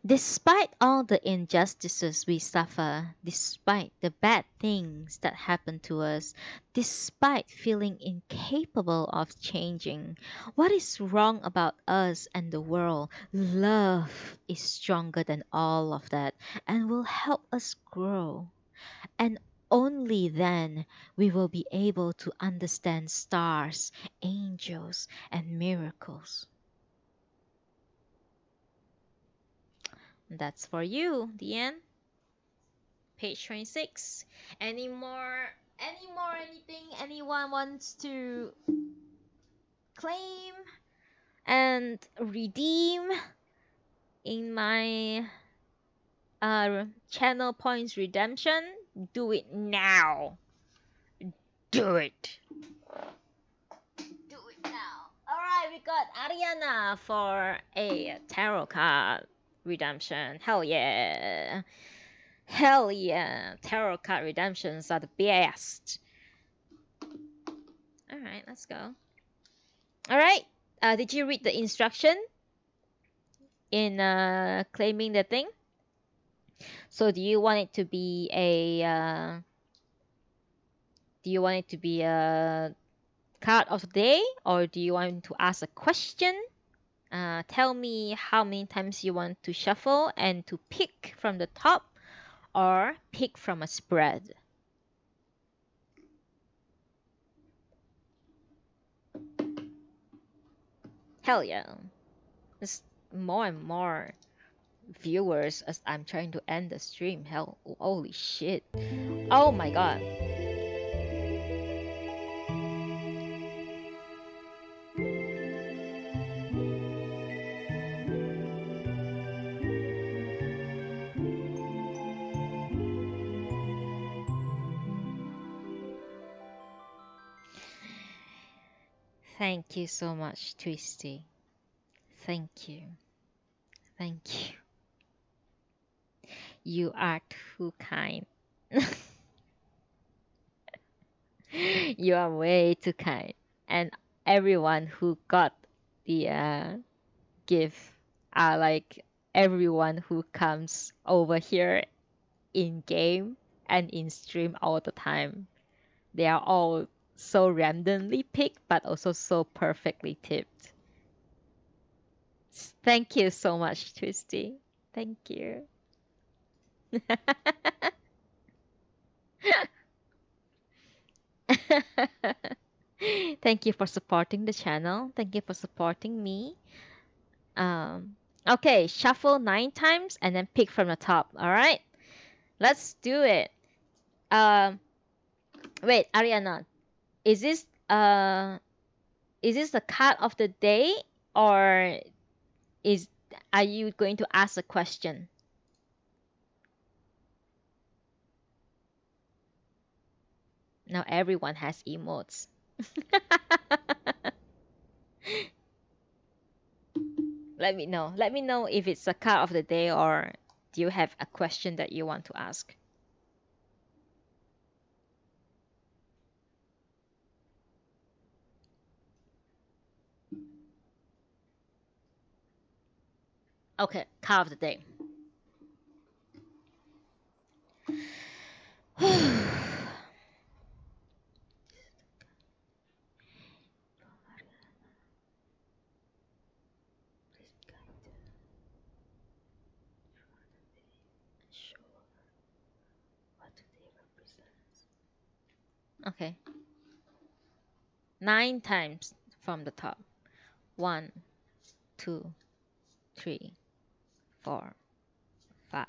Despite all the injustices we suffer, despite the bad things that happen to us, despite feeling incapable of changing, what is wrong about us and the world? Love is stronger than all of that and will help us grow. And only then we will be able to understand stars, angels, and miracles. That's for you, the end. Page 26. Anything anyone wants to claim and redeem in my channel points redemption? Do it now. Do it. Do it now. Alright, we got Ariana for a tarot card redemption. Hell yeah. Hell yeah. Tarot card redemptions are the best. Alright, let's go. Alright. Did you read the instruction in claiming the thing? So do you want it to be a card of the day, or do you want to ask a question? Tell me how many times you want to shuffle and to pick from the top or pick from a spread. Hell yeah. There's more and more viewers as I'm trying to end the stream. Hell, holy shit. Oh my god. Thank you so much, Twisty. Thank you. Thank you. You are too kind. You are way too kind. And everyone who got the gift are like everyone who comes over here in game and in stream all the time. They are all so randomly picked, but also so perfectly tipped. Thank you so much, Twisty. Thank you. Thank you for supporting the channel. Thank you for supporting me. Um, okay, shuffle 9 times and then pick from the top. All right, let's do it. Um, wait, Ariana, is this uh is this the card of the day, or is are you going to ask a question? Now everyone has emotes. Let me know. Let me know if it's a card of the day or do you have a question that you want to ask. Okay, card of the day. Okay. 9 times from the top. 1, 2, 3, 4, 5,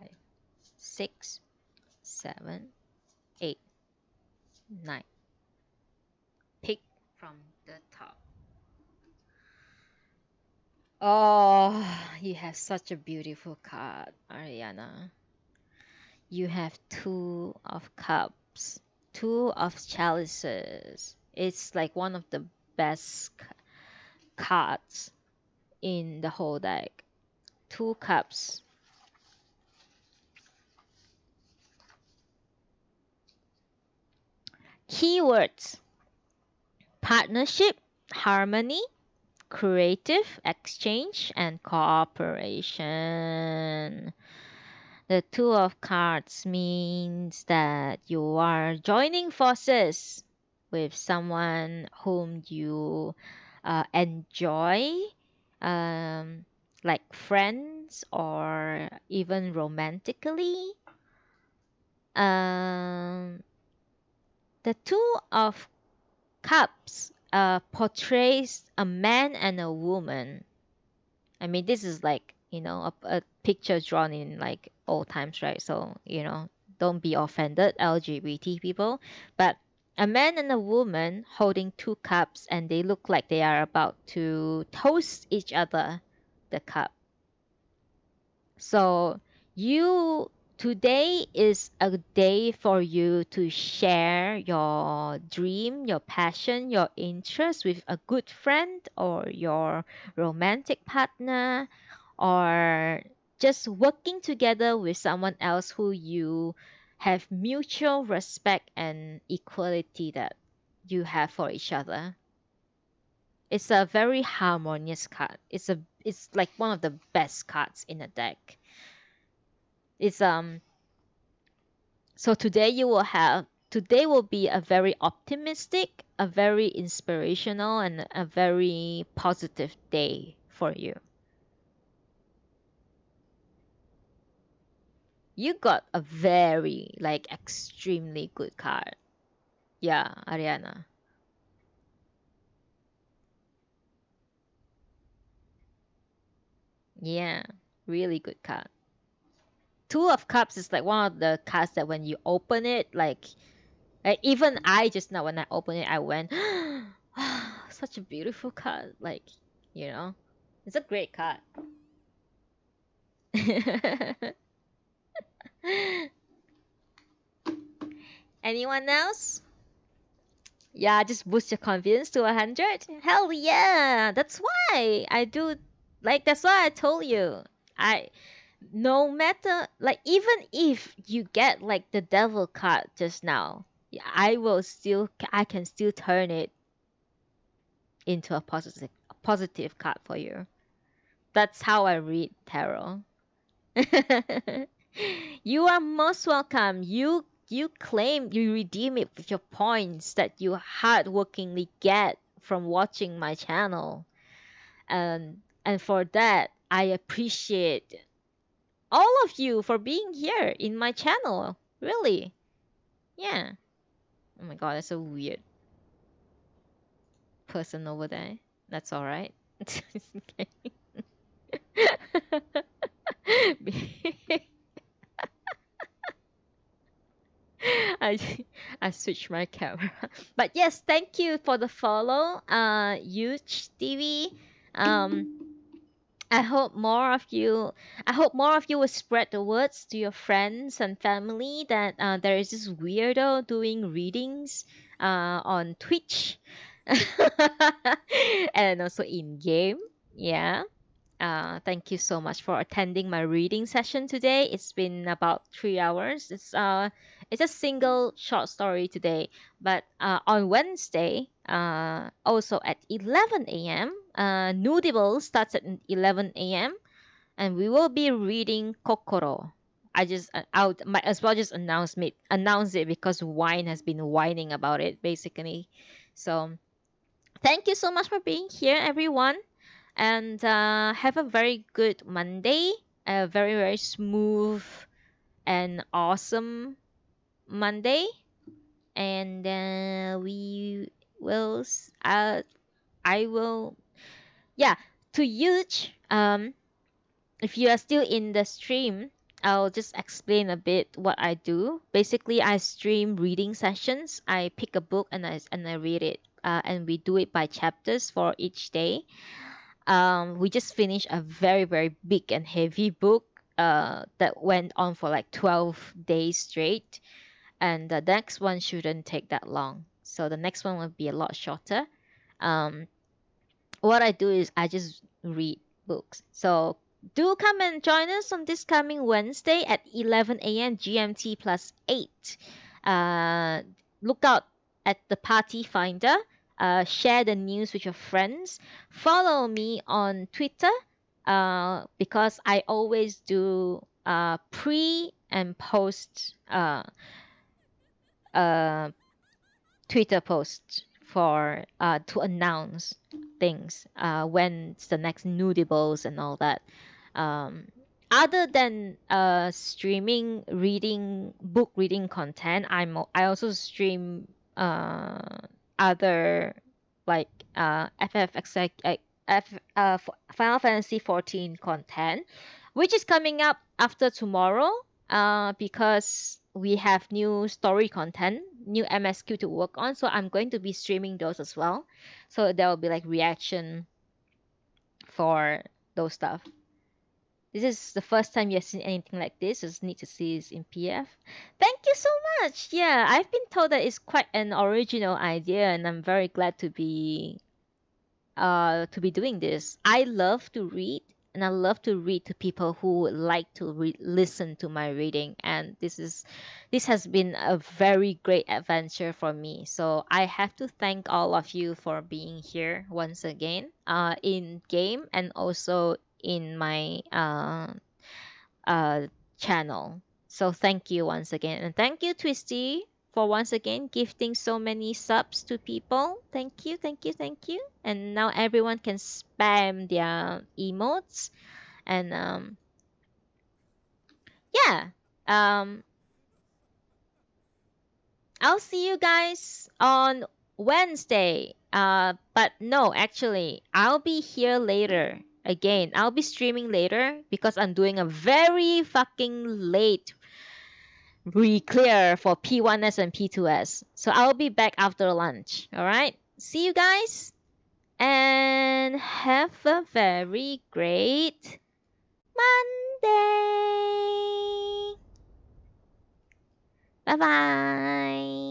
6, 7, 8, 9. Pick from the top. Oh, you have such a beautiful card, Ariana. You have 2 of cups, 2 of chalices. It's like one of the best cards in the whole deck. 2 cups. Keywords. partnership, harmony, creative exchange, and cooperation. The two of cards means that you are joining forces with someone whom you enjoy, um, like friends or even romantically. Um, the two of cups portrays a man and a woman. I mean, this is like, a picture drawn in like old times, right? So, don't be offended, LGBT people. But a man and a woman holding two cups, and they look like they are about to toast each other the cup. So you today is a day for you to share your dream, your passion, your interest with a good friend or your romantic partner, or just working together with someone else who you have mutual respect and equality that you have for each other. It's a very harmonious card. It's like one of the best cards in the deck. It's So today will be a very optimistic, a very inspirational, and a very positive day for you. You got a very like extremely good card. Yeah, Ariana. Yeah, really good card. Two of Cups is like one of the cards that when you open it, like even I just now when I opened it, I went, such a beautiful card. Like, you know, it's a great card. Anyone else? Yeah, just boost your confidence to 100. Hell yeah! That's why I do. Like that's why I told you. I No matter like even if you get like the devil card just now, yeah, I can still turn it into a positive card for you. That's how I read tarot. You are most welcome. You redeem it with your points that you hardworkingly get from watching my channel. And for that, I appreciate all of you for being here in my channel. Really. Yeah. Oh my god, that's a weird person over there. That's alright. I I switched my camera. But yes, thank you for the follow, Huge TV. Um, I hope more of you. I hope more of you will spread the words to your friends and family that there is this weirdo doing readings on Twitch, and also in game. Yeah. Thank you so much for attending my reading session today. It's been about 3 hours. It's a single short story today, but on Wednesday, also at 11 a.m. Nudible starts at 11 a.m. and we will be reading Kokoro. I might as well just announce it because Wine has been whining about it basically. So thank you so much for being here, everyone, and have a very good Monday. A very, very smooth and awesome Monday. And we will, I will, yeah, to Huge, if you are still in the stream, I'll just explain a bit what I do. Basically, I stream reading sessions. I pick a book and I read it. And we do it by chapters for each day. We just finished a very, very big and heavy book that went on for like 12 days straight. And the next one shouldn't take that long. So the next one will be a lot shorter. Um, what I do is I just read books. So do come and join us on this coming Wednesday at 11 a.m. GMT plus 8. Uh, Look out at the party finder. share the news with your friends. Follow me on Twitter because I always do pre and post uh, Twitter posts for to announce things when's the next nudables and all that. Um, Other than streaming reading book reading content, I also stream other like FF exec F Final Fantasy 14 content, which is coming up after tomorrow because we have new story content, new MSQ to work on. So I'm going to be streaming those as well. So there will be like reaction for those stuff. This is the first time you've seen anything like this. Just need to see this in PF. Thank you so much. Yeah, I've been told that it's quite an original idea, and I'm very glad to be doing this. I love to read, and I love to read to people who like to listen to my reading. And this has been a very great adventure for me. So I have to thank all of you for being here once again, in game and also in my uh, channel. So thank you once again. And thank you, Twisty, for once again gifting so many subs to people. Thank you, thank you, thank you. And now everyone can spam their emotes. And yeah, um, I'll see you guys on Wednesday. But no, actually, I'll be here later. Again, I'll be streaming later because I'm doing a very fucking late re-clear for P1S and P2S. So I'll be back after lunch. All right. See you guys and have a very great Monday. Bye bye.